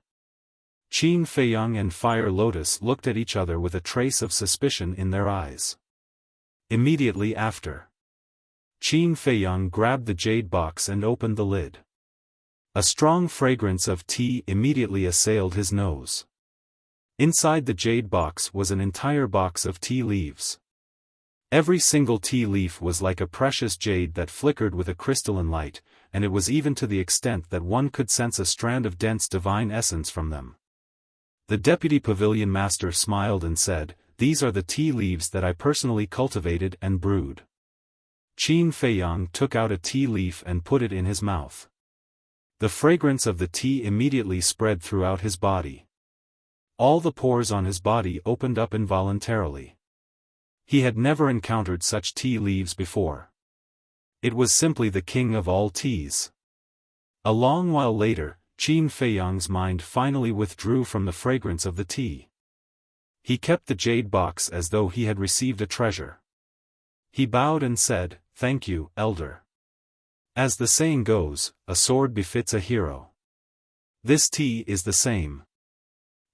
Qin Feiyang and Fire Lotus looked at each other with a trace of suspicion in their eyes. Immediately after, Qin Feiyang grabbed the jade box and opened the lid. A strong fragrance of tea immediately assailed his nose. Inside the jade box was an entire box of tea leaves. Every single tea leaf was like a precious jade that flickered with a crystalline light, and it was even to the extent that one could sense a strand of dense divine essence from them. The Deputy Pavilion Master smiled and said, "These are the tea leaves that I personally cultivated and brewed." Qin Feiyang took out a tea leaf and put it in his mouth. The fragrance of the tea immediately spread throughout his body. All the pores on his body opened up involuntarily. He had never encountered such tea leaves before. It was simply the king of all teas. A long while later, Qin Feiyang's mind finally withdrew from the fragrance of the tea. He kept the jade box as though he had received a treasure. He bowed and said, "Thank you, Elder. As the saying goes, a sword befits a hero. This tea is the same.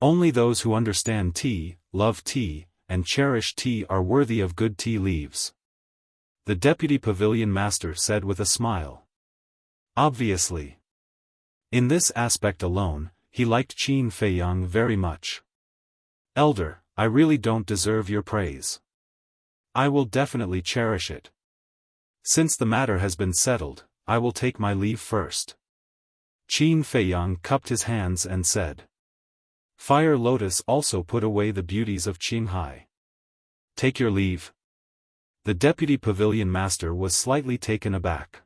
Only those who understand tea, love tea, and cherish tea are worthy of good tea leaves," the Deputy Pavilion Master said with a smile. Obviously, in this aspect alone, he liked Qin Feiyang very much. "Elder, I really don't deserve your praise. I will definitely cherish it. Since the matter has been settled, I will take my leave first." Qin Feiyang cupped his hands and said. Fire Lotus also put away the beauties of Qinghai. "Take your leave." The Deputy Pavilion Master was slightly taken aback.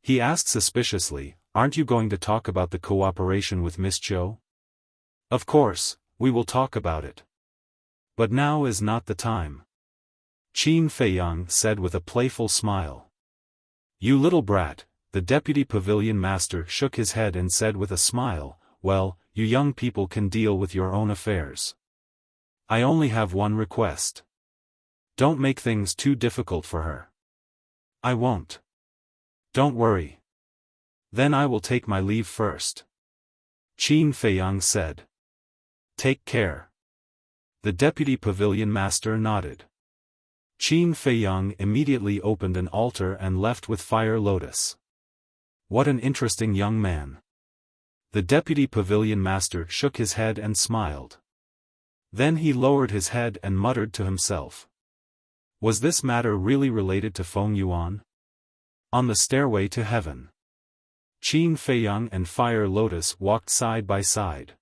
He asked suspiciously, "Aren't you going to talk about the cooperation with Miss Zhou?" "Of course, we will talk about it. But now is not the time," Qin Feiyang said with a playful smile. "You little brat," the Deputy Pavilion Master shook his head and said with a smile, "Well, you young people can deal with your own affairs. I only have one request. Don't make things too difficult for her." "I won't. Don't worry. Then I will take my leave first," Qin Feiyang said. "Take care." The Deputy Pavilion Master nodded. Qin Feiyang immediately opened an altar and left with Fire Lotus. What an interesting young man. The Deputy Pavilion Master shook his head and smiled. Then he lowered his head and muttered to himself. Was this matter really related to Feng Yuan? On the stairway to heaven, Qin Feiyang and Fire Lotus walked side by side.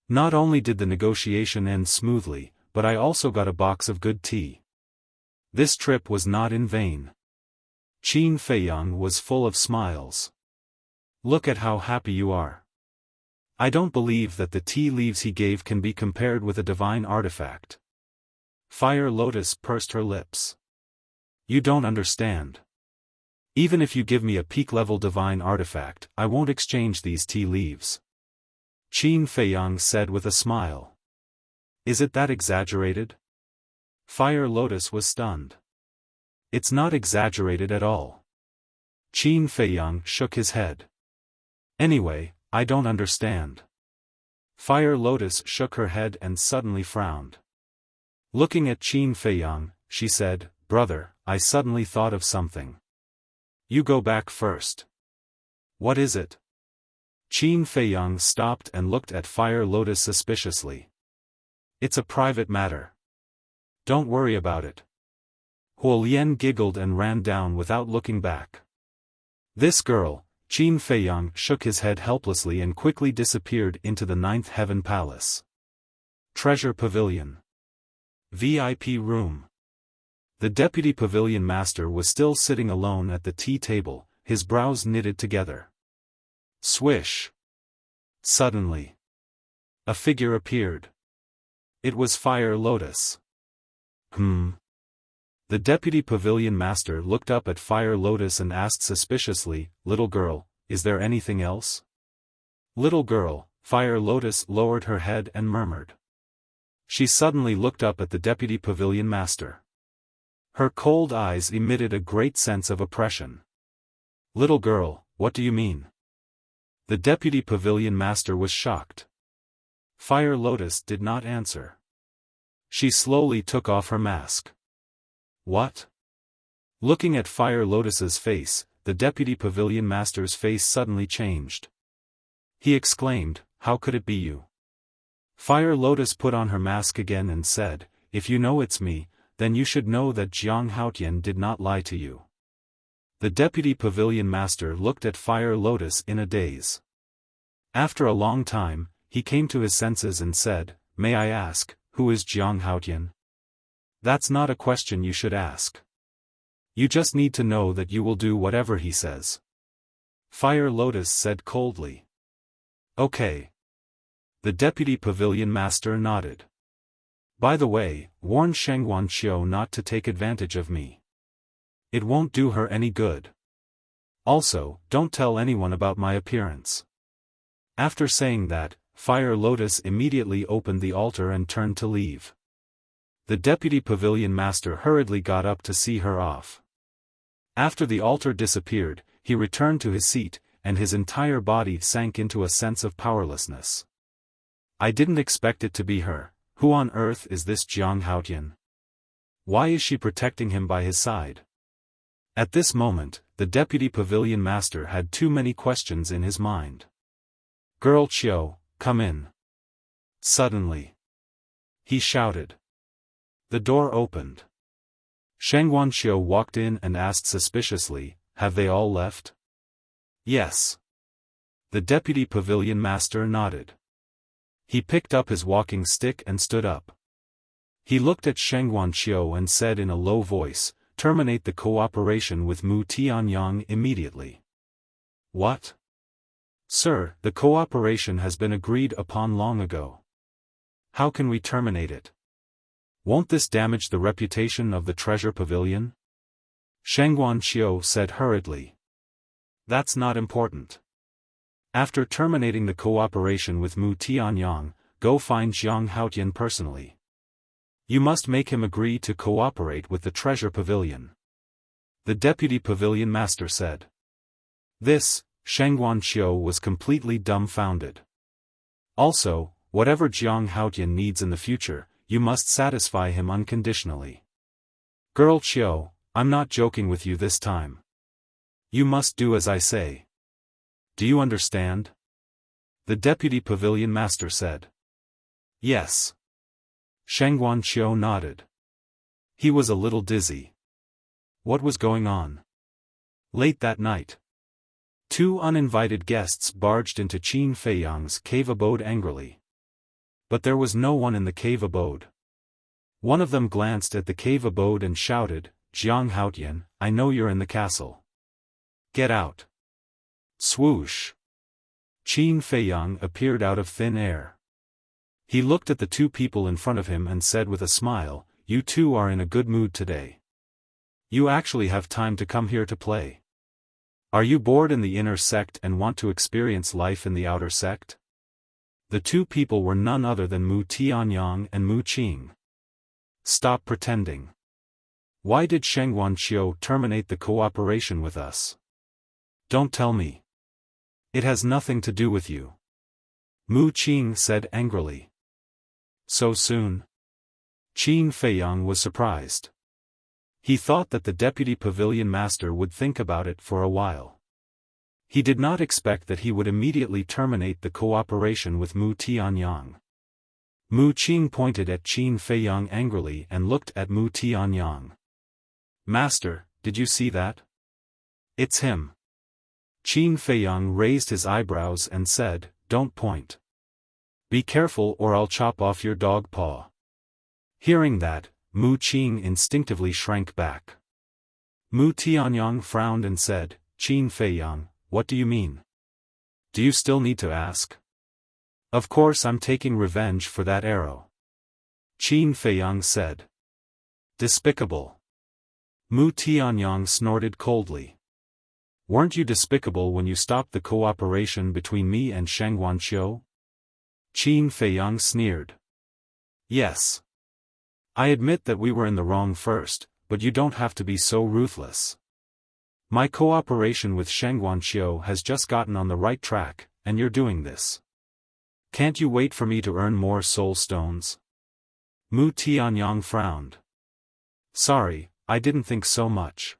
"Not only did the negotiation end smoothly, but I also got a box of good tea. This trip was not in vain." Qin Feiyang was full of smiles. "Look at how happy you are. I don't believe that the tea leaves he gave can be compared with a divine artifact." Fire Lotus pursed her lips. "You don't understand. Even if you give me a peak-level divine artifact, I won't exchange these tea leaves," Qin Feiyang said with a smile. "Is it that exaggerated?" Fire Lotus was stunned. "It's not exaggerated at all." Qin Feiyang shook his head. "Anyway, I don't understand." Fire Lotus shook her head and suddenly frowned. Looking at Qin Feiyang, she said, "Brother, I suddenly thought of something. You go back first." "What is it?" Qin Feiyang stopped and looked at Fire Lotus suspiciously. "It's a private matter. Don't worry about it." Huolian giggled and ran down without looking back. "This girl," Qin Feiyang shook his head helplessly and quickly disappeared into the 9th Heaven Palace. Treasure Pavilion. VIP Room. The Deputy Pavilion Master was still sitting alone at the tea table, his brows knitted together. Swish! Suddenly, A figure appeared. It was Fire Lotus. The deputy pavilion master looked up at Fire Lotus and asked suspiciously, "Little girl, is there anything else?" "Little girl," Fire Lotus lowered her head and murmured. She suddenly looked up at the deputy pavilion master. Her cold eyes emitted a great sense of oppression. "Little girl, what do you mean?" The deputy pavilion master was shocked. Fire Lotus did not answer. She slowly took off her mask. "What?" Looking at Fire Lotus's face, the deputy pavilion master's face suddenly changed. He exclaimed, "How could it be you?" Fire Lotus put on her mask again and said, "If you know it's me, then you should know that Jiang Haotian did not lie to you." The deputy pavilion master looked at Fire Lotus in a daze. After a long time, he came to his senses and said, "May I ask, who is Jiang Haotian?" "That's not a question you should ask. You just need to know that you will do whatever he says." Fire Lotus said coldly. "Okay." The deputy pavilion master nodded. "By the way, warn Shengguan Qiu not to take advantage of me. It won't do her any good. Also, don't tell anyone about my appearance." After saying that, Fire Lotus immediately opened the altar and turned to leave. The deputy pavilion master hurriedly got up to see her off. After the altar disappeared, he returned to his seat, and his entire body sank into a sense of powerlessness. "I didn't expect it to be her. Who on earth is this Jiang Haotian? Why is she protecting him by his side?" At this moment, the deputy pavilion master had too many questions in his mind. "Girl Qiu, come in." Suddenly, he shouted. The door opened. Shengguan Qiu walked in and asked suspiciously, "Have they all left?" "Yes." The deputy pavilion master nodded. He picked up his walking stick and stood up. He looked at Shengguan Qiu and said in a low voice, "Terminate the cooperation with Mu Tianyang immediately." "What?" "Sir, the cooperation has been agreed upon long ago. How can we terminate it? Won't this damage the reputation of the treasure pavilion?" Shengguan Qiu said hurriedly. "That's not important. After terminating the cooperation with Mu Tianyang, go find Jiang Haotian personally. You must make him agree to cooperate with the treasure pavilion." The deputy pavilion master said. This, Shengguan Qiu was completely dumbfounded. "Also, whatever Jiang Haotian needs in the future, you must satisfy him unconditionally. Girl Qiu, I'm not joking with you this time. You must do as I say. Do you understand?" The deputy pavilion master said. "Yes." Shengguan Qiu nodded. He was a little dizzy. What was going on? Late that night, two uninvited guests barged into Qin Feiyang's cave abode angrily. But there was no one in the cave abode. One of them glanced at the cave abode and shouted, "Jiang Haotian, I know you're in the castle. Get out." Swoosh! Qin Feiyang appeared out of thin air. He looked at the two people in front of him and said with a smile, "You two are in a good mood today. You actually have time to come here to play. Are you bored in the inner sect and want to experience life in the outer sect?" The two people were none other than Mu Tianyang and Mu Qing. "Stop pretending. Why did Shengguan Qiu terminate the cooperation with us? Don't tell me. It has nothing to do with you." Mu Qing said angrily. "So soon?" Qin Feiyang was surprised. He thought that the deputy pavilion master would think about it for a while. He did not expect that he would immediately terminate the cooperation with Mu Tianyang. Mu Qing pointed at Qin Feiyang angrily and looked at Mu Tianyang. "Master, did you see that? It's him." Qin Feiyang raised his eyebrows and said, "Don't point. Be careful or I'll chop off your dog paw." Hearing that, Mu Qing instinctively shrank back. Mu Tianyang frowned and said, "Qin Feiyang, what do you mean? Do you still need to ask?" Of course I'm taking revenge for that arrow. Qin Feiyang said. Despicable. Mu Tianyang snorted coldly. Weren't you despicable when you stopped the cooperation between me and Sheng Wanqiu? Qin Feiyang sneered. Yes. I admit that we were in the wrong first, but you don't have to be so ruthless. My cooperation with Sheng Wanqiu has just gotten on the right track, and you're doing this. Can't you wait for me to earn more soul stones? Mu Tianyang frowned. Sorry, I didn't think so much.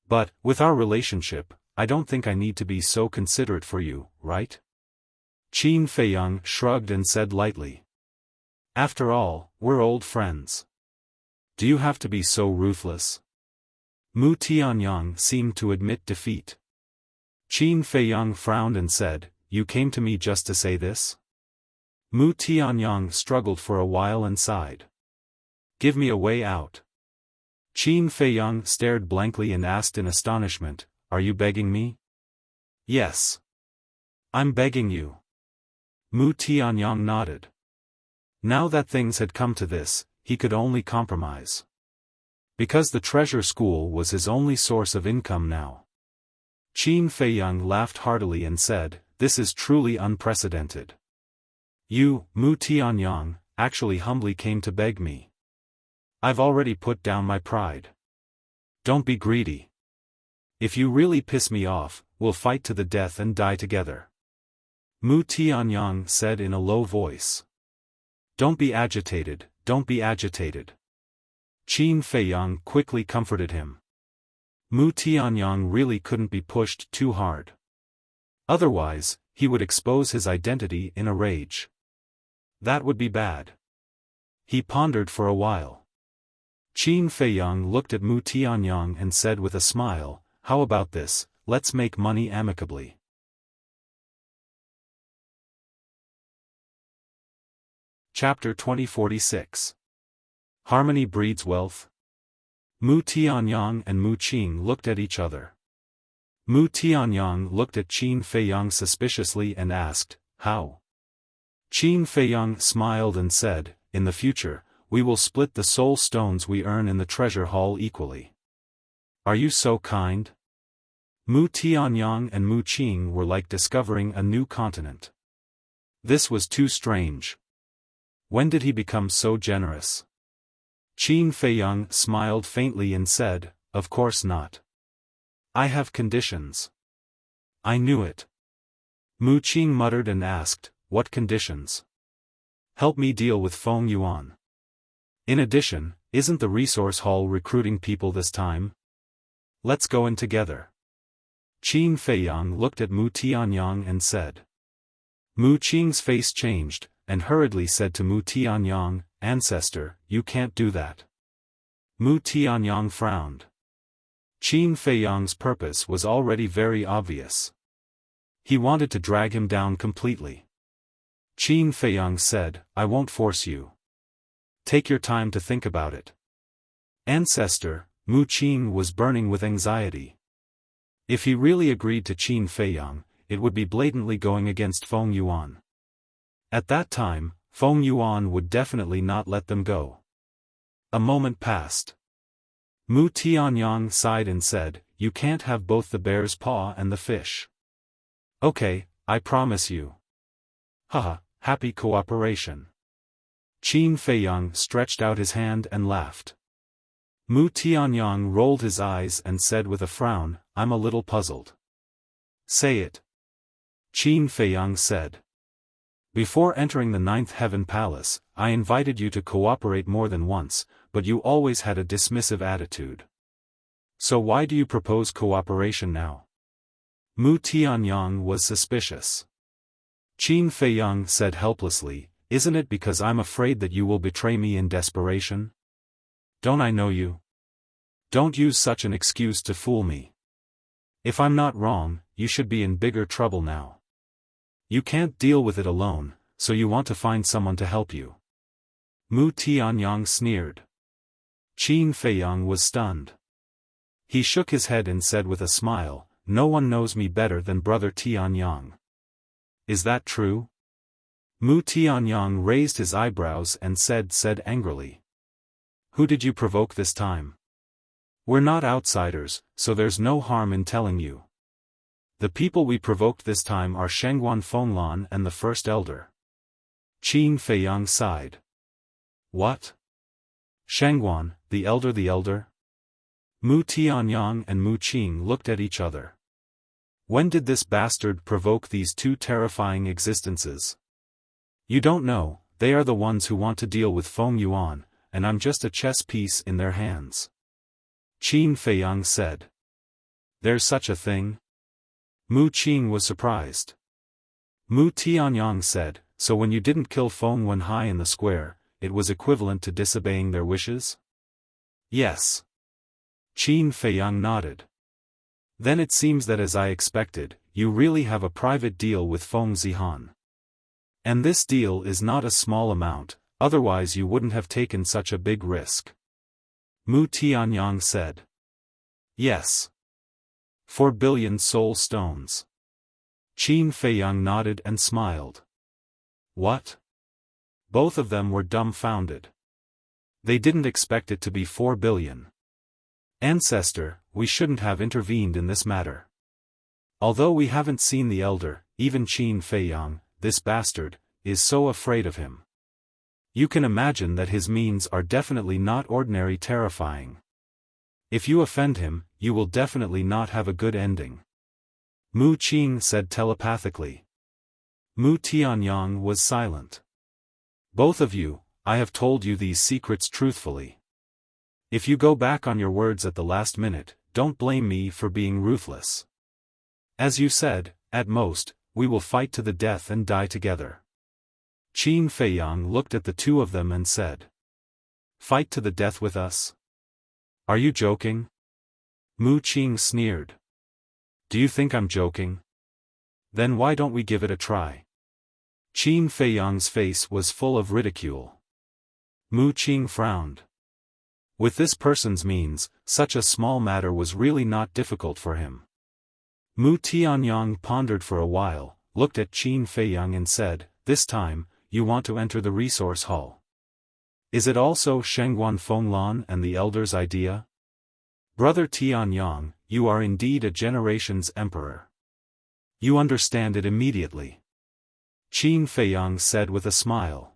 But, with our relationship, I don't think I need to be so considerate for you, right? Qin Feiyang shrugged and said lightly. After all, we're old friends. Do you have to be so ruthless? Mu Tianyang seemed to admit defeat. Qin Feiyang frowned and said, You came to me just to say this? Mu Tianyang struggled for a while and sighed. Give me a way out. Qin Feiyang stared blankly and asked in astonishment, Are you begging me? Yes. I'm begging you. Mu Tianyang nodded. Now that things had come to this, he could only compromise. Because the treasure school was his only source of income now. Qin Feiyang laughed heartily and said, This is truly unprecedented. You, Mu Tianyang, actually humbly came to beg me. I've already put down my pride. Don't be greedy. If you really piss me off, we'll fight to the death and die together. Mu Tianyang said in a low voice. Don't be agitated, don't be agitated. Qin Feiyang quickly comforted him. Mu Tianyang really couldn't be pushed too hard. Otherwise, he would expose his identity in a rage. That would be bad. He pondered for a while. Qin Feiyang looked at Mu Tianyang and said with a smile, How about this, let's make money amicably. Chapter 2046. Harmony breeds wealth. Mu Tianyang and Mu Qing looked at each other. Mu Tianyang looked at Qin Feiyang suspiciously and asked, How? Qin Feiyang smiled and said, In the future, we will split the soul stones we earn in the treasure hall equally. Are you so kind? Mu Tianyang and Mu Qing were like discovering a new continent. This was too strange. When did he become so generous? Qin Feiyang smiled faintly and said, Of course not. I have conditions. I knew it. Mu Qing muttered and asked, What conditions? Help me deal with Feng Yuan. In addition, isn't the resource hall recruiting people this time? Let's go in together. Qin Feiyang looked at Mu Tianyang and said. Mu Qing's face changed, and hurriedly said to Mu Tianyang, Ancestor, you can't do that. Mu Tianyang frowned. Qin Feiyang's purpose was already very obvious. He wanted to drag him down completely. Qin Feiyang said, I won't force you. Take your time to think about it. Ancestor, Mu Qing was burning with anxiety. If he really agreed to Qin Feiyang, it would be blatantly going against Feng Yuan. At that time, Feng Yuan would definitely not let them go. A moment passed. Mu Tianyang sighed and said, You can't have both the bear's paw and the fish. Okay, I promise you. Haha, happy cooperation. Qin Feiyang stretched out his hand and laughed. Mu Tianyang rolled his eyes and said with a frown, I'm a little puzzled. Say it. Qin Feiyang said. Before entering the Ninth Heaven Palace, I invited you to cooperate more than once, but you always had a dismissive attitude. So why do you propose cooperation now? Mu Tianyang was suspicious. Qin Feiyang said helplessly, Isn't it because I'm afraid that you will betray me in desperation? Don't I know you? Don't use such an excuse to fool me. If I'm not wrong, you should be in bigger trouble now. You can't deal with it alone, so you want to find someone to help you. Mu Tianyang sneered. Qin Feiyang was stunned. He shook his head and said with a smile, No one knows me better than Brother Tianyang. Is that true? Mu Tianyang raised his eyebrows and said angrily. Who did you provoke this time? We're not outsiders, so there's no harm in telling you. The people we provoked this time are Shengguan Fenglan and the First Elder. Qin Feiyang sighed. What? Shengguan, the Elder? Mu Tianyang and Mu Qing looked at each other. When did this bastard provoke these two terrifying existences? You don't know, they are the ones who want to deal with Feng Yuan, and I'm just a chess piece in their hands. Qin Feiyang said. There's such a thing? Mu Qing was surprised. Mu Tianyang said, so when you didn't kill Feng Wenhai in the square, it was equivalent to disobeying their wishes? Yes. Qin Feiyang nodded. Then it seems that as I expected, you really have a private deal with Feng Zihan. And this deal is not a small amount, otherwise you wouldn't have taken such a big risk. Mu Tianyang said. Yes. 4 billion soul stones. Qin Feiyang nodded and smiled. What? Both of them were dumbfounded. They didn't expect it to be 4 billion. Ancestor, we shouldn't have intervened in this matter. Although we haven't seen the elder, even Qin Feiyang, this bastard, is so afraid of him. You can imagine that his means are definitely not ordinary terrifying. If you offend him, you will definitely not have a good ending. Mu Qing said telepathically. Mu Tianyang was silent. Both of you, I have told you these secrets truthfully. If you go back on your words at the last minute, don't blame me for being ruthless. As you said, at most, we will fight to the death and die together. Qin Feiyang looked at the two of them and said. Fight to the death with us? Are you joking? Mu Qing sneered. Do you think I'm joking? Then why don't we give it a try? Qin Feiyang's face was full of ridicule. Mu Qing frowned. With this person's means, such a small matter was really not difficult for him. Mu Tianyang pondered for a while, looked at Qin Feiyang and said, this time, you want to enter the resource hall. Is it also Shengguan Fenglan and the elder's idea? Brother Tianyang, you are indeed a generation's emperor. You understand it immediately. Qin Feiyang said with a smile.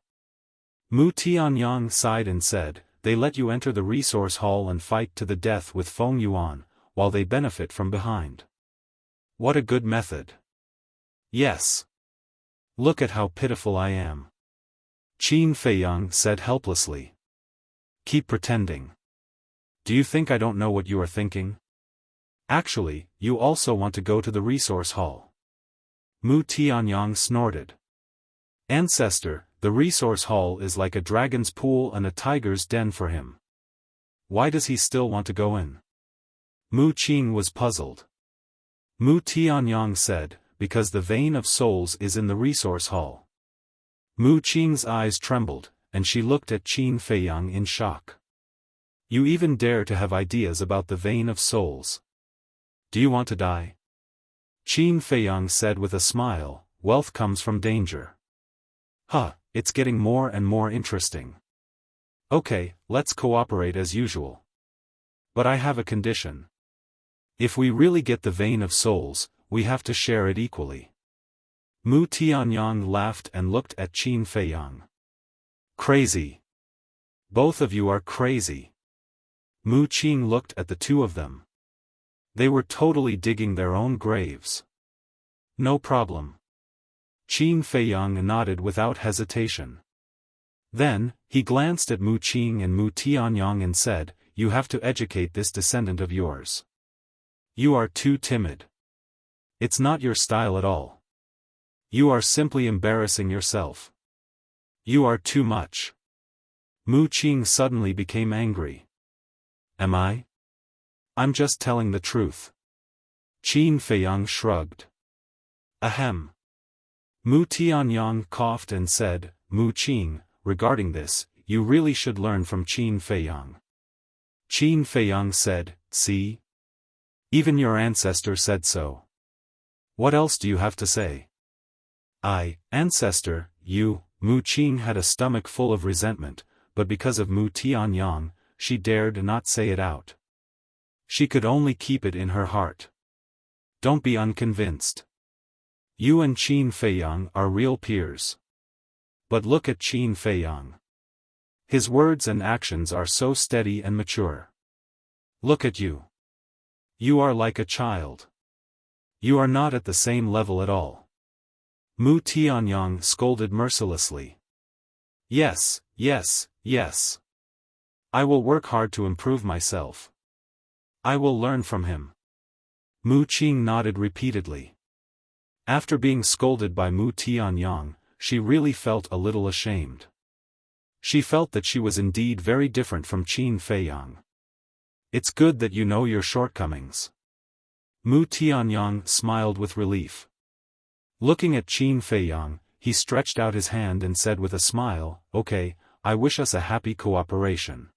Mu Tianyang sighed and said, they let you enter the resource hall and fight to the death with Feng Yuan, while they benefit from behind. What a good method. Yes. Look at how pitiful I am. Qin Feiyang said helplessly. Keep pretending. Do you think I don't know what you are thinking? Actually, you also want to go to the resource hall. Mu Tianyang snorted. Ancestor, the resource hall is like a dragon's pool and a tiger's den for him. Why does he still want to go in? Mu Qing was puzzled. Mu Tianyang said, because the vein of souls is in the resource hall. Mu Qing's eyes trembled, and she looked at Qin Feiyang in shock. You even dare to have ideas about the vein of souls. Do you want to die? Qin Feiyang said with a smile, wealth comes from danger. Huh, it's getting more and more interesting. Okay, let's cooperate as usual. But I have a condition. If we really get the vein of souls, we have to share it equally. Mu Tianyang laughed and looked at Qin Feiyang. Crazy. Both of you are crazy. Mu Qing looked at the two of them. They were totally digging their own graves. No problem. Qin Feiyang nodded without hesitation. Then, he glanced at Mu Qing and Mu Tianyang and said, you have to educate this descendant of yours. You are too timid. It's not your style at all. You are simply embarrassing yourself. You are too much. Mu Qing suddenly became angry. Am I? I'm just telling the truth. Qin Feiyang shrugged. Ahem. Mu Tianyang coughed and said, Mu Qing, regarding this, you really should learn from Qin Feiyang. Qin Feiyang said, see? Even your ancestor said so. What else do you have to say? Ancestor, you." Mu Qing had a stomach full of resentment, but because of Mu Tianyang, she dared not say it out. She could only keep it in her heart. "Don't be unconvinced. You and Qin Feiyang are real peers. But look at Qin Feiyang. His words and actions are so steady and mature. Look at you. You are like a child. You are not at the same level at all." Mu Tianyang scolded mercilessly. Yes. I will work hard to improve myself. I will learn from him." Mu Qing nodded repeatedly. After being scolded by Mu Tianyang, she really felt a little ashamed. She felt that she was indeed very different from Qin Feiyang. "It's good that you know your shortcomings." Mu Tianyang smiled with relief. Looking at Qin Feiyang, he stretched out his hand and said with a smile, "Okay, I wish us a happy cooperation."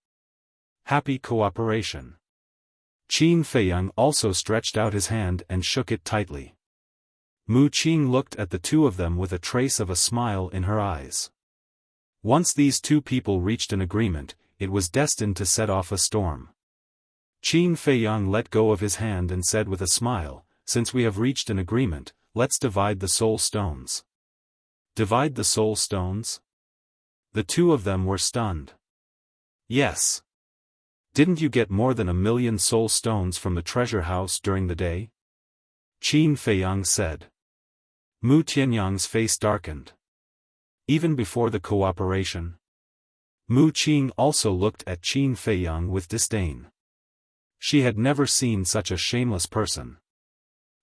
Happy cooperation. Qin Feiyang also stretched out his hand and shook it tightly. Mu Qing looked at the two of them with a trace of a smile in her eyes. Once these two people reached an agreement, it was destined to set off a storm. Qin Feiyang let go of his hand and said with a smile, "Since we have reached an agreement, let's divide the soul stones." Divide the soul stones? The two of them were stunned. Yes. Didn't you get more than 1,000,000 soul stones from the treasure house during the day? Qin Feiyang said. Mu Tianyang's face darkened. Even before the cooperation? Mu Qing also looked at Qin Feiyang with disdain. She had never seen such a shameless person.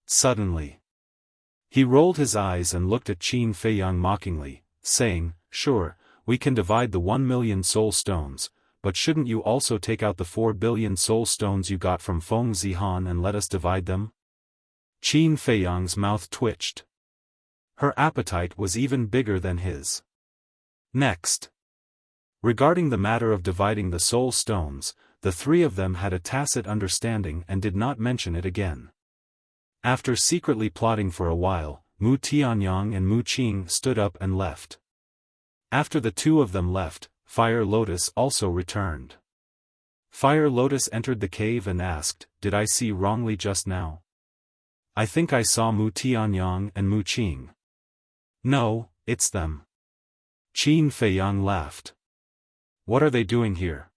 Suddenly, he rolled his eyes and looked at Qin Feiyang mockingly, saying, "Sure, we can divide the 1,000,000 soul stones, but shouldn't you also take out the 4,000,000,000 soul stones you got from Feng Zihan and let us divide them?" Qin Feiyang's mouth twitched. Her appetite was even bigger than his. Next. Regarding the matter of dividing the soul stones, the three of them had a tacit understanding and did not mention it again. After secretly plotting for a while, Mu Tianyang and Mu Qing stood up and left. After the two of them left, Fire Lotus also returned. Fire Lotus entered the cave and asked, "Did I see wrongly just now? I think I saw Mu Tianyang and Mu Qing." "No, it's them." Qin Feiyang laughed. "What are they doing here?"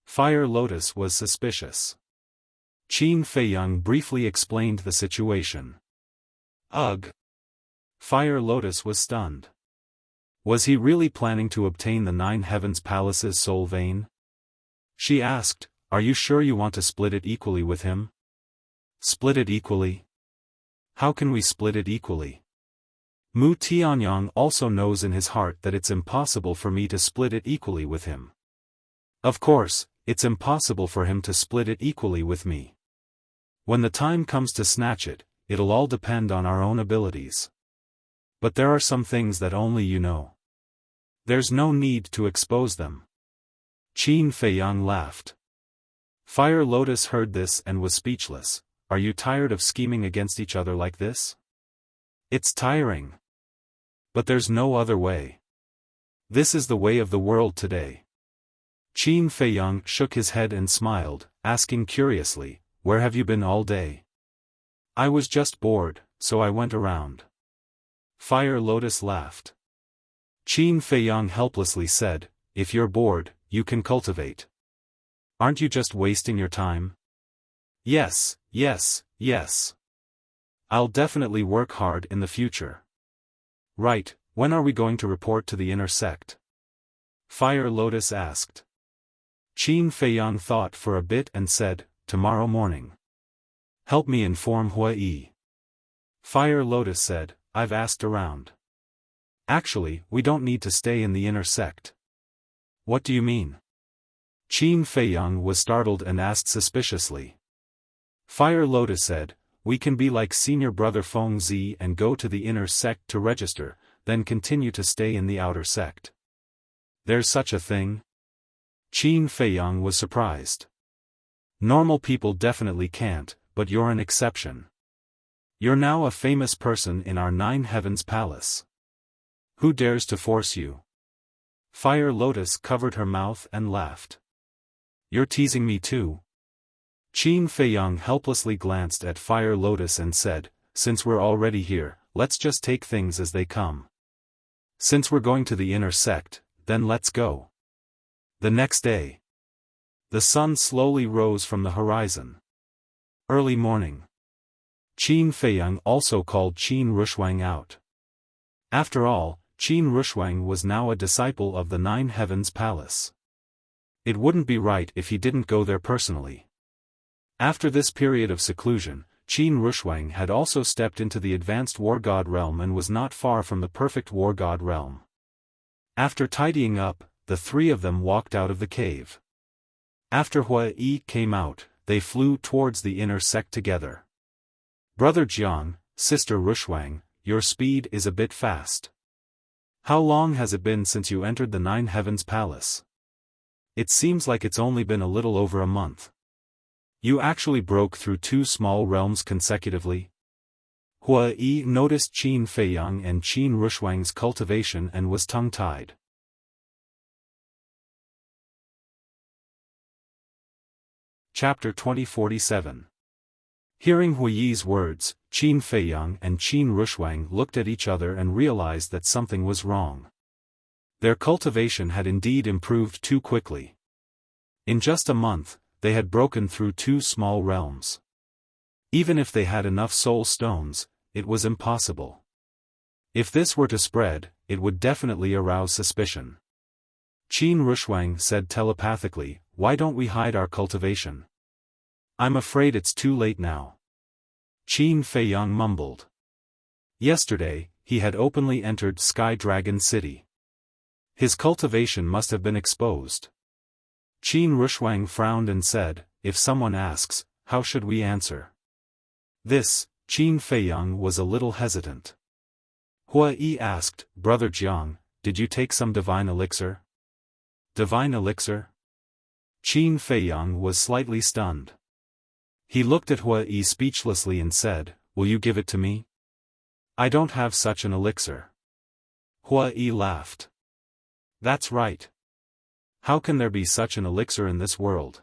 Fire Lotus was suspicious. Qin Feiyang briefly explained the situation. Ugh! Fire Lotus was stunned. Was he really planning to obtain the 9 Heavens Palace's soul vein? She asked, "Are you sure you want to split it equally with him?" "Split it equally? How can we split it equally? Mu Tianyang also knows in his heart that it's impossible for me to split it equally with him. Of course, it's impossible for him to split it equally with me. When the time comes to snatch it, it'll all depend on our own abilities. But there are some things that only you know. There's no need to expose them." Qin Feiyang laughed. Fire Lotus heard this and was speechless. "Are you tired of scheming against each other like this?" "It's tiring. But there's no other way. This is the way of the world today." Qin Feiyang shook his head and smiled, asking curiously, "Where have you been all day?" "I was just bored, so I went around." Fire Lotus laughed. Qin Feiyang helplessly said, "If you're bored, you can cultivate. Aren't you just wasting your time?" Yes. I'll definitely work hard in the future." "Right, when are we going to report to the inner sect?" Fire Lotus asked. Qin Feiyang thought for a bit and said, "Tomorrow morning. Help me inform Hui." Fire Lotus said, "I've asked around. Actually, we don't need to stay in the inner sect." "What do you mean?" Qin Feiyang was startled and asked suspiciously. Fire Lotus said, "We can be like senior brother Feng Zi and go to the inner sect to register, then continue to stay in the outer sect." "There's such a thing?" Qin Feiyang was surprised. "Normal people definitely can't, but you're an exception." You're now a famous person in our Nine Heavens Palace. Who dares to force you? Fire Lotus covered her mouth and laughed. You're teasing me too? Qin Feiyang helplessly glanced at Fire Lotus and said, since we're already here, let's just take things as they come. Since we're going to the inner sect, then let's go. The next day. The sun slowly rose from the horizon. Early morning. Qin Feiyang also called Qin Rushuang out. After all, Qin Rushuang was now a disciple of the Nine Heavens Palace. It wouldn't be right if he didn't go there personally. After this period of seclusion, Qin Rushuang had also stepped into the advanced war god realm and was not far from the perfect war god realm. After tidying up, the three of them walked out of the cave. After Hua Yi came out, they flew towards the inner sect together. Brother Jiang, Sister Rushuang, your speed is a bit fast. How long has it been since you entered the Nine Heavens Palace? It seems like it's only been a little over a month. You actually broke through 2 small realms consecutively? Hua Yi noticed Qin Feiyang and Qin Rushuang's cultivation and was tongue-tied. Chapter 2047. Hearing Hua Yi's words, Qin Feiyang and Qin Rushuang looked at each other and realized that something was wrong. Their cultivation had indeed improved too quickly. In just a month, they had broken through 2 small realms. Even if they had enough soul stones, it was impossible. If this were to spread, it would definitely arouse suspicion. Qin Rushuang said telepathically, why don't we hide our cultivation? I'm afraid it's too late now. Qin Feiyang mumbled. Yesterday, he had openly entered Sky Dragon City. His cultivation must have been exposed. Qin Rushuang frowned and said, if someone asks, how should we answer? This, Qin Feiyang was a little hesitant. Hua Yi asked, Brother Jiang, did you take some divine elixir? Divine elixir? Qin Feiyang was slightly stunned. He looked at Hua Yi speechlessly and said, will you give it to me? I don't have such an elixir. Hua Yi laughed. That's right. How can there be such an elixir in this world?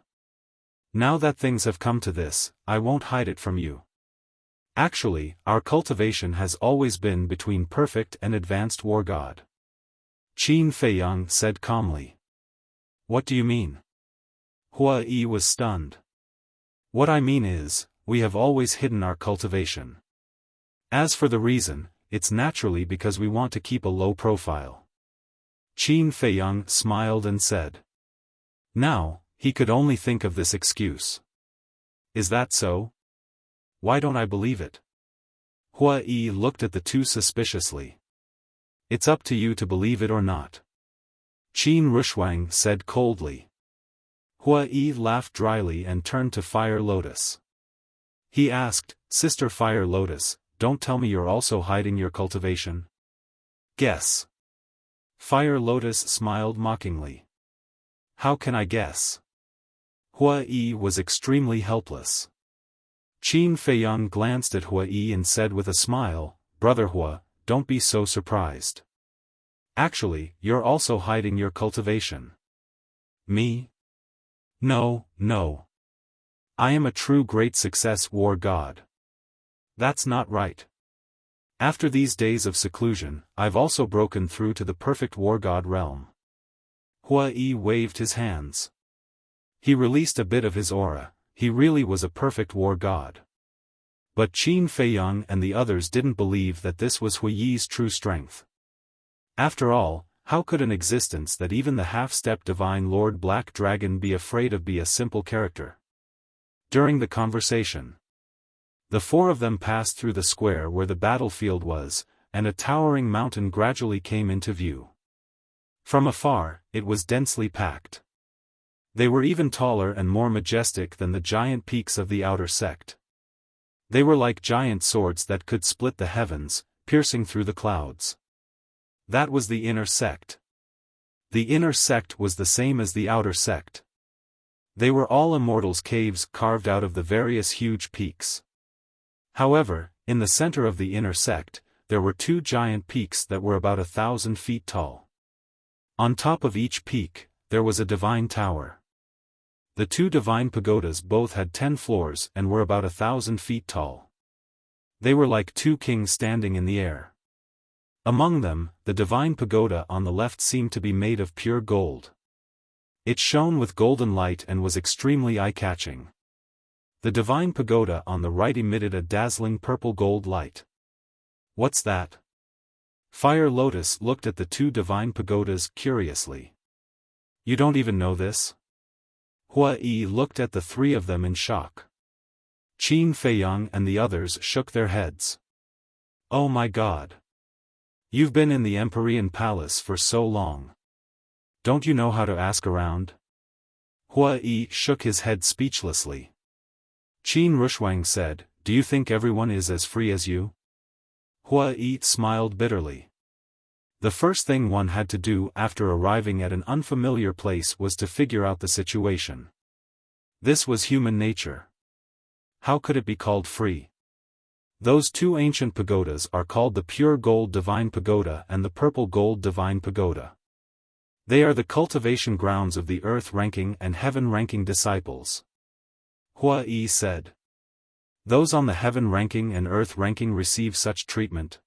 Now that things have come to this, I won't hide it from you. Actually, our cultivation has always been between perfect and advanced war god. Qin Feiyang said calmly. What do you mean? Hua Yi was stunned. What I mean is, we have always hidden our cultivation. As for the reason, it's naturally because we want to keep a low profile. Qin Feiyang smiled and said. Now, he could only think of this excuse. Is that so? Why don't I believe it? Hua Yi looked at the two suspiciously. It's up to you to believe it or not. Qin Rushuang said coldly. Hua Yi laughed dryly and turned to Fire Lotus. He asked, Sister Fire Lotus, don't tell me you're also hiding your cultivation? Guess. Fire Lotus smiled mockingly. How can I guess? Hua Yi was extremely helpless. Qin Feiyang glanced at Hua Yi and said with a smile, Brother Hua, don't be so surprised. Actually, you're also hiding your cultivation. Me? No, no. I am a true great success war god. That's not right. After these days of seclusion, I've also broken through to the perfect war god realm. Hua Yi waved his hands. He released a bit of his aura, he really was a perfect war god. But Qin Feiyang and the others didn't believe that this was Hua Yi's true strength. After all, how could an existence that even the half-step divine Lord Black Dragon be afraid of be a simple character? During the conversation, the 4 of them passed through the square where the battlefield was, and a towering mountain gradually came into view. From afar, it was densely packed. They were even taller and more majestic than the giant peaks of the outer sect. They were like giant swords that could split the heavens, piercing through the clouds. That was the inner sect. The inner sect was the same as the outer sect. They were all immortals' caves carved out of the various huge peaks. However, In the center of the inner sect, there were two giant peaks that were about 1,000 feet tall. On top of each peak, there was a divine tower. The two divine pagodas both had 10 floors and were about 1,000 feet tall. They were like two kings standing in the air. Among them, the divine pagoda on the left seemed to be made of pure gold. It shone with golden light and was extremely eye-catching. The divine pagoda on the right emitted a dazzling purple gold light. What's that? Fire Lotus looked at the two divine pagodas curiously. You don't even know this? Hua Yi looked at the three of them in shock. Qin Feiyang and the others shook their heads. Oh my God! You've been in the Empyrean Palace for so long. Don't you know how to ask around? Hua Yi shook his head speechlessly. Qin Rushuang said, Do you think everyone is as free as you? Hua Yi smiled bitterly. The first thing one had to do after arriving at an unfamiliar place was to figure out the situation. This was human nature. How could it be called free? Those two ancient pagodas are called the Pure Gold Divine Pagoda and the Purple Gold Divine Pagoda. They are the cultivation grounds of the earth-ranking and heaven-ranking disciples. Hua Yi said. Those on the heaven-ranking and earth-ranking receive such treatment?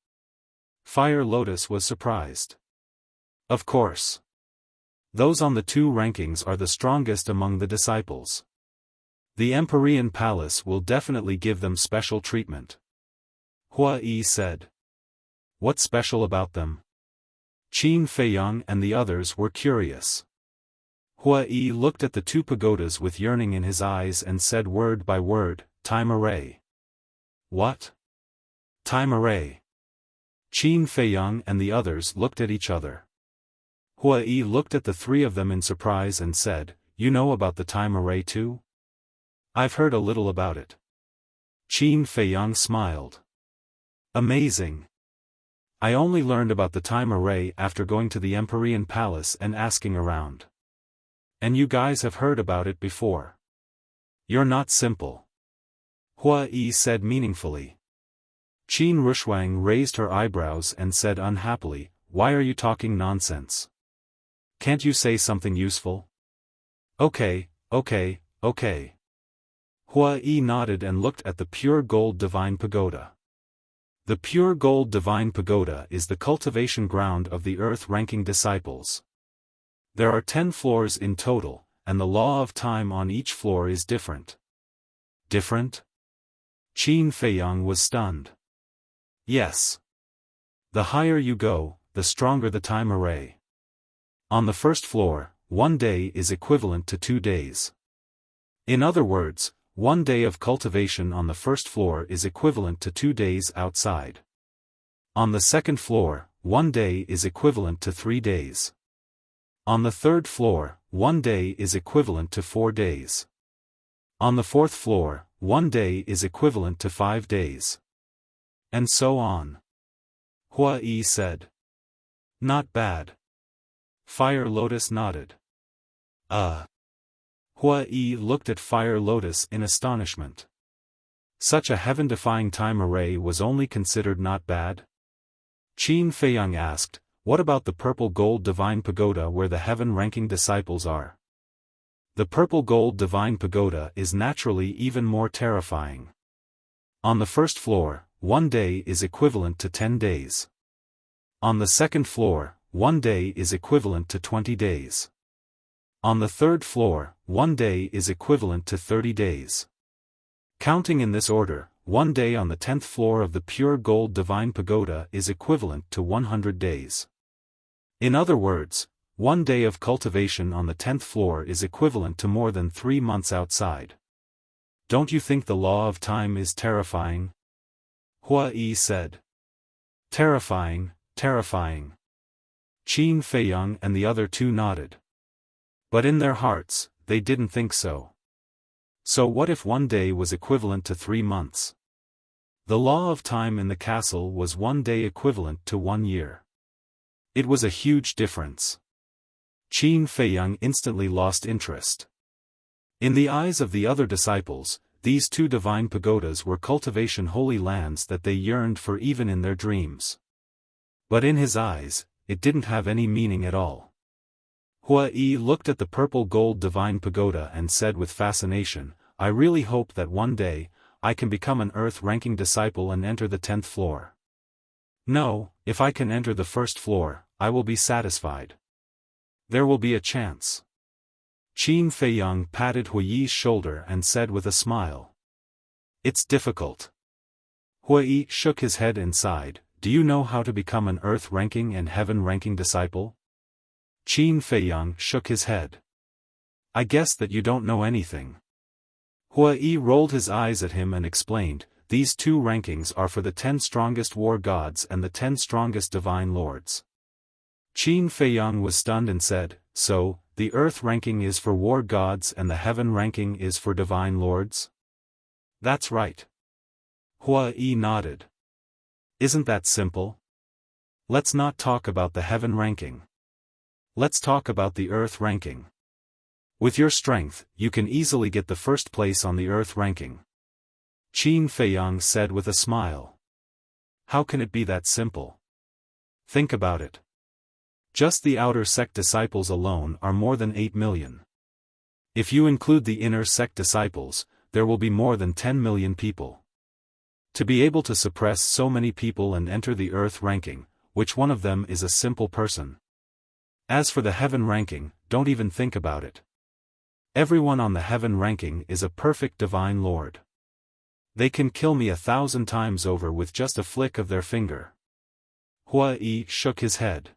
Fire Lotus was surprised. Of course. Those on the two rankings are the strongest among the disciples. The Empyrean Palace will definitely give them special treatment. Hua Yi said. What's special about them? Qin Feiyang and the others were curious. Hua Yi looked at the two pagodas with yearning in his eyes and said word by word, Time array. What? Time array. Qin Feiyang and the others looked at each other. Hua Yi looked at the three of them in surprise and said, You know about the time array too? I've heard a little about it. Qin Feiyang smiled. Amazing. I only learned about the time array after going to the Empyrean Palace and asking around. And you guys have heard about it before. You're not simple. Hua Yi said meaningfully. Qin Rushuang raised her eyebrows and said unhappily, Why are you talking nonsense? Can't you say something useful? Okay. Hua Yi nodded and looked at the Pure Gold Divine Pagoda. The Pure Gold Divine Pagoda is the cultivation ground of the earth-ranking disciples. There are 10 floors in total, and the law of time on each floor is different. Different? Qin Feiyang was stunned. Yes. The higher you go, the stronger the time array. On the first floor, 1 day is equivalent to 2 days. In other words, 1 day of cultivation on the first floor is equivalent to 2 days outside. On the second floor, 1 day is equivalent to 3 days. On the third floor, 1 day is equivalent to 4 days. On the fourth floor, 1 day is equivalent to 5 days. And so on. Hua Yi said. Not bad. Fire Lotus nodded. Hua Yi looked at Fire Lotus in astonishment. Such a heaven-defying time array was only considered not bad? Qin Feiyang asked, What about the Purple Gold Divine Pagoda where the heaven-ranking disciples are? The Purple Gold Divine Pagoda is naturally even more terrifying. On the first floor, 1 day is equivalent to 10 days. On the second floor, 1 day is equivalent to 20 days. On the third floor, 1 day is equivalent to 30 days. Counting in this order, 1 day on the 10th floor of the Pure Gold Divine Pagoda is equivalent to 100 days. In other words, 1 day of cultivation on the 10th floor is equivalent to more than 3 months outside. Don't you think the law of time is terrifying? Hua Yi said. Terrifying. Qin Feiyang and the other two nodded. But in their hearts, they didn't think so. So what if 1 day was equivalent to 3 months? The law of time in the castle was 1 day equivalent to 1 year. It was a huge difference. Qin Feiyang instantly lost interest. In the eyes of the other disciples, these two divine pagodas were cultivation holy lands that they yearned for even in their dreams. But in his eyes, it didn't have any meaning at all. Hua Yi looked at the purple gold divine pagoda and said with fascination, I really hope that one day, I can become an earth-ranking disciple and enter the 10th floor. No, if I can enter the first floor, I will be satisfied. There will be a chance. Qin Feiyang patted Hua Yi's shoulder and said with a smile. It's difficult. Hua Yi shook his head and sighed, do you know how to become an earth-ranking and heaven-ranking disciple? Qin Feiyang shook his head. I guess that you don't know anything. Hua Yi rolled his eyes at him and explained, these two rankings are for the 10 strongest war gods and the 10 strongest divine lords. Qin Feiyang was stunned and said, so, the earth ranking is for war gods and the heaven ranking is for divine lords? That's right. Hua Yi nodded. Isn't that simple? Let's not talk about the heaven ranking. Let's talk about the earth ranking. With your strength, you can easily get the first place on the earth ranking. Qin Feiyang said with a smile. How can it be that simple? Think about it. Just the outer sect disciples alone are more than 8 million. If you include the inner sect disciples, there will be more than 10 million people. To be able to suppress so many people and enter the earth ranking, which one of them is a simple person? As for the heaven ranking, don't even think about it. Everyone on the heaven ranking is a perfect divine lord. They can kill me 1,000 times over with just a flick of their finger. Hua Yi shook his head.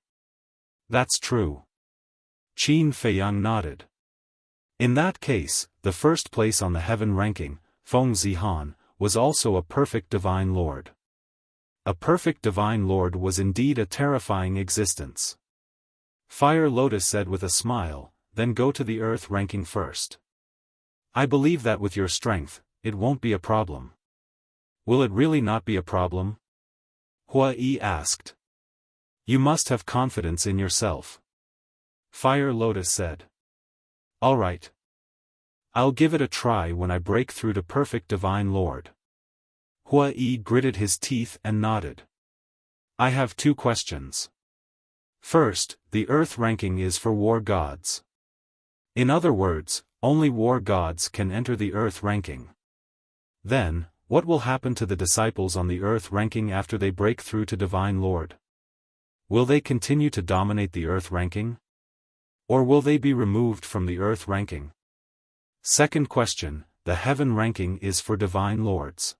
That's true. Qin Feiyang nodded. In that case, the first place on the heaven ranking, Feng Zihan, was also a perfect divine lord. A perfect divine lord was indeed a terrifying existence. Fire Lotus said with a smile, then go to the earth ranking first. I believe that with your strength, it won't be a problem. Will it really not be a problem? Hua Yi asked. You must have confidence in yourself. Fire Lotus said. Alright. I'll give it a try when I break through to perfect divine lord. Hua Yi gritted his teeth and nodded. I have 2 questions. First, the earth ranking is for war gods. In other words, only war gods can enter the earth ranking. Then, what will happen to the disciples on the earth ranking after they break through to divine lord? Will they continue to dominate the earth ranking? Or will they be removed from the earth ranking? Second question, the heaven ranking is for divine lords.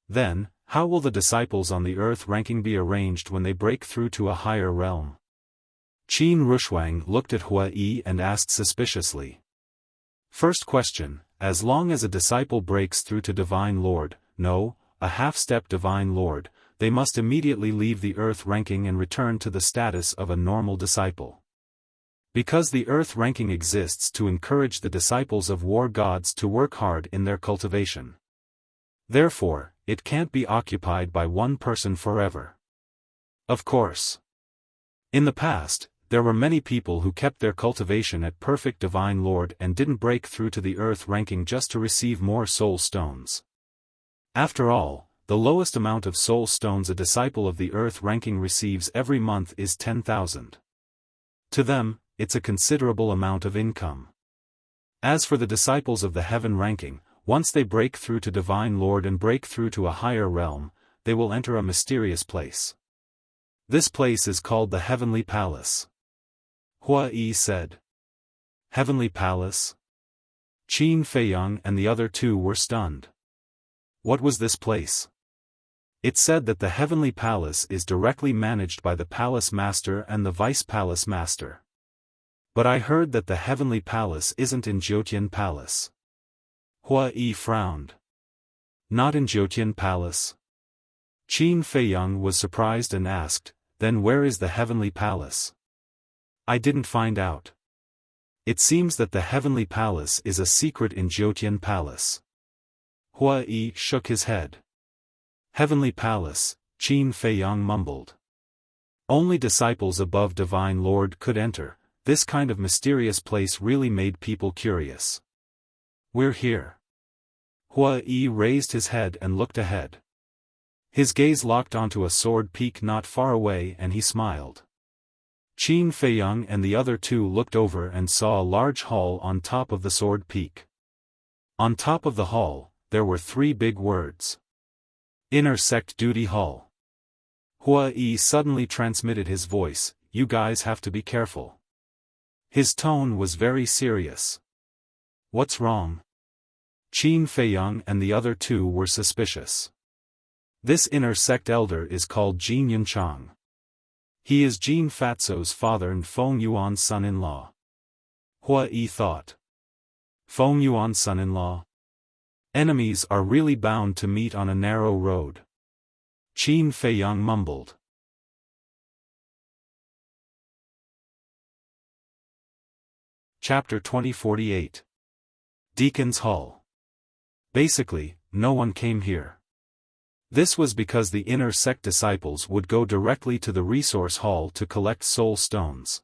Then, how will the disciples on the earth ranking be arranged when they break through to a higher realm? Qin Rushuang looked at Hua Yi and asked suspiciously. First question, as long as a disciple breaks through to divine lord, no, a half-step divine lord, they must immediately leave the earth ranking and return to the status of a normal disciple. Because the earth ranking exists to encourage the disciples of war gods to work hard in their cultivation. Therefore, it can't be occupied by one person forever. Of course. In the past, there were many people who kept their cultivation at perfect divine lord and didn't break through to the earth ranking just to receive more soul stones. After all, the lowest amount of soul stones a disciple of the earth ranking receives every month is 10,000. To them, it's a considerable amount of income. As for the disciples of the heaven ranking, once they break through to divine lord and break through to a higher realm, they will enter a mysterious place. This place is called the Heavenly Palace. Hua Yi said. Heavenly Palace? Qin Feiyang and the other 2 were stunned. What was this place? It said that the Heavenly Palace is directly managed by the Palace Master and the Vice Palace Master. But I heard that the Heavenly Palace isn't in Jiutian Palace. Hua Yi frowned. Not in Jiutian Palace? Qin Feiyang was surprised and asked, then where is the Heavenly Palace? I didn't find out. It seems that the Heavenly Palace is a secret in Jiutian Palace. Hua Yi shook his head. Heavenly Palace, Qin Feiyang mumbled. Only disciples above Divine Lord could enter. This kind of mysterious place really made people curious. We're here. Hua Yi raised his head and looked ahead. His gaze locked onto a sword peak not far away and he smiled. Qin Feiyang and the other two looked over and saw a large hall on top of the sword peak. On top of the hall, there were 3 big words. Inner Sect Duty Hall. Hua Yi suddenly transmitted his voice, "You guys have to be careful." His tone was very serious. "What's wrong?" Qin Feiyang and the other two were suspicious. "This inner sect elder is called Jin Yunchang. He is Jin Fatso's father and Feng Yuan's son-in-law." Hua Yi thought. Feng Yuan's son-in-law? Enemies are really bound to meet on a narrow road. Qin Feiyang mumbled. Chapter 2048. Deacon's Hall. Basically, no one came here. This was because the inner sect disciples would go directly to the resource hall to collect soul stones.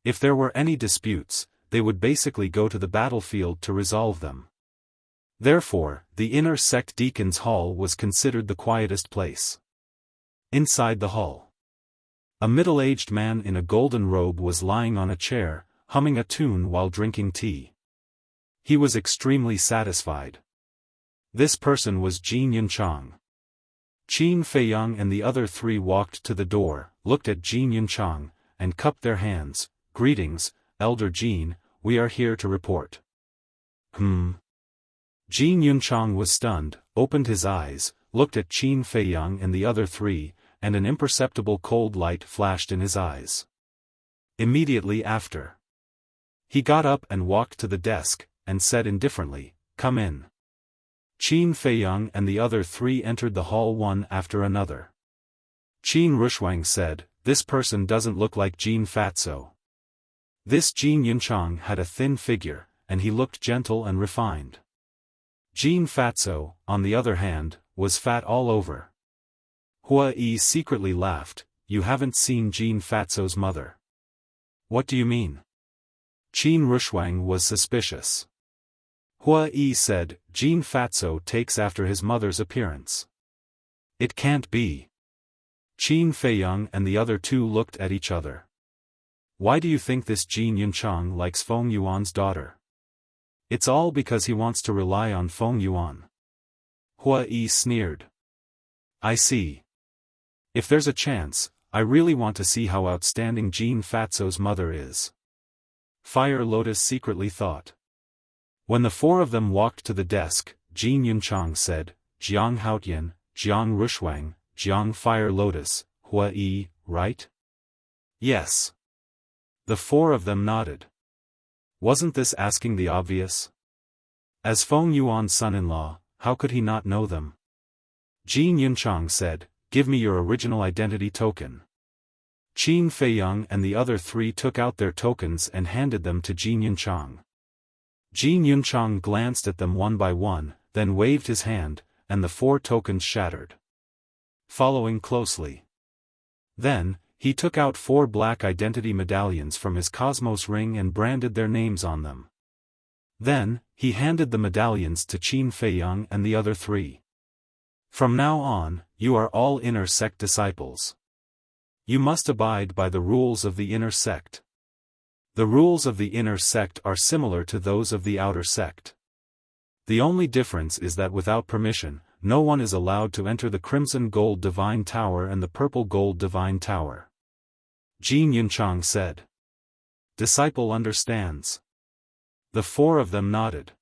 If there were any disputes, they would basically go to the battlefield to resolve them. Therefore, the inner sect Deacon's Hall was considered the quietest place. Inside the hall, a middle-aged man in a golden robe was lying on a chair, humming a tune while drinking tea. He was extremely satisfied. This person was Jin Yunchang. Qin Feiyang and the other 3 walked to the door, looked at Jin Yunchang, and cupped their hands. "Greetings, Elder Jin, we are here to report." Jin Yunchang was stunned, opened his eyes, looked at Qin Feiyang and the other 3, and an imperceptible cold light flashed in his eyes. Immediately after, he got up and walked to the desk, and said indifferently, "Come in." Qin Feiyang and the other 3 entered the hall one after another. Qin Rushwang said, "This person doesn't look like Jin Fatso." This Jin Yunchang had a thin figure, and he looked gentle and refined. Jin Fatso, on the other hand, was fat all over. Hua Yi secretly laughed, "You haven't seen Jin Fatso's mother." "What do you mean?" Qin Rushwang was suspicious. Hua Yi said, "Jin Fatso takes after his mother's appearance." "It can't be." Qin Feiyang and the other 2 looked at each other. "Why do you think this Jin Yunchang likes Feng Yuan's daughter?" "It's all because he wants to rely on Feng Yuan." Hua Yi sneered. "I see. If there's a chance, I really want to see how outstanding Jin Fatso's mother is." Fire Lotus secretly thought. When the 4 of them walked to the desk, Jin Yunchang said, "Jiang Haotian, Jiang Rushwang, Jiang Fire Lotus, Hua Yi, right?" "Yes." The 4 of them nodded. Wasn't this asking the obvious? As Feng Yuan's son-in-law, how could he not know them? Jin Yunchang said, "Give me your original identity token." Qin Feiyang and the other 3 took out their tokens and handed them to Jin Yunchang. Jin Yunchang glanced at them one by one, then waved his hand, and the 4 tokens shattered. Following closely. Then, he took out 4 black identity medallions from his Cosmos ring and branded their names on them. Then, he handed the medallions to Qin Feiyang and the other 3. "From now on, you are all inner sect disciples. You must abide by the rules of the inner sect. The rules of the inner sect are similar to those of the outer sect. The only difference is that without permission, no one is allowed to enter the Crimson Gold Divine Tower and the Purple Gold Divine Tower." Jin Yunchang said. "Disciple understands." The 4 of them nodded.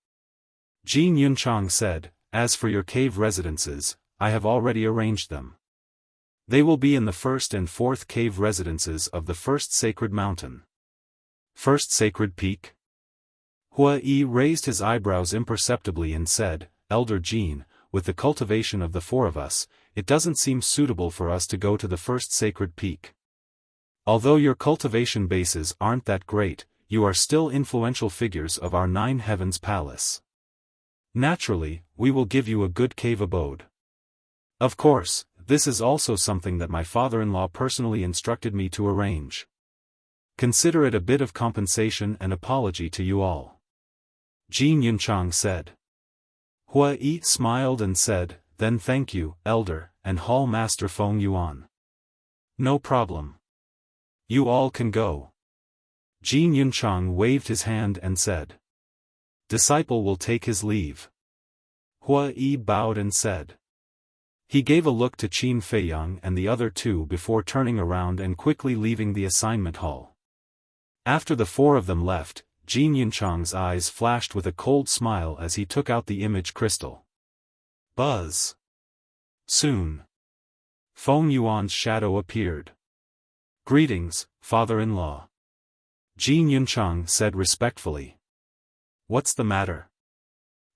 Jin Yunchang said, "As for your cave residences, I have already arranged them. They will be in the 1st and 4th cave residences of the 1st Sacred Mountain." "First Sacred Peak?" Hua Yi raised his eyebrows imperceptibly and said, "Elder Jin, with the cultivation of the 4 of us, it doesn't seem suitable for us to go to the 1st Sacred Peak. Although your cultivation bases aren't that great, you are still influential figures of our 9 Heavens Palace. Naturally, we will give you a good cave abode. Of course, this is also something that my father-in-law personally instructed me to arrange. Consider it a bit of compensation and apology to you all." Jin Yunchang said. Hua Yi smiled and said, "Then thank you, Elder, and Hall Master Feng Yuan." "No problem. You all can go." Jin Yunchang waved his hand and said, "Disciple will take his leave." Hua Yi bowed and said. He gave a look to Qin Feiyang and the other two before turning around and quickly leaving the assignment hall. After the four of them left, Jin Yunchang's eyes flashed with a cold smile as he took out the image crystal. Buzz. Soon. Feng Yuan's shadow appeared. "Greetings, father-in-law." Jin Yunchang said respectfully. "What's the matter?"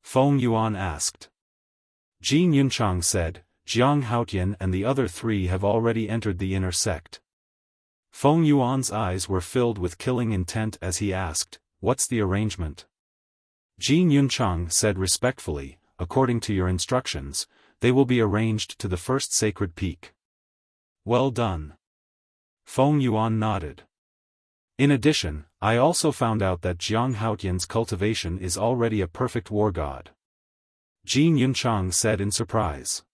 Feng Yuan asked. Jin Yunchang said, "Jiang Haotian and the other three have already entered the inner sect." Feng Yuan's eyes were filled with killing intent as he asked, "What's the arrangement?" Jin Yunchang said respectfully, "According to your instructions, they will be arranged to the first sacred peak." "Well done." Feng Yuan nodded. "In addition, I also found out that Jiang Haotian's cultivation is already a perfect war god." Jin Yunchang said in surprise.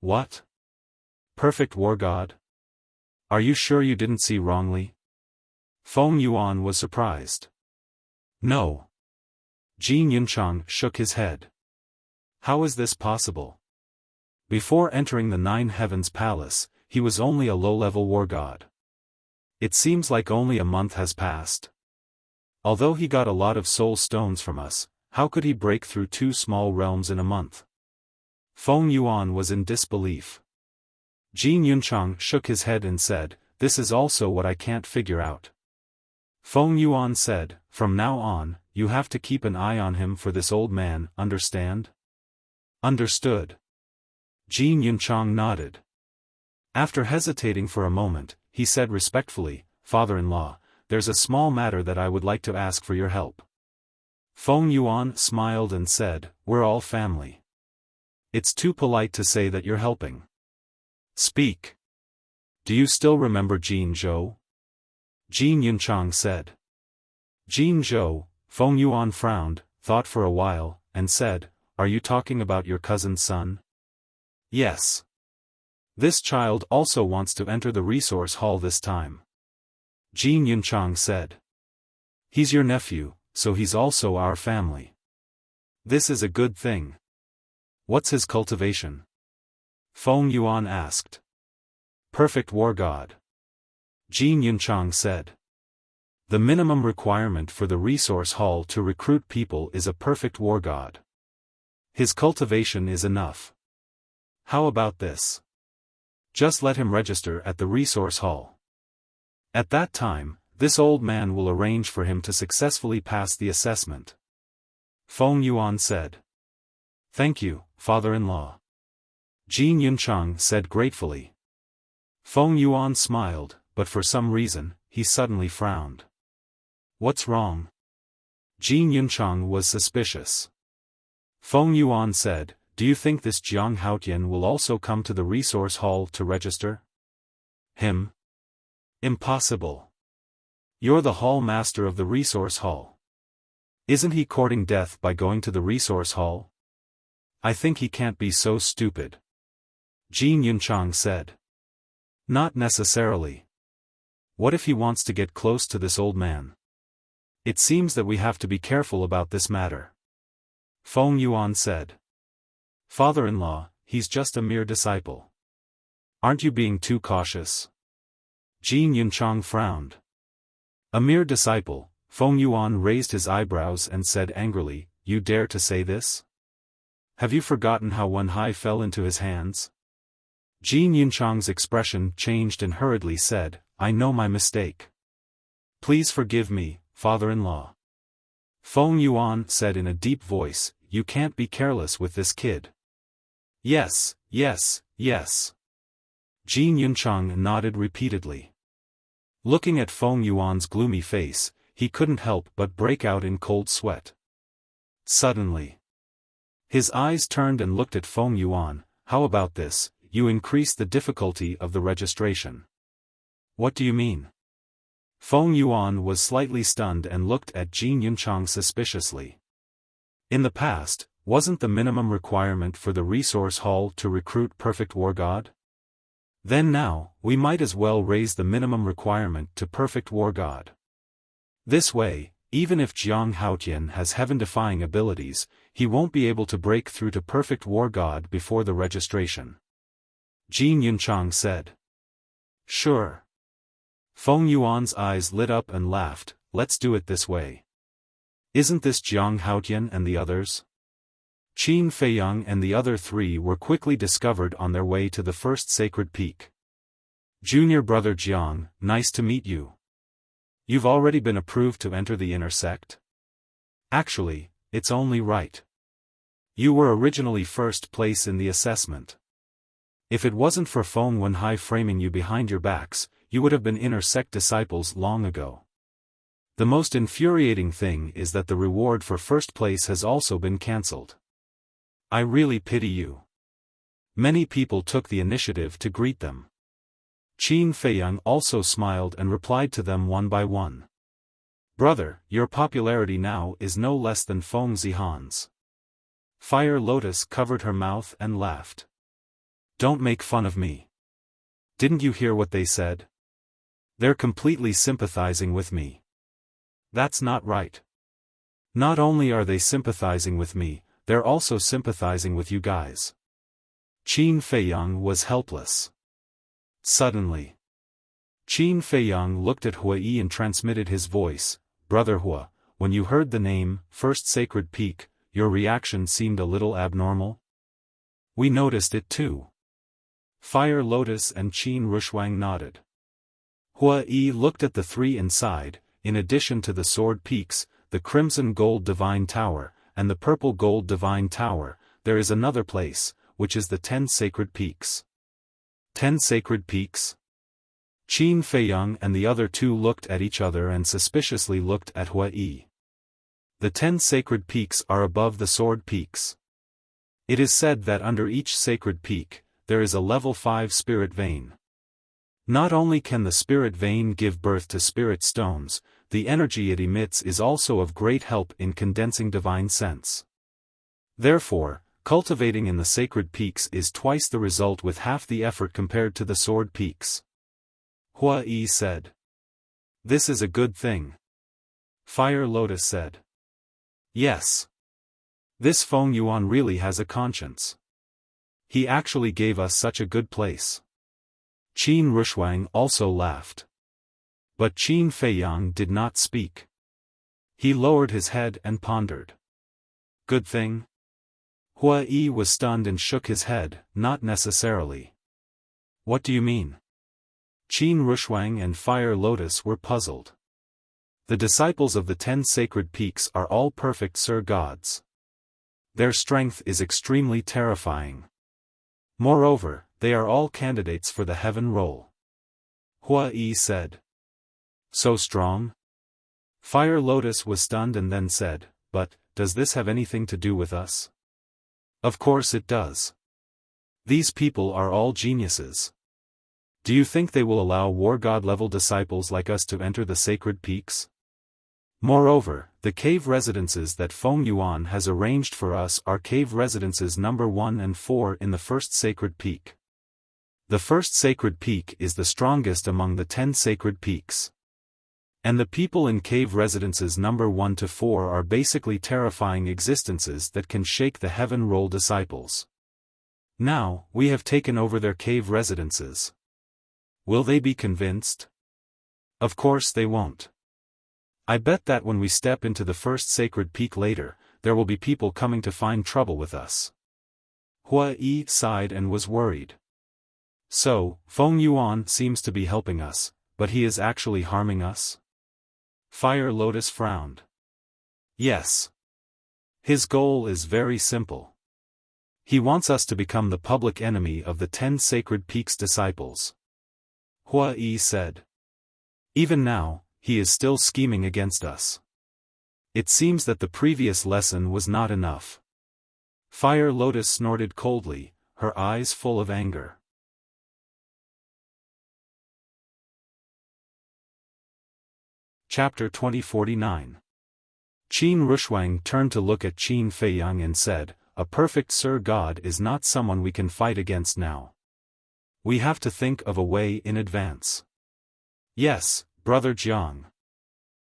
"What? Perfect war god? Are you sure you didn't see wrongly?" Feng Yuan was surprised. "No." Jin Yunchang shook his head. "How is this possible? Before entering the Nine Heavens Palace, he was only a low-level war god. It seems like only a month has passed. Although he got a lot of soul stones from us, how could he break through two small realms in a month?" Feng Yuan was in disbelief. Jin Yunchang shook his head and said, "This is also what I can't figure out." Feng Yuan said, "From now on, you have to keep an eye on him for this old man, understand?" "Understood." Jin Yunchang nodded. After hesitating for a moment, he said respectfully, "Father-in-law, there's a small matter that I would like to ask for your help." Feng Yuan smiled and said, "We're all family. It's too polite to say that you're helping. Speak. Do you still remember Jin Zhou?" Jin Yunchang said. "Jin Zhou," Feng Yuan frowned, thought for a while, and said, "Are you talking about your cousin's son?" "Yes. This child also wants to enter the resource hall this time." Jin Yunchang said. "He's your nephew, so he's also our family. This is a good thing. What's his cultivation?" Feng Yuan asked. "Perfect war god." Jin Yunchang said. "The minimum requirement for the resource hall to recruit people is a perfect war god. His cultivation is enough. How about this? Just let him register at the resource hall. At that time, this old man will arrange for him to successfully pass the assessment." Feng Yuan said. "Thank you, father-in-law." Jin Yunchang said gratefully. Feng Yuan smiled, but for some reason, he suddenly frowned. "What's wrong?" Jin Yunchang was suspicious. Feng Yuan said, "Do you think this Jiang Haotian will also come to the resource hall to register?" "Him? Impossible. You're the hall master of the resource hall. Isn't he courting death by going to the resource hall? I think he can't be so stupid." Jin Yunchang said. "Not necessarily. What if he wants to get close to this old man? It seems that we have to be careful about this matter." Feng Yuan said. "Father-in-law, he's just a mere disciple. Aren't you being too cautious?" Jin Yunchang frowned. "A mere disciple?" Feng Yuan raised his eyebrows and said angrily, "You dare to say this? Have you forgotten how Wenhai fell into his hands?" Jin Yunchang's expression changed and hurriedly said, "I know my mistake. Please forgive me, father-in-law." Feng Yuan said in a deep voice, "You can't be careless with this kid." "Yes, yes, yes." Jin Yunchang nodded repeatedly. Looking at Feng Yuan's gloomy face, he couldn't help but break out in cold sweat. Suddenly, his eyes turned and looked at Feng Yuan. "How about this, you increase the difficulty of the registration." "What do you mean?" Feng Yuan was slightly stunned and looked at Jin Yunchang suspiciously. In the past, Wasn't the minimum requirement for the resource hall to recruit perfect war god? Then now, we might as well raise the minimum requirement to perfect war god. This way, even if Jiang Haotian has heaven-defying abilities, he won't be able to break through to perfect war god before the registration. Jin Yunchang said. Sure. Feng Yuan's eyes lit up and laughed, let's do it this way. Isn't this Jiang Haotian and the others? Qin Feiyang and the other three were quickly discovered on their way to the first sacred peak. Junior brother Jiang, nice to meet you. You've already been approved to enter the inner sect? Actually, it's only right. You were originally first place in the assessment. If it wasn't for Feng Wenhai framing you behind your backs, you would have been inner sect disciples long ago. The most infuriating thing is that the reward for first place has also been cancelled. I really pity you. Many people took the initiative to greet them. Qin Feiyang also smiled and replied to them one by one. Brother, your popularity now is no less than Feng Zihan's. Fire Lotus covered her mouth and laughed. Don't make fun of me. Didn't you hear what they said? They're completely sympathizing with me. That's not right. Not only are they sympathizing with me, they're also sympathizing with you guys. Qin Feiyang was helpless. Suddenly, Qin Feiyang looked at Hua Yi and transmitted his voice. Brother Hua, when you heard the name, First Sacred Peak, your reaction seemed a little abnormal. We noticed it too. Fire Lotus and Qin Rushuang nodded. Hua Yi looked at the three inside. In addition to the Sword Peaks, the Crimson Gold Divine Tower, and the Purple Gold Divine Tower, there is another place, which is the 10 Sacred Peaks. 10 Sacred Peaks? Qin Feiyang and the other two looked at each other and suspiciously looked at Hua Yi. The 10 Sacred Peaks are above the Sword Peaks. It is said that under each Sacred Peak, there is a level 5 Spirit Vein. Not only can the Spirit Vein give birth to Spirit Stones, the energy it emits is also of great help in condensing divine sense. Therefore, cultivating in the Sacred Peaks is twice the result with half the effort compared to the Sword Peaks. Hua Yi said. This is a good thing. Fire Lotus said. Yes. This Feng Yuan really has a conscience. He actually gave us such a good place. Qin Rushuang also laughed. But Qin Feiyang did not speak. He lowered his head and pondered. Good thing? Hua Yi was stunned and shook his head, not necessarily. What do you mean? Qin Rushuang and Fire Lotus were puzzled. The disciples of the 10 Sacred Peaks are all perfect Sir Gods. Their strength is extremely terrifying. Moreover, they are all candidates for the heaven role. Hua Yi said. So strong? Fire Lotus was stunned and then said, but, does this have anything to do with us? Of course it does. These people are all geniuses. Do you think they will allow war god level disciples like us to enter the Sacred Peaks? Moreover, the cave residences that Feng Yuan has arranged for us are cave residences number 1 and 4 in the first Sacred Peak. The first Sacred Peak is the strongest among the 10 Sacred Peaks. And the people in cave residences number 1 to 4 are basically terrifying existences that can shake the heaven roll disciples. Now, we have taken over their cave residences. Will they be convinced? Of course they won't. I bet that when we step into the first Sacred Peak later, there will be people coming to find trouble with us. Hua Yi sighed and was worried. So, Feng Yuan seems to be helping us, but he is actually harming us? Fire Lotus frowned. Yes. His goal is very simple. He wants us to become the public enemy of the 10 Sacred Peaks disciples. Hua Yi said. Even now, he is still scheming against us. It seems that the previous lesson was not enough. Fire Lotus snorted coldly, her eyes full of anger. Chapter 2049. Qin Rushuang turned to look at Qin Feiyang and said, "A perfect Sir God is not someone we can fight against now. We have to think of a way in advance." "Yes, Brother Jiang.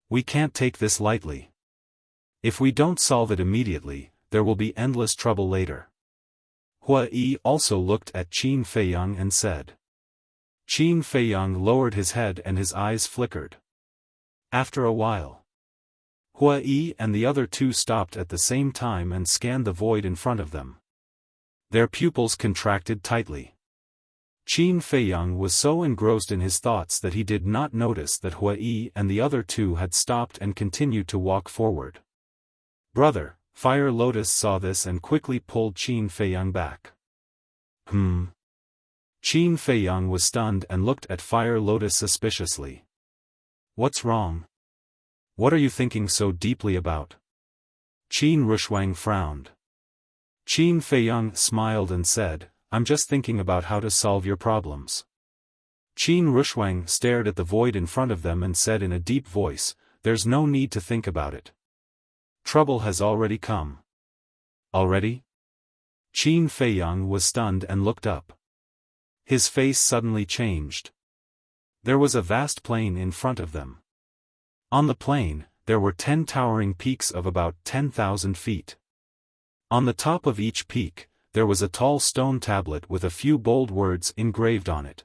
We can't take this lightly. If we don't solve it immediately, there will be endless trouble later." Hua Yi also looked at Qin Feiyang and said. Qin Feiyang lowered his head and his eyes flickered. After a while, Hua Yi and the other two stopped at the same time and scanned the void in front of them. Their pupils contracted tightly. Qin Feiyang was so engrossed in his thoughts that he did not notice that Hua Yi and the other two had stopped and continued to walk forward. Brother, Fire Lotus saw this and quickly pulled Qin Feiyang back. Qin Feiyang was stunned and looked at Fire Lotus suspiciously. "What's wrong? What are you thinking so deeply about?" Qin Rushuang frowned. Qin Feiyang smiled and said, "I'm just thinking about how to solve your problems." Qin Rushuang stared at the void in front of them and said in a deep voice, "There's no need to think about it. Trouble has already come." "Already?" Qin Feiyang was stunned and looked up. His face suddenly changed. There was a vast plain in front of them. On the plain, there were 10 towering peaks of about 10,000 feet. On the top of each peak, there was a tall stone tablet with a few bold words engraved on it.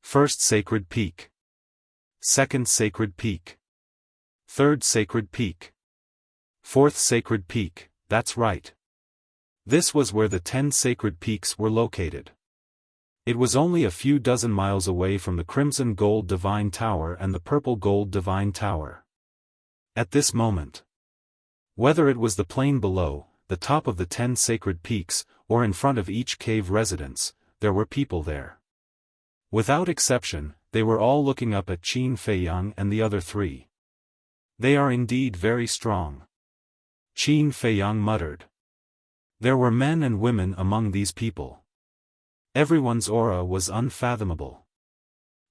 First Sacred Peak. Second Sacred Peak. Third Sacred Peak. Fourth Sacred Peak, that's right. This was where the 10 sacred peaks were located. It was only a few dozen miles away from the Crimson Gold Divine Tower and the Purple Gold Divine Tower. At this moment, whether it was the plain below, the top of the 10 sacred peaks, or in front of each cave residence, there were people there. Without exception, they were all looking up at Qin Feiyang and the other three. "They are indeed very strong," Qin Feiyang muttered. There were men and women among these people. Everyone's aura was unfathomable.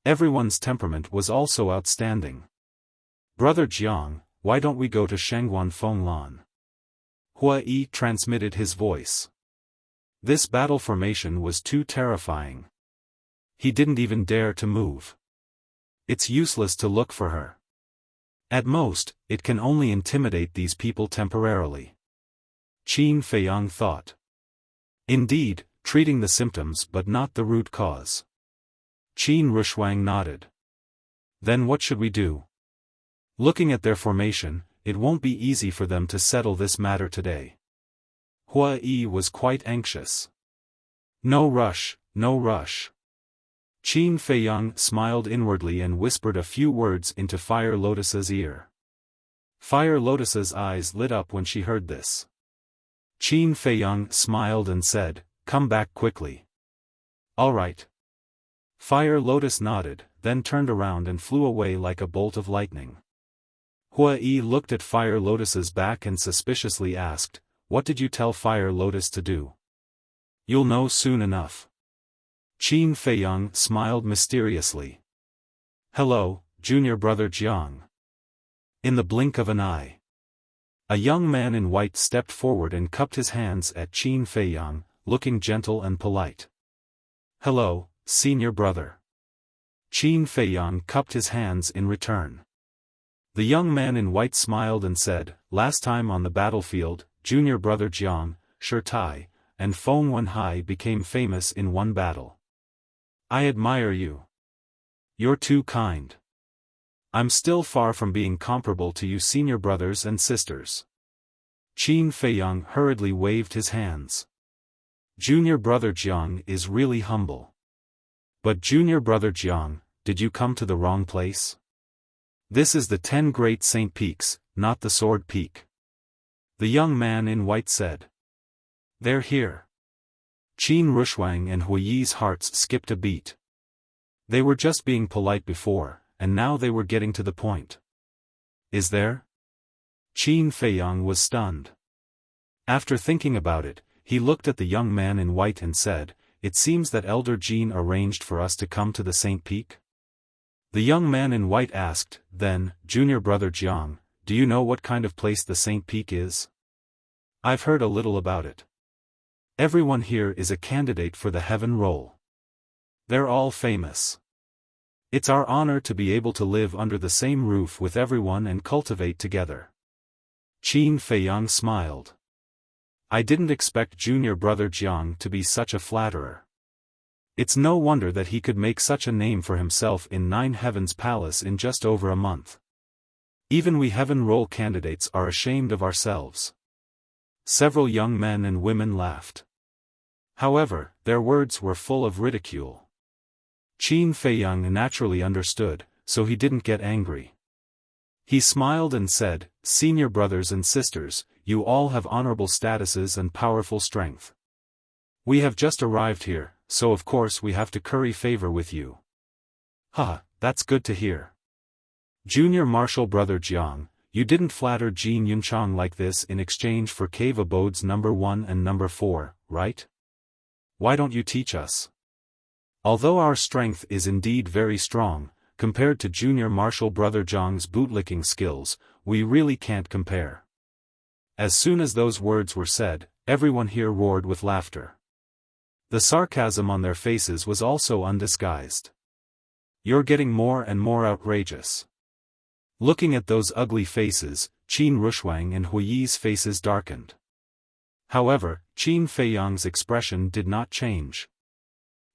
Everyone's temperament was also outstanding. "Brother Jiang, why don't we go to Shangguan Fenglan?" Hua Yi transmitted his voice. This battle formation was too terrifying. He didn't even dare to move. It's useless to look for her. At most, it can only intimidate these people temporarily. Qin Feiyang thought. Indeed, treating the symptoms but not the root cause. Qin Rushuang nodded. Then what should we do? Looking at their formation, it won't be easy for them to settle this matter today. Hua Yi was quite anxious. "No rush, no rush." Qin Feiyang smiled inwardly and whispered a few words into Fire Lotus's ear. Fire Lotus's eyes lit up when she heard this. Qin Feiyang smiled and said, "Come back quickly." "All right." Fire Lotus nodded, then turned around and flew away like a bolt of lightning. Hua Yi looked at Fire Lotus's back and suspiciously asked, "What did you tell Fire Lotus to do?" "You'll know soon enough." Qin Feiyang smiled mysteriously. "Hello, junior brother Jiang." In the blink of an eye, a young man in white stepped forward and cupped his hands at Qin Feiyang, looking gentle and polite. "Hello, senior brother." Qin Feiyang cupped his hands in return. The young man in white smiled and said, "Last time on the battlefield, junior brother Jiang, Shirtai, and Feng Wenhai became famous in one battle. I admire you. You're too kind. I'm still far from being comparable to you senior brothers and sisters." Qin Feiyang hurriedly waved his hands. "Junior brother Jiang is really humble. But junior brother Jiang, did you come to the wrong place? This is the 10 Great Saint Peaks, not the Sword Peak." The young man in white said. "They're here." Qin Rushuang and Hua Yi's hearts skipped a beat. They were just being polite before, and now they were getting to the point. "Is there?" Qin Feiyang was stunned. After thinking about it, he looked at the young man in white and said, "It seems that Elder Jin arranged for us to come to the Saint Peak?" The young man in white asked, then, "Junior brother Jiang, do you know what kind of place the St. Peak is? I've heard a little about it. Everyone here is a candidate for the heaven role. They're all famous. It's our honor to be able to live under the same roof with everyone and cultivate together. Qin Feiyang smiled. I didn't expect junior brother Jiang to be such a flatterer. It's no wonder that he could make such a name for himself in Nine Heavens Palace in just over a month. Even we heaven role candidates are ashamed of ourselves. Several young men and women laughed. However, their words were full of ridicule. Qin Feiyang naturally understood, so he didn't get angry. He smiled and said, "Senior brothers and sisters, you all have honorable statuses and powerful strength. We have just arrived here, so of course we have to curry favor with you." That's good to hear. Junior Marshal Brother Jiang, you didn't flatter Jin Yunchang like this in exchange for cave abodes number 1 and number 4, right? Why don't you teach us? Although our strength is indeed very strong, compared to Junior Marshal Brother Jiang's bootlicking skills, we really can't compare. As soon as those words were said, everyone here roared with laughter. The sarcasm on their faces was also undisguised. You're getting more and more outrageous. Looking at those ugly faces, Qin Rushuang and Huiyi's faces darkened. However, Qin Feiyang's expression did not change.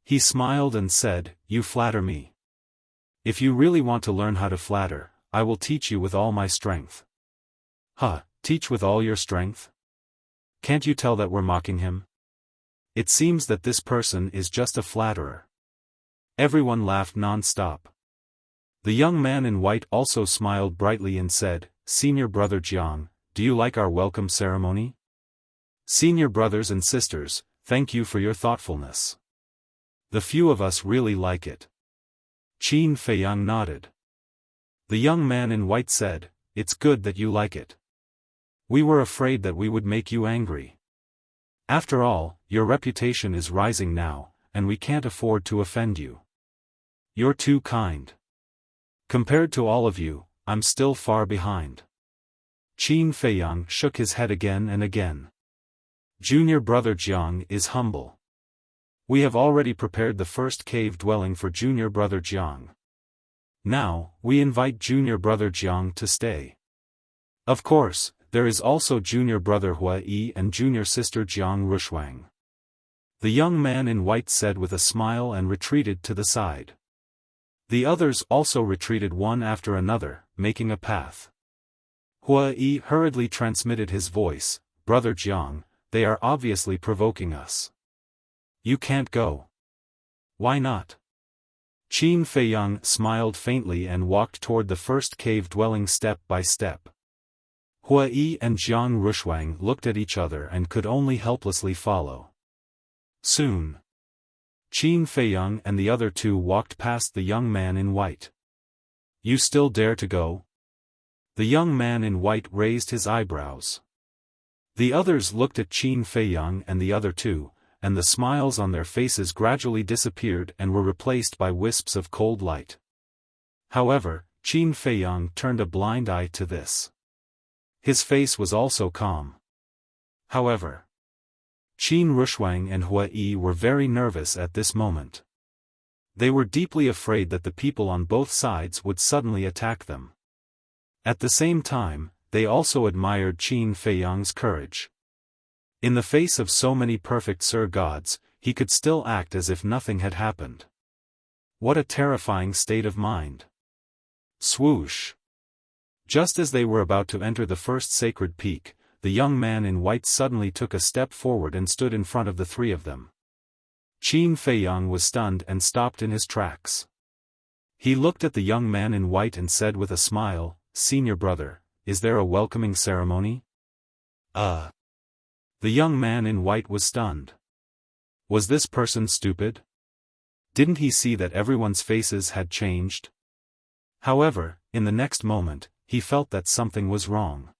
He smiled and said, "You flatter me. If you really want to learn how to flatter, I will teach you with all my strength." Teach with all your strength? Can't you tell that we're mocking him? It seems that this person is just a flatterer. Everyone laughed non-stop. The young man in white also smiled brightly and said, "Senior brother Jiang, do you like our welcome ceremony? Senior brothers and sisters, thank you for your thoughtfulness. The few of us really like it." Qin Feiyang nodded. The young man in white said, "It's good that you like it. We were afraid that we would make you angry. After all, your reputation is rising now, and we can't afford to offend you. You're too kind. Compared to all of you, I'm still far behind." Qin Feiyang shook his head again and again. Junior brother Jiang is humble. We have already prepared the first cave dwelling for junior brother Jiang. Now, we invite junior brother Jiang to stay. Of course, there is also junior brother Huiyi and junior sister Jiang Rushuang. The young man in white said with a smile and retreated to the side. The others also retreated one after another, making a path. Huiyi hurriedly transmitted his voice, "Brother Jiang, they are obviously provoking us. You can't go." "Why not?" Qin Feiyang smiled faintly and walked toward the first cave dwelling step by step. Huiyi and Jiang Rushuang looked at each other and could only helplessly follow. Soon, Qin Feiyang and the other two walked past the young man in white. "You still dare to go?" The young man in white raised his eyebrows. The others looked at Qin Feiyang and the other two, and the smiles on their faces gradually disappeared and were replaced by wisps of cold light. However, Qin Feiyang turned a blind eye to this. His face was also calm. However, Qin Rushuang and Huiyi were very nervous at this moment. They were deeply afraid that the people on both sides would suddenly attack them. At the same time, they also admired Qin Feiyang's courage. In the face of so many perfect Sir Gods, he could still act as if nothing had happened. What a terrifying state of mind. Swoosh! Just as they were about to enter the first sacred peak, the young man in white suddenly took a step forward and stood in front of the three of them. Qin Feiyang was stunned and stopped in his tracks. He looked at the young man in white and said with a smile, "Senior brother, is there a welcoming ceremony?" The young man in white was stunned. Was this person stupid? Didn't he see that everyone's faces had changed? However, in the next moment, he felt that something was wrong.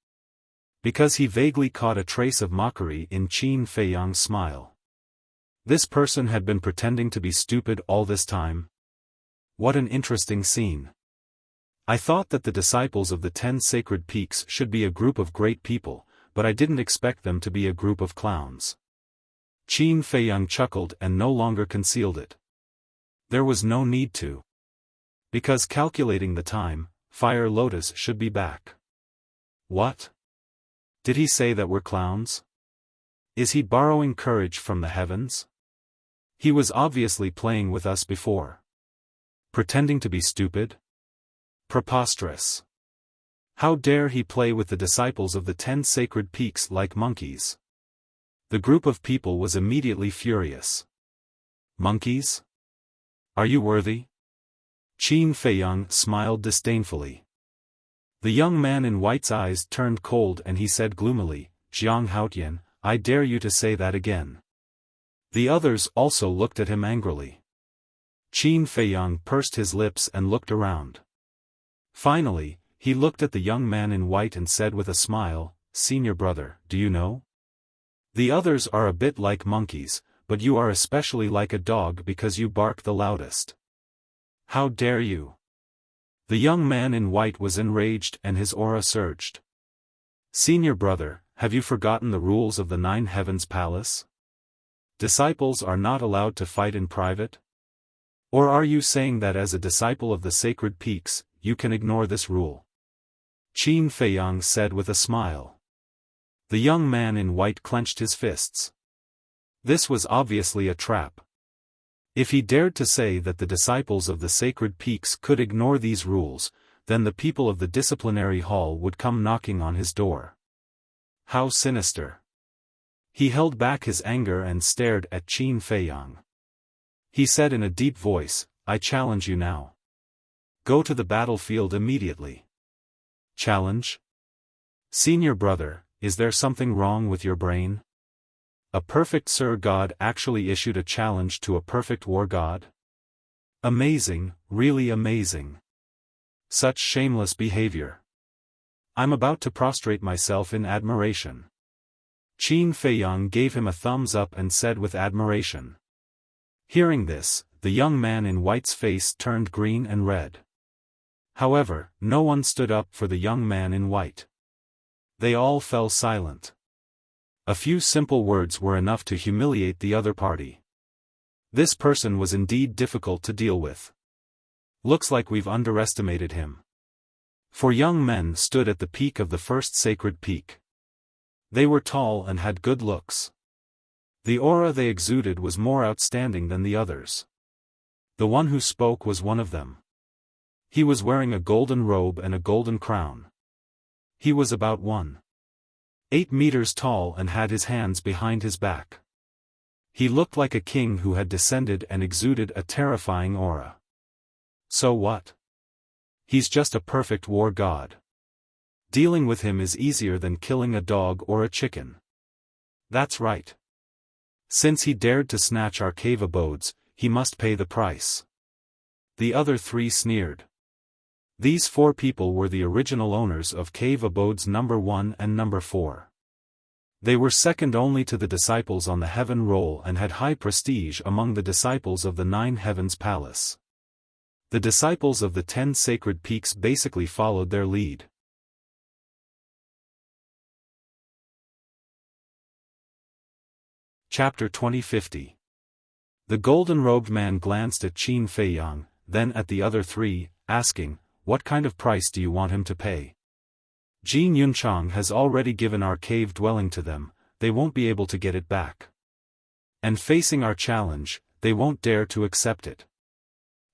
Because he vaguely caught a trace of mockery in Qin Feiyang's smile. This person had been pretending to be stupid all this time. What an interesting scene. I thought that the disciples of the 10 sacred peaks should be a group of great people, but I didn't expect them to be a group of clowns. Qin Feiyang chuckled and no longer concealed it. There was no need to. Because calculating the time, Fire Lotus should be back. What? Did he say that we're clowns? Is he borrowing courage from the heavens? He was obviously playing with us before. Pretending to be stupid? Preposterous. How dare he play with the disciples of the 10 sacred peaks like monkeys? The group of people was immediately furious. Monkeys? Are you worthy? Qin Feiyang smiled disdainfully. The young man in white's eyes turned cold and he said gloomily, Jiang Haotian, I dare you to say that again. The others also looked at him angrily. Qin Feiyang pursed his lips and looked around. Finally, he looked at the young man in white and said with a smile, Senior brother, do you know? The others are a bit like monkeys, but you are especially like a dog because you bark the loudest. How dare you? The young man in white was enraged and his aura surged. Senior brother, have you forgotten the rules of the 9 Heavens Palace? Disciples are not allowed to fight in private? Or are you saying that as a disciple of the sacred peaks, you can ignore this rule? Qin Feiyang said with a smile. The young man in white clenched his fists. This was obviously a trap. If he dared to say that the disciples of the sacred peaks could ignore these rules, then the people of the disciplinary hall would come knocking on his door. How sinister. He held back his anger and stared at Qin Feiyang. He said in a deep voice, I challenge you now. Go to the battlefield immediately. Challenge? Senior brother, is there something wrong with your brain? A perfect Sir God actually issued a challenge to a perfect war god? Amazing, really amazing. Such shameless behavior. I'm about to prostrate myself in admiration. Qin Feiyang gave him a thumbs up and said with admiration. Hearing this, the young man in white's face turned green and red. However, no one stood up for the young man in white. They all fell silent. A few simple words were enough to humiliate the other party. This person was indeed difficult to deal with. Looks like we've underestimated him. 4 young men stood at the peak of the first sacred peak. They were tall and had good looks. The aura they exuded was more outstanding than the others. The one who spoke was one of them. He was wearing a golden robe and a golden crown. He was about 1.8 meters tall and had his hands behind his back. He looked like a king who had descended and exuded a terrifying aura. So what? He's just a perfect war god. Dealing with him is easier than killing a dog or a chicken. That's right. Since he dared to snatch our cave abodes, he must pay the price. The other 3 sneered. These 4 people were the original owners of cave abodes number 1 and number 4. They were second only to the disciples on the heaven roll and had high prestige among the disciples of the 9 Heavens Palace. The disciples of the 10 sacred peaks basically followed their lead. Chapter 2050. The golden-robed man glanced at Qin Feiyang, then at the other 3, asking, what kind of price do you want him to pay? Jin Yunchang has already given our cave dwelling to them, they won't be able to get it back. And facing our challenge, they won't dare to accept it.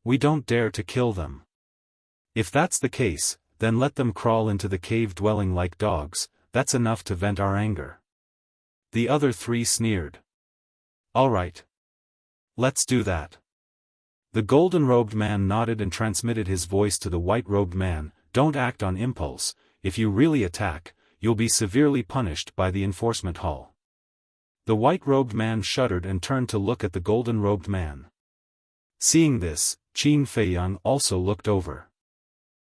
We don't dare to kill them. If that's the case, then let them crawl into the cave dwelling like dogs, that's enough to vent our anger. The other 3 sneered. All right. Let's do that. The golden-robed man nodded and transmitted his voice to the white-robed man, don't act on impulse, if you really attack, you'll be severely punished by the enforcement hall. The white-robed man shuddered and turned to look at the golden-robed man. Seeing this, Qin Feiyang also looked over.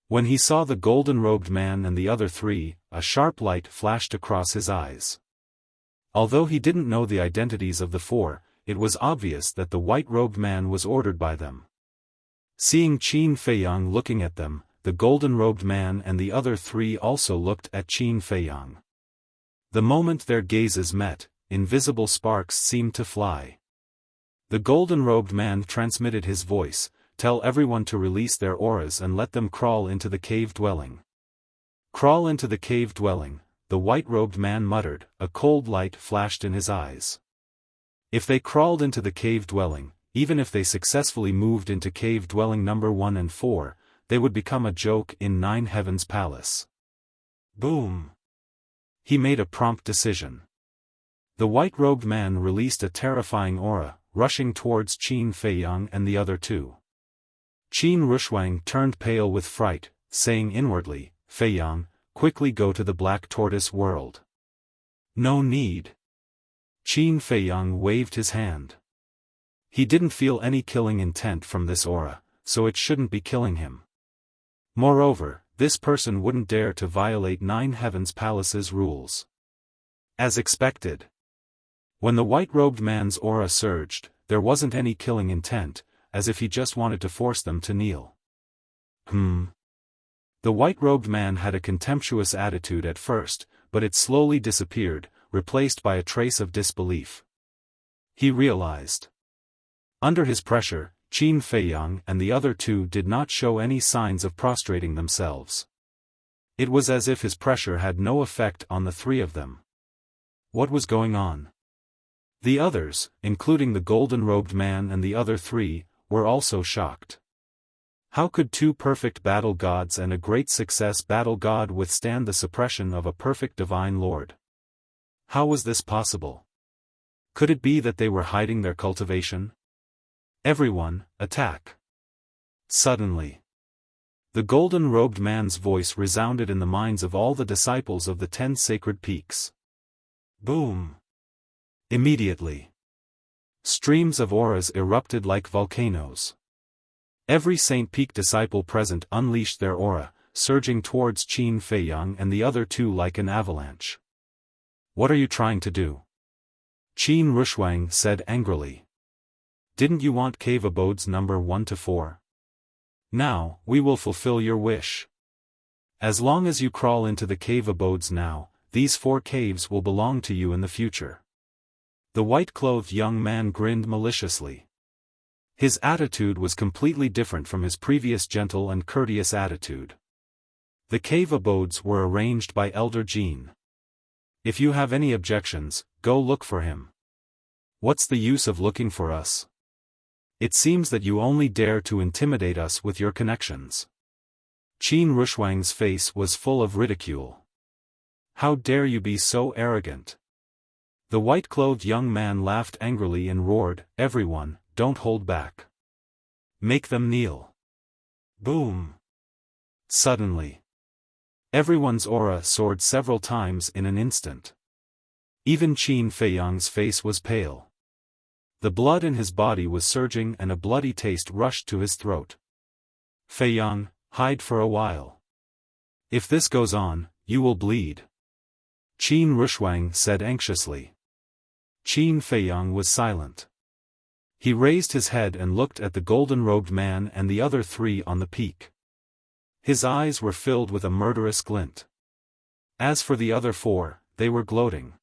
When he saw the golden-robed man and the other 3, a sharp light flashed across his eyes. Although he didn't know the identities of the 4, it was obvious that the white-robed man was ordered by them. Seeing Qin Feiyang looking at them, the golden-robed man and the other three also looked at Qin Feiyang. The moment their gazes met, invisible sparks seemed to fly. The golden-robed man transmitted his voice, "Tell everyone to release their auras and let them crawl into the cave dwelling." "Crawl into the cave dwelling," the white-robed man muttered, a cold light flashed in his eyes. If they crawled into the cave dwelling, even if they successfully moved into cave dwelling number 1 and 4, they would become a joke in Nine Heavens Palace. Boom! He made a prompt decision. The white-robed man released a terrifying aura, rushing towards Qin Feiyang and the other two. Qin Rushuang turned pale with fright, saying inwardly, "Feiyang, quickly go to the Black Tortoise world." "No need." Qin Feiyang waved his hand. He didn't feel any killing intent from this aura, so it shouldn't be killing him. Moreover, this person wouldn't dare to violate Nine Heavens Palace's rules. As expected. When the white-robed man's aura surged, there wasn't any killing intent, as if he just wanted to force them to kneel. The white-robed man had a contemptuous attitude at first, but it slowly disappeared, replaced by a trace of disbelief. He realized. Under his pressure, Qin Feiyang and the other two did not show any signs of prostrating themselves. It was as if his pressure had no effect on the three of them. What was going on? The others, including the golden-robed man and the other three, were also shocked. How could two perfect battle gods and a great success battle god withstand the suppression of a perfect divine lord? How was this possible? Could it be that they were hiding their cultivation? "Everyone, attack!" Suddenly, the golden-robed man's voice resounded in the minds of all the disciples of the 10 sacred peaks. Boom! Immediately, streams of auras erupted like volcanoes. Every Saint Peak disciple present unleashed their aura, surging towards Qin Feiyang and the other two like an avalanche. "What are you trying to do?" Qin Rushuang said angrily. "Didn't you want cave abodes number 1 to 4? Now, we will fulfill your wish. As long as you crawl into the cave abodes now, these 4 caves will belong to you in the future." The white-clothed young man grinned maliciously. His attitude was completely different from his previous gentle and courteous attitude. The cave abodes were arranged by Elder Jean. "If you have any objections, go look for him. What's the use of looking for us? It seems that you only dare to intimidate us with your connections." Qin Rushuang's face was full of ridicule. "How dare you be so arrogant?" The white-clothed young man laughed angrily and roared, "Everyone, don't hold back. Make them kneel." Boom! Suddenly, everyone's aura soared several times in an instant. Even Qin Feiyang's face was pale. The blood in his body was surging and a bloody taste rushed to his throat. "Feiyang, hide for a while. If this goes on, you will bleed," Qin Rushuang said anxiously. Qin Feiyang was silent. He raised his head and looked at the golden-robed man and the other three on the peak. His eyes were filled with a murderous glint. As for the other 4, they were gloating.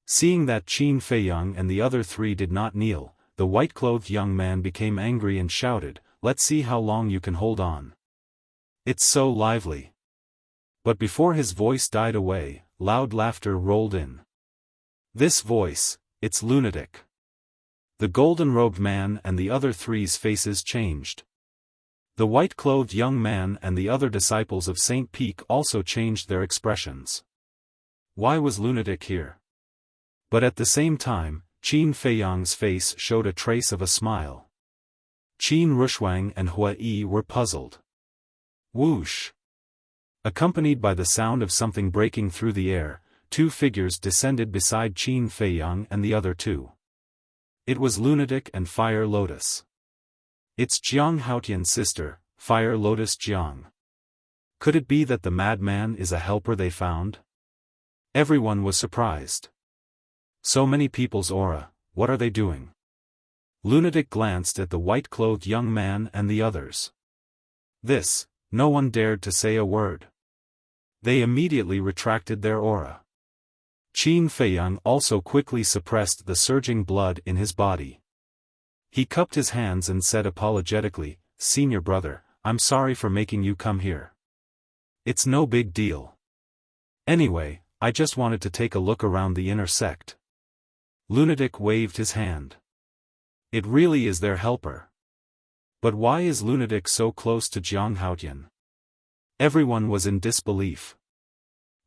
Seeing that Qin Feiyang and the other 3 did not kneel, the white-clothed young man became angry and shouted, "Let's see how long you can hold on. It's so lively." But before his voice died away, loud laughter rolled in. "This voice, it's lunatic." The golden-robed man and the other 3's faces changed. The white-clothed young man and the other disciples of Saint Peak also changed their expressions. Why was lunatic here? But at the same time, Qin Feiyang's face showed a trace of a smile. Qin Rushuang and Hua Yi were puzzled. Whoosh! Accompanied by the sound of something breaking through the air, 2 figures descended beside Qin Feiyang and the other 2. It was Lunatic and Fire Lotus. "It's Jiang Haotian's sister, Fire Lotus Jiang. Could it be that the madman is a helper they found?" Everyone was surprised. So many people's aura, what are they doing? Lunatic glanced at the white-clothed young man and the others. This No one dared to say a word. They immediately retracted their aura. Qin Feiyang also quickly suppressed the surging blood in his body. He cupped his hands and said apologetically, "Senior brother, I'm sorry for making you come here. It's no big deal. Anyway, I just wanted to take a look around the inner sect." Lunatic waved his hand. "It really is their helper. But why is Lunatic so close to Jiang Haotian?" Everyone was in disbelief.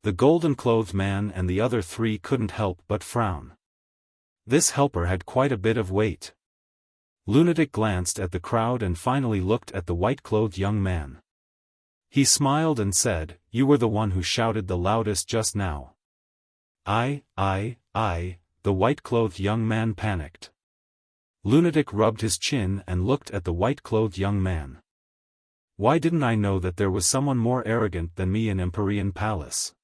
The golden-clothed man and the other three couldn't help but frown. This helper had quite a bit of weight. Lunatic glanced at the crowd and finally looked at the white-clothed young man. He smiled and said, "You were the one who shouted the loudest just now." I, the white-clothed young man panicked. Lunatic rubbed his chin and looked at the white-clothed young man. "Why didn't I know that there was someone more arrogant than me in Empyrean Palace?"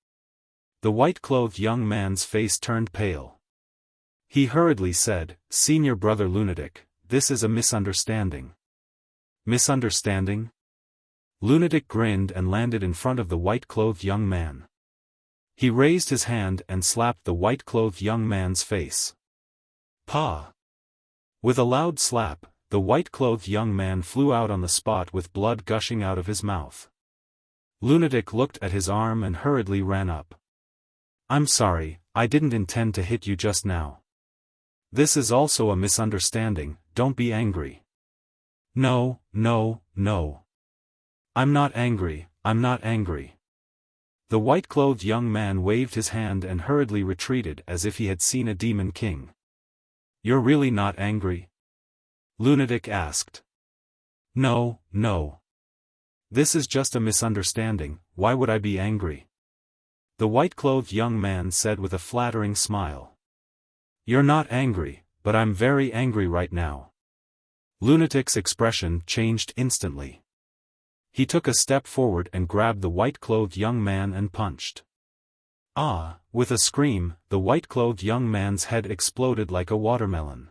The white-clothed young man's face turned pale. He hurriedly said, "Senior brother Lunatic, this is a misunderstanding." "Misunderstanding?" Lunatic grinned and landed in front of the white-clothed young man. He raised his hand and slapped the white-clothed young man's face. "Pa!" With a loud slap, the white-clothed young man flew out on the spot with blood gushing out of his mouth. Lunatic looked at his arm and hurriedly ran up. "I'm sorry, I didn't intend to hit you just now. This is also a misunderstanding, don't be angry." No. I'm not angry, I'm not angry." The white-clothed young man waved his hand and hurriedly retreated as if he had seen a demon king. "You're really not angry?" Lunatic asked. No. This is just a misunderstanding, why would I be angry?" The white-clothed young man said with a flattering smile. "You're not angry, but I'm very angry right now." Lunatic's expression changed instantly. He took a step forward and grabbed the white-clothed young man and punched. Ah! With a scream, the white-clothed young man's head exploded like a watermelon.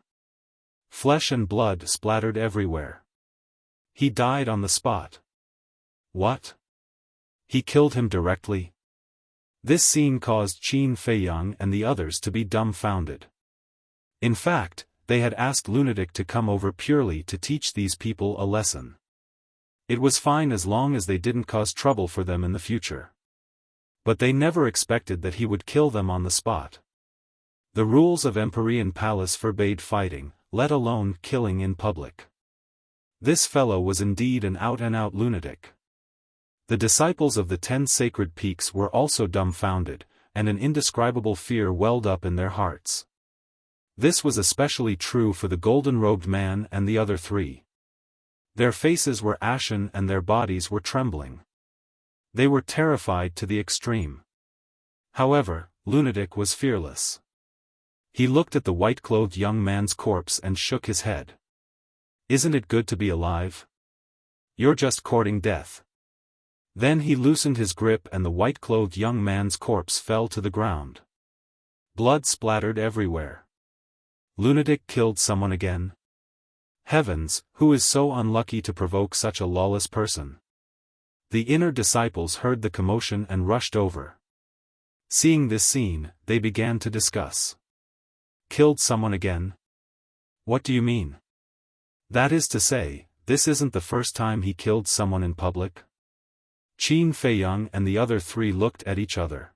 Flesh and blood splattered everywhere. He died on the spot. What? He killed him directly? This scene caused Qin Feiyang and the others to be dumbfounded. In fact, they had asked Lunatic to come over purely to teach these people a lesson. It was fine as long as they didn't cause trouble for them in the future. But they never expected that he would kill them on the spot. The rules of Empyrean Palace forbade fighting, let alone killing in public. This fellow was indeed an out-and-out lunatic. The disciples of the 10 sacred peaks were also dumbfounded, and an indescribable fear welled up in their hearts. This was especially true for the golden-robed man and the other three. Their faces were ashen and their bodies were trembling. They were terrified to the extreme. However, Lunatic was fearless. He looked at the white-clothed young man's corpse and shook his head. "Isn't it good to be alive? You're just courting death." Then he loosened his grip and the white-clothed young man's corpse fell to the ground. Blood splattered everywhere. Lunatic killed someone again? Heavens, who is so unlucky to provoke such a lawless person? The inner disciples heard the commotion and rushed over. Seeing this scene, they began to discuss. Killed someone again? What do you mean? That is to say, this isn't the first time he killed someone in public? Qin Feiyang and the other three looked at each other.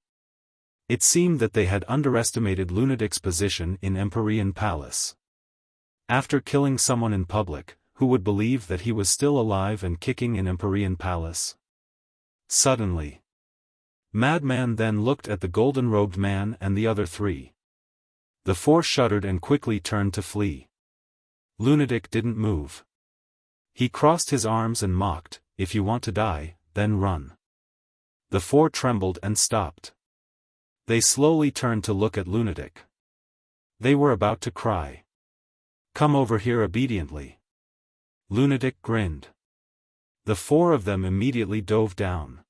It seemed that they had underestimated Lunatic's position in Empyrean Palace. After killing someone in public, who would believe that he was still alive and kicking in Empyrean Palace? Suddenly, Madman then looked at the golden-robed man and the other three. The four shuddered and quickly turned to flee. Lunatic didn't move. He crossed his arms and mocked, "If you want to die, then run." The four trembled and stopped. They slowly turned to look at Lunatic. They were about to cry. "Come over here obediently." Lunatic grinned. The four of them immediately dove down.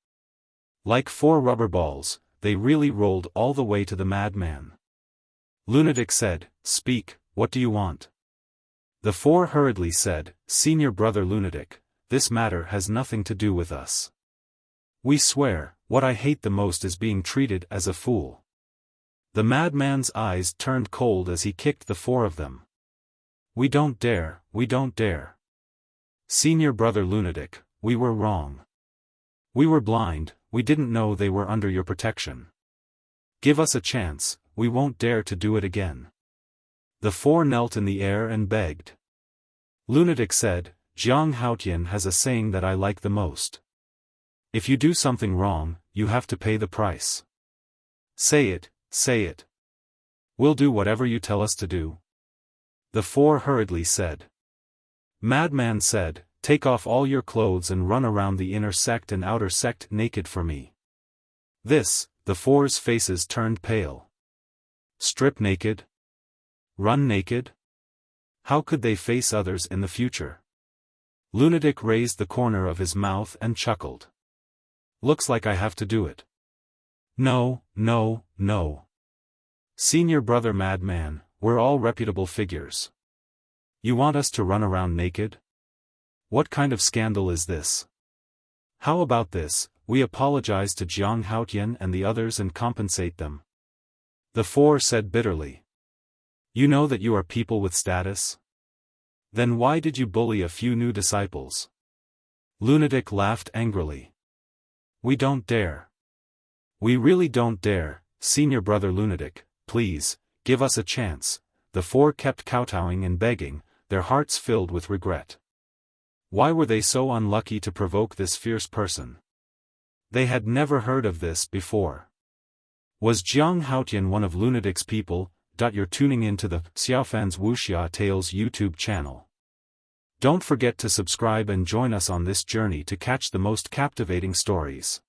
Like 4 rubber balls, they really rolled all the way to the madman. Lunatic said, "Speak, what do you want?" The four hurriedly said, "Senior brother Lunatic, this matter has nothing to do with us. We swear, what I hate the most is being treated as a fool. The madman's eyes turned cold as he kicked the four of them. We don't dare, we don't dare. Senior brother lunatic, we were wrong. We were blind, we didn't know they were under your protection. Give us a chance, we won't dare to do it again. The four knelt in the air and begged. Lunatic said, Jiang Haotian has a saying that I like the most. If you do something wrong, you have to pay the price. Say it, say it. We'll do whatever you tell us to do. The four hurriedly said. Madman said, take off all your clothes and run around the inner sect and outer sect naked for me. This, the four's faces turned pale. Strip naked? Run naked? How could they face others in the future? Lunatic raised the corner of his mouth and chuckled. Looks like I have to do it. No, no, no. Senior brother Madman, we're all reputable figures. You want us to run around naked? What kind of scandal is this? How about this, we apologize to Jiang Haotian and the others and compensate them. The four said bitterly. You know that you are people with status? Then why did you bully a few new disciples? Lunatic laughed angrily. We don't dare. We really don't dare, senior brother Lunatic, please, give us a chance. The four kept kowtowing and begging, their hearts filled with regret. Why were they so unlucky to provoke this fierce person? They had never heard of this before. Was Jiang Haotian one of Lunatic's people? You're tuning into the Xiaofan's Wuxia Tales YouTube channel. Don't forget to subscribe and join us on this journey to catch the most captivating stories.